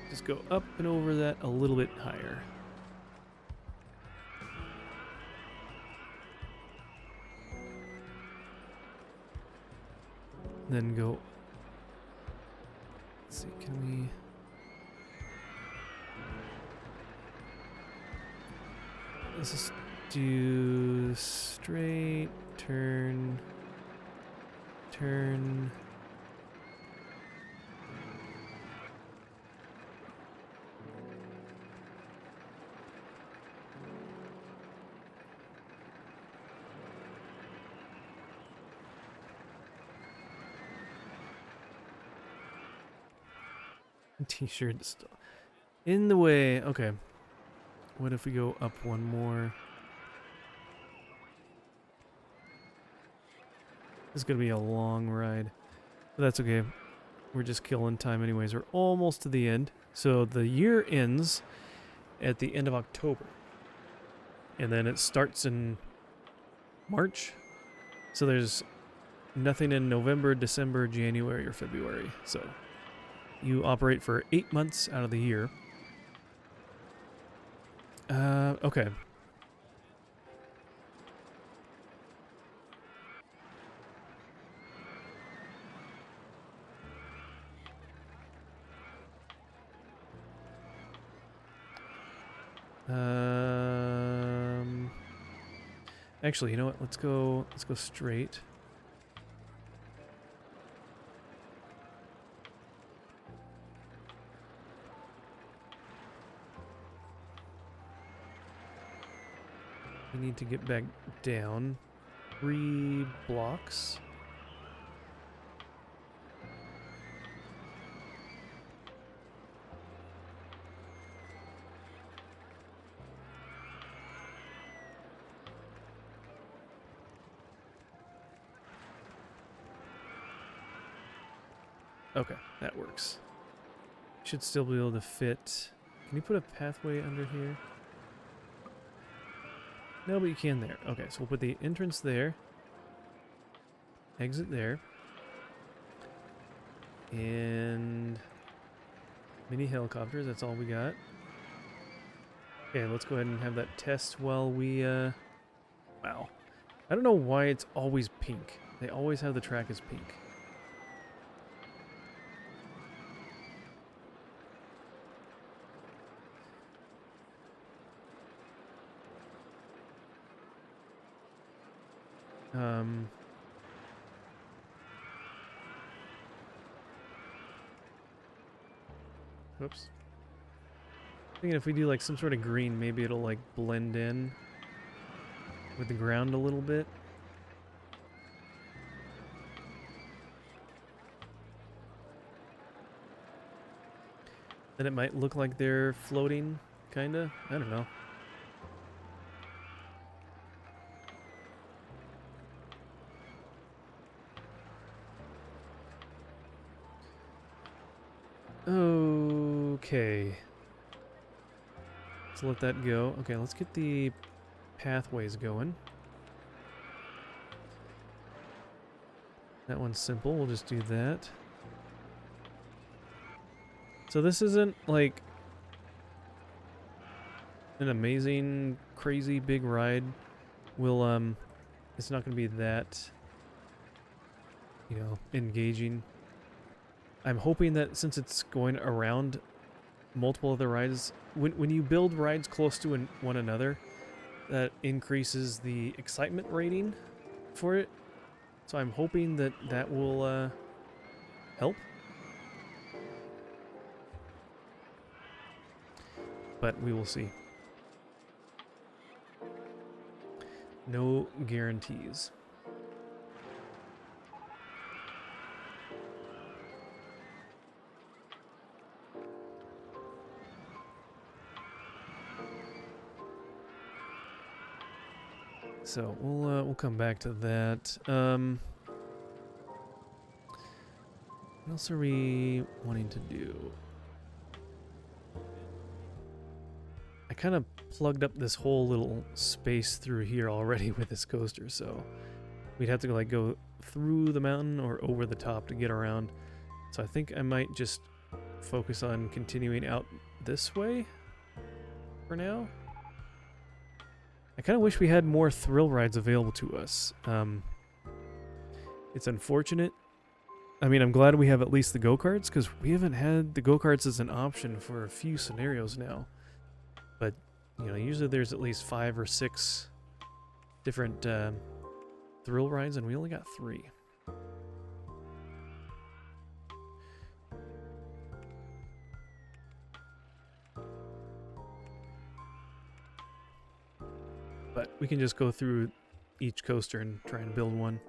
Just go up and over that a little bit higher. Then go... Let's see, can we... Let's just do straight, turn, turn... T-shirt still in the way. Okay. What if we go up one more? This is gonna be a long ride. But that's okay. We're just killing time anyways. We're almost to the end. So the year ends at the end of October. And then it starts in March. So there's nothing in November, December, January, or February. So you operate for 8 months out of the year. Okay. Actually, you know what? Let's go straight. We need to get back down 3 blocks. Okay, that works. Should still be able to fit. Can you put a pathway under here? No, but you can there. Okay, so we'll put the entrance there. Exit there. And mini helicopters, that's all we got. Okay, let's go ahead and have that test while we, wow. I don't know why it's always pink. They always have the track as pink. Oops. Thinking if we do like some sort of green, maybe it'll like blend in with the ground a little bit. Then it might look like they're floating, kinda. I don't know. Okay. Let's let that go. Okay, let's get the pathways going. That one's simple. We'll just do that. So this isn't like an amazing, crazy big ride. We'll it's not going to be that, you know, engaging. I'm hoping that since it's going around multiple other rides, when you build rides close to one another, that increases the excitement rating for it. So I'm hoping that that will help. But we will see. No guarantees. So we'll come back to that. What else are we wanting to do? I kind of plugged up this whole little space through here already with this coaster, so we'd have to like go through the mountain or over the top to get around. So I think I might just focus on continuing out this way for now. I kind of wish we had more thrill rides available to us. It's unfortunate. I mean, I'm glad we have at least the go-karts, because we haven't had the go-karts as an option for a few scenarios now. But, you know, usually there's at least 5 or 6 different thrill rides, and we only got 3. But we can just go through each coaster and try and build one.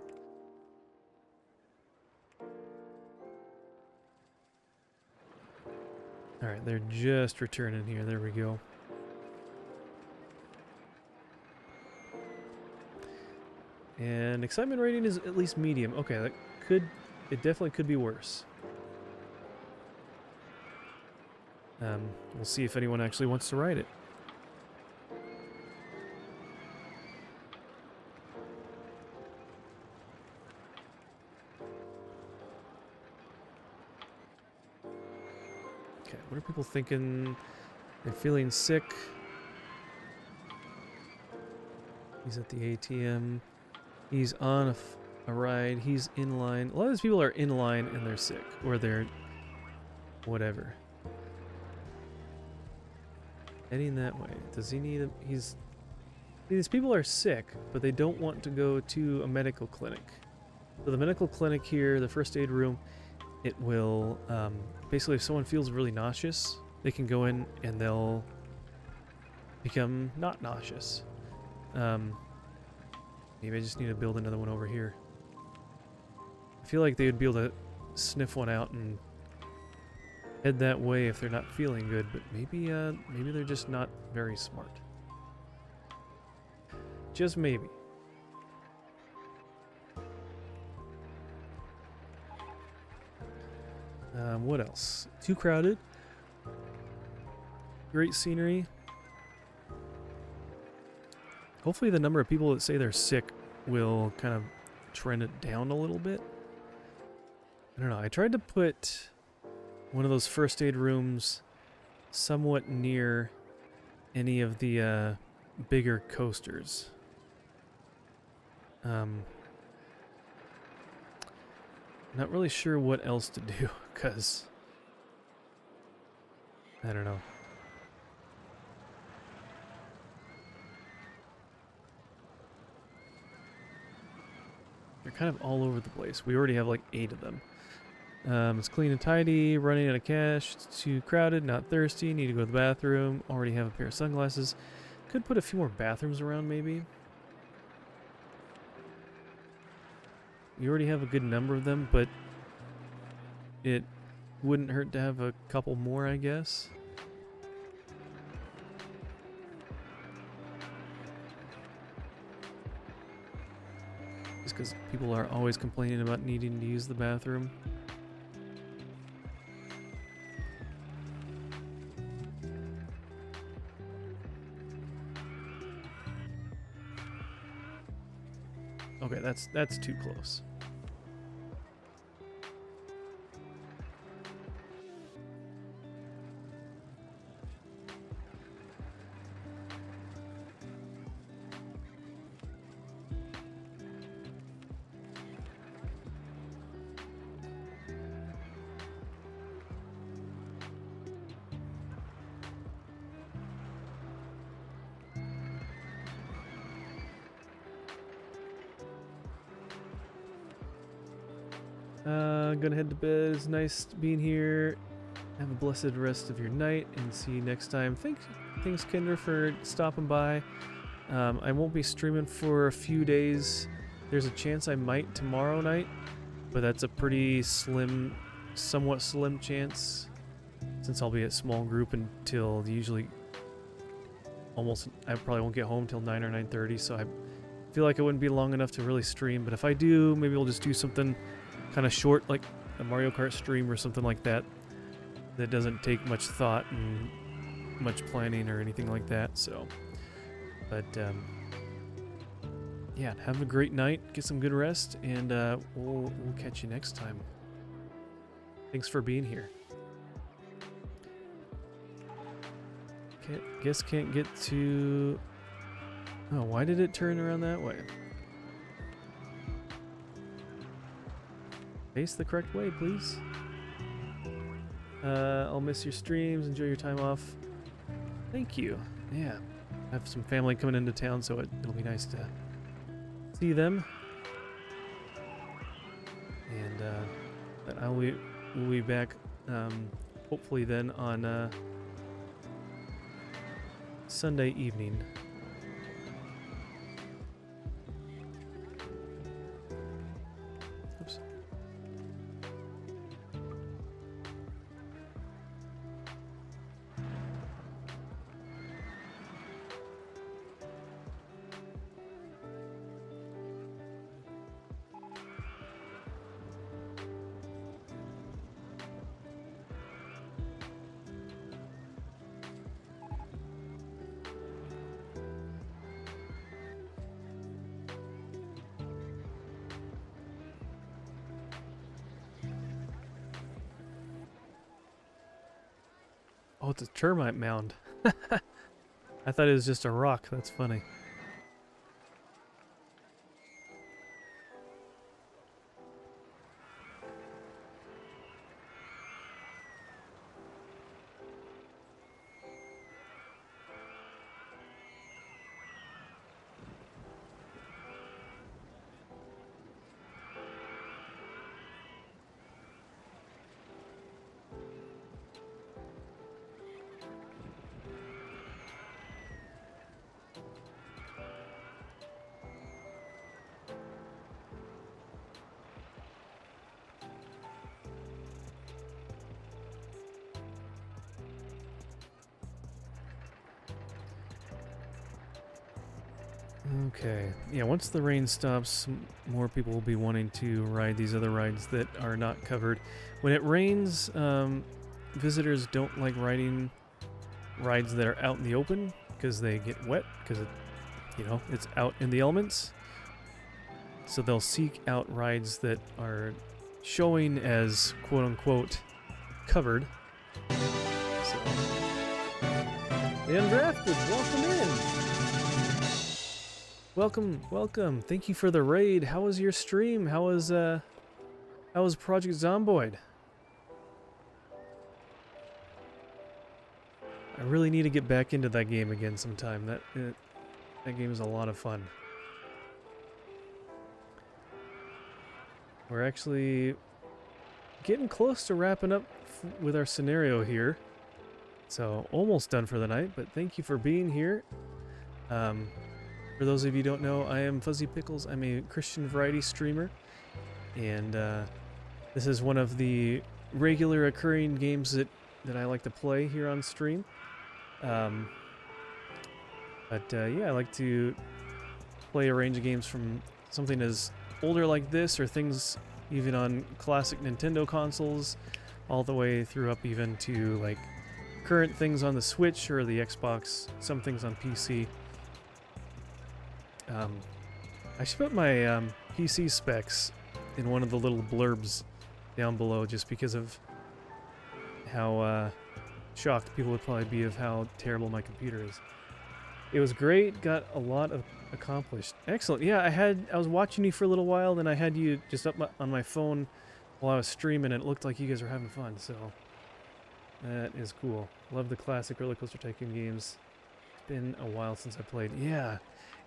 Alright, they're just returning here. There we go. And excitement rating is at least medium. Okay, it definitely could be worse. We'll see if anyone actually wants to ride it. Okay, what are people thinking? They're feeling sick. He's at the ATM. He's on a ride. He's in line. A lot of these people are in line and they're sick. Or they're whatever. Heading that way. Does he need a... These people are sick, but they don't want to go to a medical clinic. So the medical clinic here, the first aid room, it will... basically, if someone feels really nauseous, they can go in and they'll become not nauseous. Maybe I just need to build another one over here. I feel like they would be able to sniff one out and head that way if they're not feeling good, but maybe they're just not very smart. Just maybe. What else? Too crowded. Great scenery. Hopefully the number of people that say they're sick will kind of trend it down a little bit. I don't know. I tried to put one of those first aid rooms somewhat near any of the bigger coasters. Not really sure what else to do, because I don't know. They're kind of all over the place. We already have like 8 of them. It's clean and tidy, running out of cash, it's too crowded, not thirsty, need to go to the bathroom, already have a pair of sunglasses. Could put a few more bathrooms around maybe. You already have a good number of them, but it wouldn't hurt to have a couple more, I guess. Just because people are always complaining about needing to use the bathroom. Okay, that's too close. Gonna head to bed. It's nice being here. Have a blessed rest of your night, and see you next time. Thanks, Kinder, for stopping by. I won't be streaming for a few days. There's a chance I might tomorrow night, but that's a pretty slim, somewhat slim chance, since I'll be at small group until usually almost. I probably won't get home till 9 or 9:30, so I feel like it wouldn't be long enough to really stream. But if I do, maybe we'll just do something kind of short, like a Mario Kart stream or something like that, that doesn't take much thought and much planning or anything like that. So, but yeah, have a great night, get some good rest, and we'll catch you next time. Thanks for being here. Guess can't get to. Oh, why did it turn around that way? Face the correct way, please. I'll miss your streams. Enjoy your time off. Thank you. Yeah. I have some family coming into town, so it'll be nice to see them. And but we'll be back hopefully then on Sunday evening. Oops. Oh, it's a termite mound. I thought it was just a rock. That's funny. Okay. Yeah, once the rain stops, more people will be wanting to ride these other rides that are not covered. When it rains, visitors don't like riding rides that are out in the open because they get wet because it's out in the elements. So they'll seek out rides that are showing as quote unquote covered. So the undrafted, welcome in. Welcome. Thank you for the raid. How was your stream? How was Project Zomboid? I really need to get back into that game again sometime. That game is a lot of fun. We're actually getting close to wrapping up with our scenario here. So, almost done for the night, but thank you for being here. For those of you who don't know, I am Fuzzy Pickles. I'm a Christian variety streamer, and this is one of the regular occurring games that I like to play here on stream. Yeah, I like to play a range of games from something as older like this, or things even on classic Nintendo consoles, all the way through up even to like current things on the Switch or the Xbox, some things on PC. I should put my PC specs in one of the little blurbs down below, just because of how shocked people would probably be of how terrible my computer is. It was great, got a lot of accomplished. Excellent. Yeah, I was watching you for a little while, then I had you just up on my phone while I was streaming, and it looked like you guys were having fun, so that is cool. Love the classic Rollercoaster Tycoon games. It's been a while since I played. Yeah,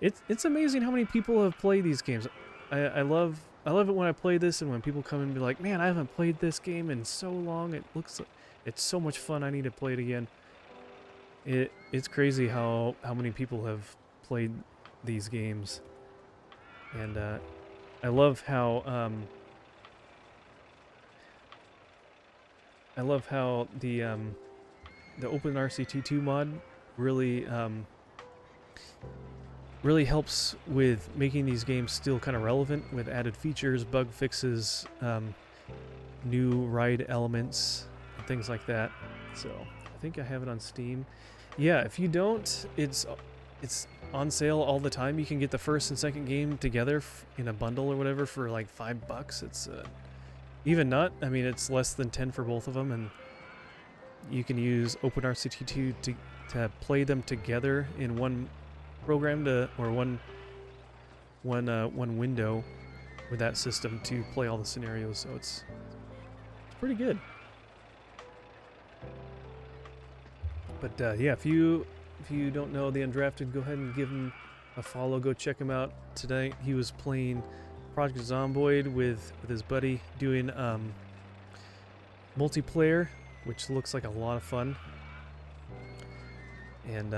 it's amazing how many people have played these games. I love it when I play this and when people come and be like, man, I haven't played this game in so long. It looks like it's so much fun. I need to play it again. It's crazy how many people have played these games, and I love how the OpenRCT2 mod really really helps with making these games still kind of relevant, with added features, bug fixes, new ride elements, and things like that. So I think I have it on Steam. Yeah, if you don't, it's on sale all the time. You can get the first and second game together in a bundle or whatever for like $5. It's even not. I mean, it's less than 10 for both of them, and you can use OpenRCT2 to play them together in one program or one window with that system to play all the scenarios. So it's pretty good. But yeah, if you don't know the Undrafted, go ahead and give him a follow. Go check him out today. He was playing Project Zomboid with his buddy, doing multiplayer, which looks like a lot of fun. And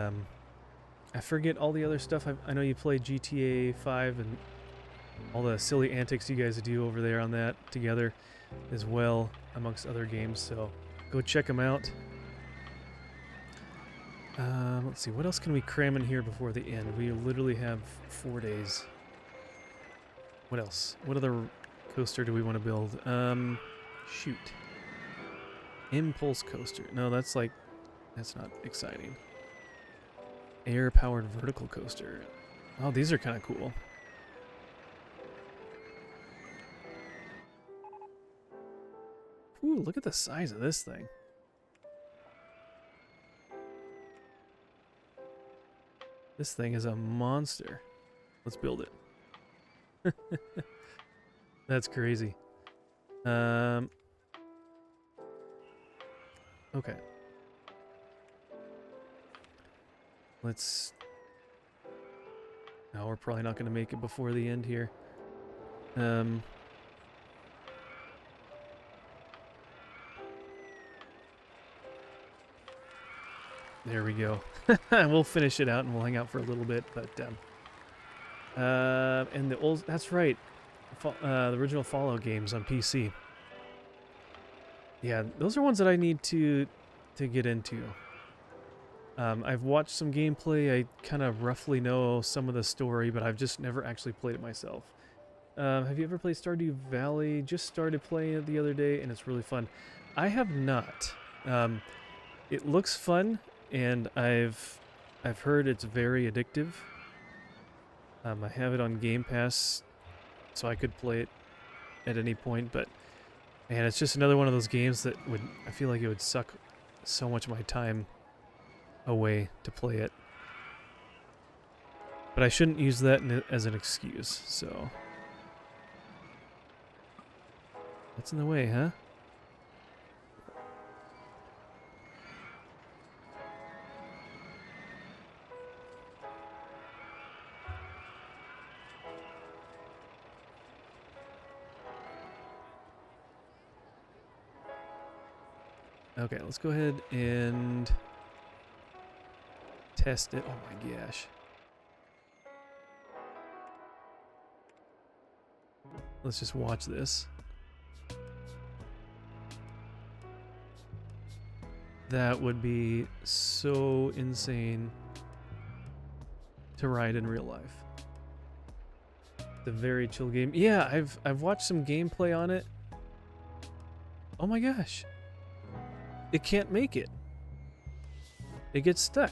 I forget all the other stuff. I know you play GTA 5 and all the silly antics you guys do over there on that together as well, amongst other games. So go check him out. Let's see, what else can we cram in here before the end? We literally have 4 days. What else? What other coaster do we want to build? Shoot. Impulse coaster. No, that's not exciting. Air-powered vertical coaster. Oh, these are kind of cool. Ooh, look at the size of this thing. This thing is a monster. Let's build it. That's crazy. Okay. Let's... No, we're probably not going to make it before the end here. There we go. We'll finish it out and we'll hang out for a little bit, but and the old, that's right, the original Fallout games on PC. Yeah, those are ones that I need to get into. I've watched some gameplay. I kind of roughly know some of the story, but I've just never actually played it myself. Have you ever played Stardew Valley? Just started playing it the other day, and it's really fun. I have not. It looks fun, and I've heard it's very addictive. I have it on Game Pass, so I could play it at any point, but man, it's just another one of those games that I feel like it would suck so much of my time away to play it. But I shouldn't use that as an excuse, so. What's in the way, huh? Okay, let's go ahead and test it. Oh my gosh. Let's just watch this. That would be so insane to ride in real life. It's a very chill game. Yeah, I've watched some gameplay on it. Oh my gosh. It can't make it. It gets stuck.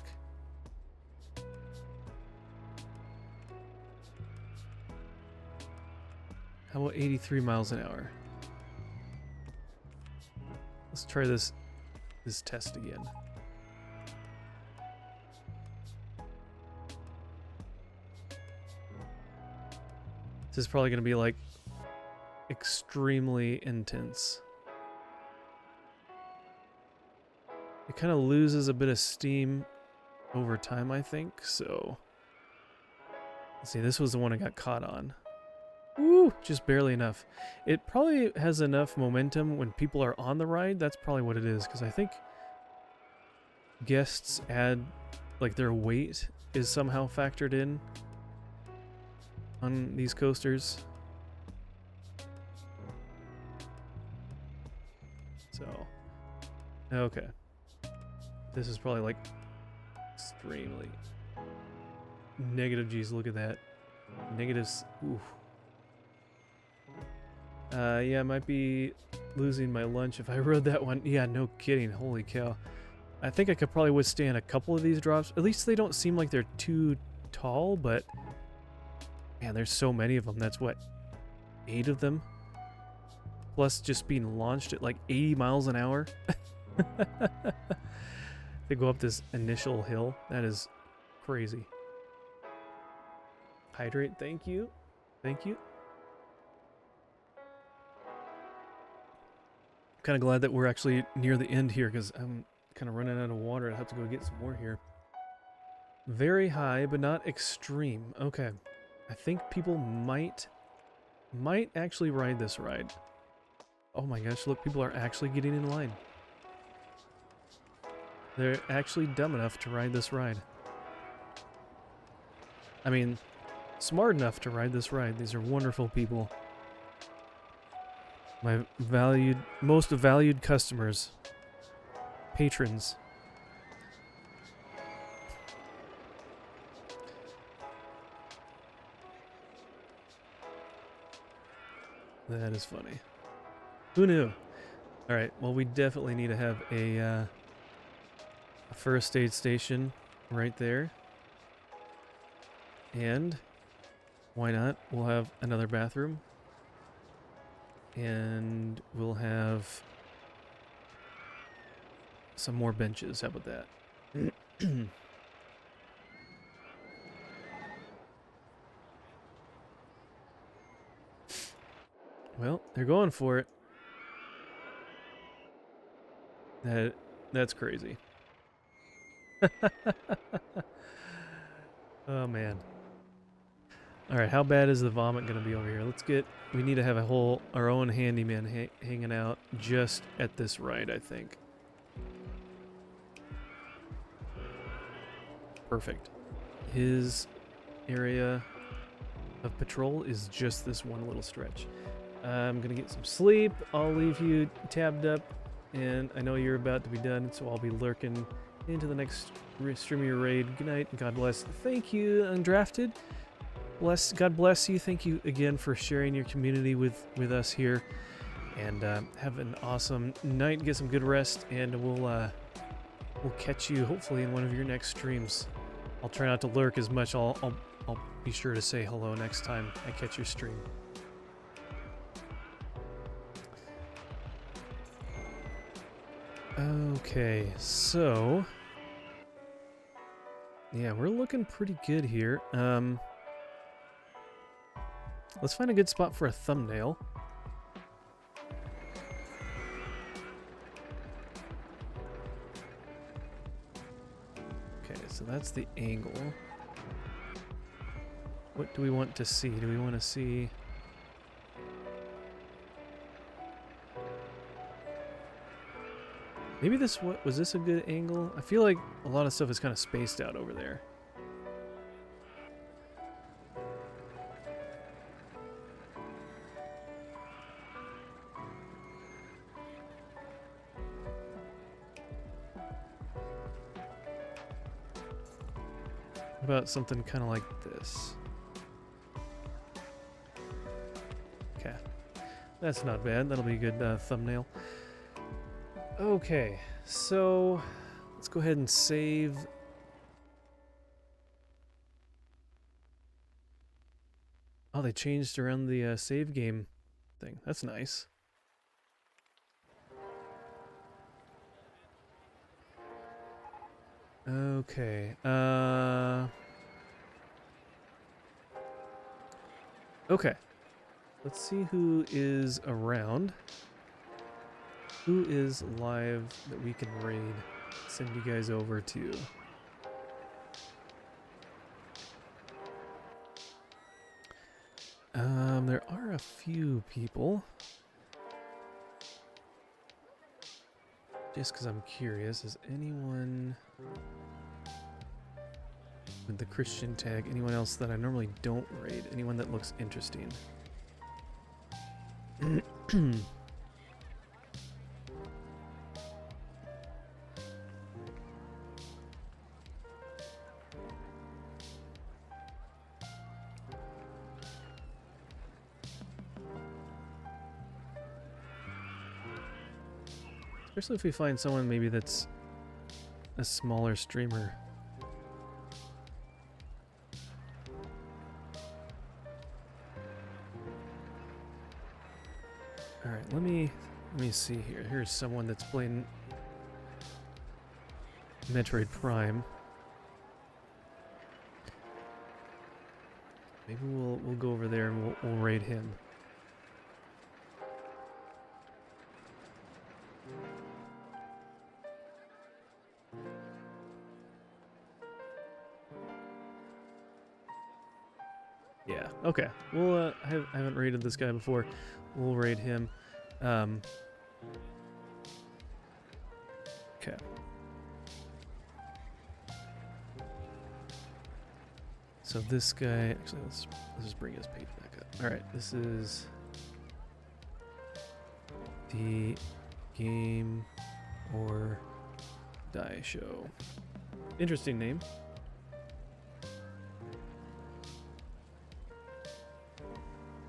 How about 83 miles an hour? Let's try this test again. This is probably going to be like extremely intense. It kind of loses a bit of steam over time, I think, so. Let's see, this was the one I got caught on. Woo! Just barely enough. It probably has enough momentum when people are on the ride. That's probably what it is, because I think guests add, like, their weight is somehow factored in on these coasters. So, okay. This is probably like extremely negative. Geez, look at that. Negatives. Ooh. Yeah, I might be losing my lunch if I rode that one. Yeah, no kidding. Holy cow. I think I could probably withstand a couple of these drops. At least they don't seem like they're too tall, but man, there's so many of them. That's what, 8 of them? Plus just being launched at like 80 miles an hour. They go up this initial hill. That is crazy. Hydrate, thank you. Thank you. I'm kind of glad that we're actually near the end here because I'm kind of running out of water. I have to go get some more here. Very high, but not extreme. Okay. I think people might actually ride this ride. Oh my gosh, look, people are actually getting in line. They're actually dumb enough to ride this ride. I mean, smart enough to ride this ride. These are wonderful people. My most valued customers. Patrons. That is funny. Who knew? Alright, well, we definitely need to have a first aid station right there. And why not? We'll have another bathroom. And we'll have some more benches. How about that? Well, they're going for it. That's crazy. Oh man. Alright, how bad is the vomit gonna be over here? We need to have our own handyman hanging out just at this ride, I think. Perfect. His area of patrol is just this one little stretch. I'm gonna get some sleep. I'll leave you tabbed up, and I know you're about to be done, so I'll be lurking into the next stream your raid. Good night and God bless. Thank you, Undrafted. God bless you. Thank you again for sharing your community with us here. And have an awesome night. Get some good rest, and we'll catch you hopefully in one of your next streams. I'll try not to lurk as much. I'll be sure to say hello next time I catch your stream. Okay, so yeah, we're looking pretty good here. Let's find a good spot for a thumbnail. Okay, so that's the angle. What do we want to see? Do we want to see... Maybe this... was this a good angle? I feel like a lot of stuff is kind of spaced out over there. What about something kind of like this? Okay. That's not bad. That'll be a good thumbnail. Okay, so let's go ahead and save. Oh, they changed around the save game thing. That's nice. Okay. Okay. Let's see who is around. Who is live that we can raid? Send you guys over to. There are a few people. Just because I'm curious, is anyone with the Christian tag? Anyone else that I normally don't raid? Anyone that looks interesting? Especially if we find someone maybe that's a smaller streamer. Alright, let me see here. Here's someone that's playing Metroid Prime. Maybe we'll go over there and we'll raid him. Yeah, okay. We'll, I haven't raided this guy before. We'll raid him. Okay. So this guy, actually, let's just bring his page back up. All right, this is the Game or Die Show. Interesting name.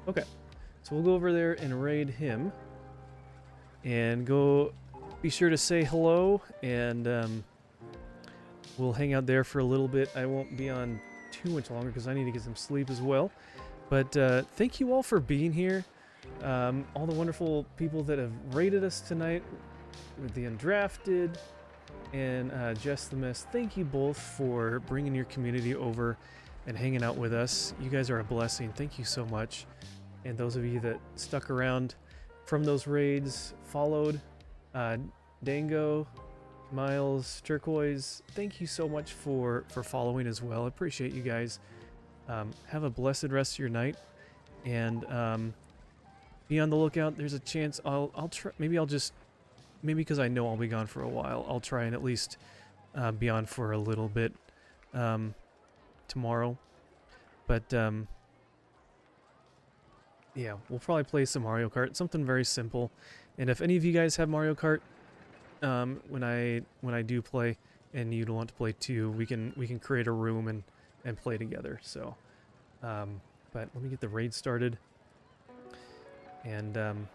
Okay, so we'll go over there and raid him, and go. Be sure to say hello, and we'll hang out there for a little bit. I won't be on too much longer because I need to get some sleep as well. But thank you all for being here. All the wonderful people that have raided us tonight, with the Undrafted and Just the Mess. Thank you both for bringing your community over and hanging out with us. You guys are a blessing. Thank you so much. And those of you that stuck around from those raids, followed, Dango, Miles, Turquoise, thank you so much for following as well. I appreciate you guys. Have a blessed rest of your night, and be on the lookout. There's a chance I'll try. Maybe because I know I'll be gone for a while, I'll try and at least be on for a little bit tomorrow. But yeah, we'll probably play some Mario Kart, something very simple. And if any of you guys have Mario Kart, when I do play, and you'd want to play too, we can create a room and play together. So, but let me get the raid started. And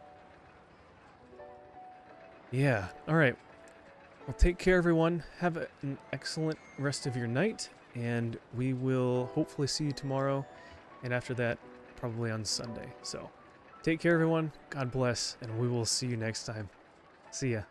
yeah, all right. Well, take care, everyone. Have an excellent rest of your night, and we will hopefully see you tomorrow, and after that, probably on Sunday. So, take care, everyone. God bless, and we will see you next time. See ya.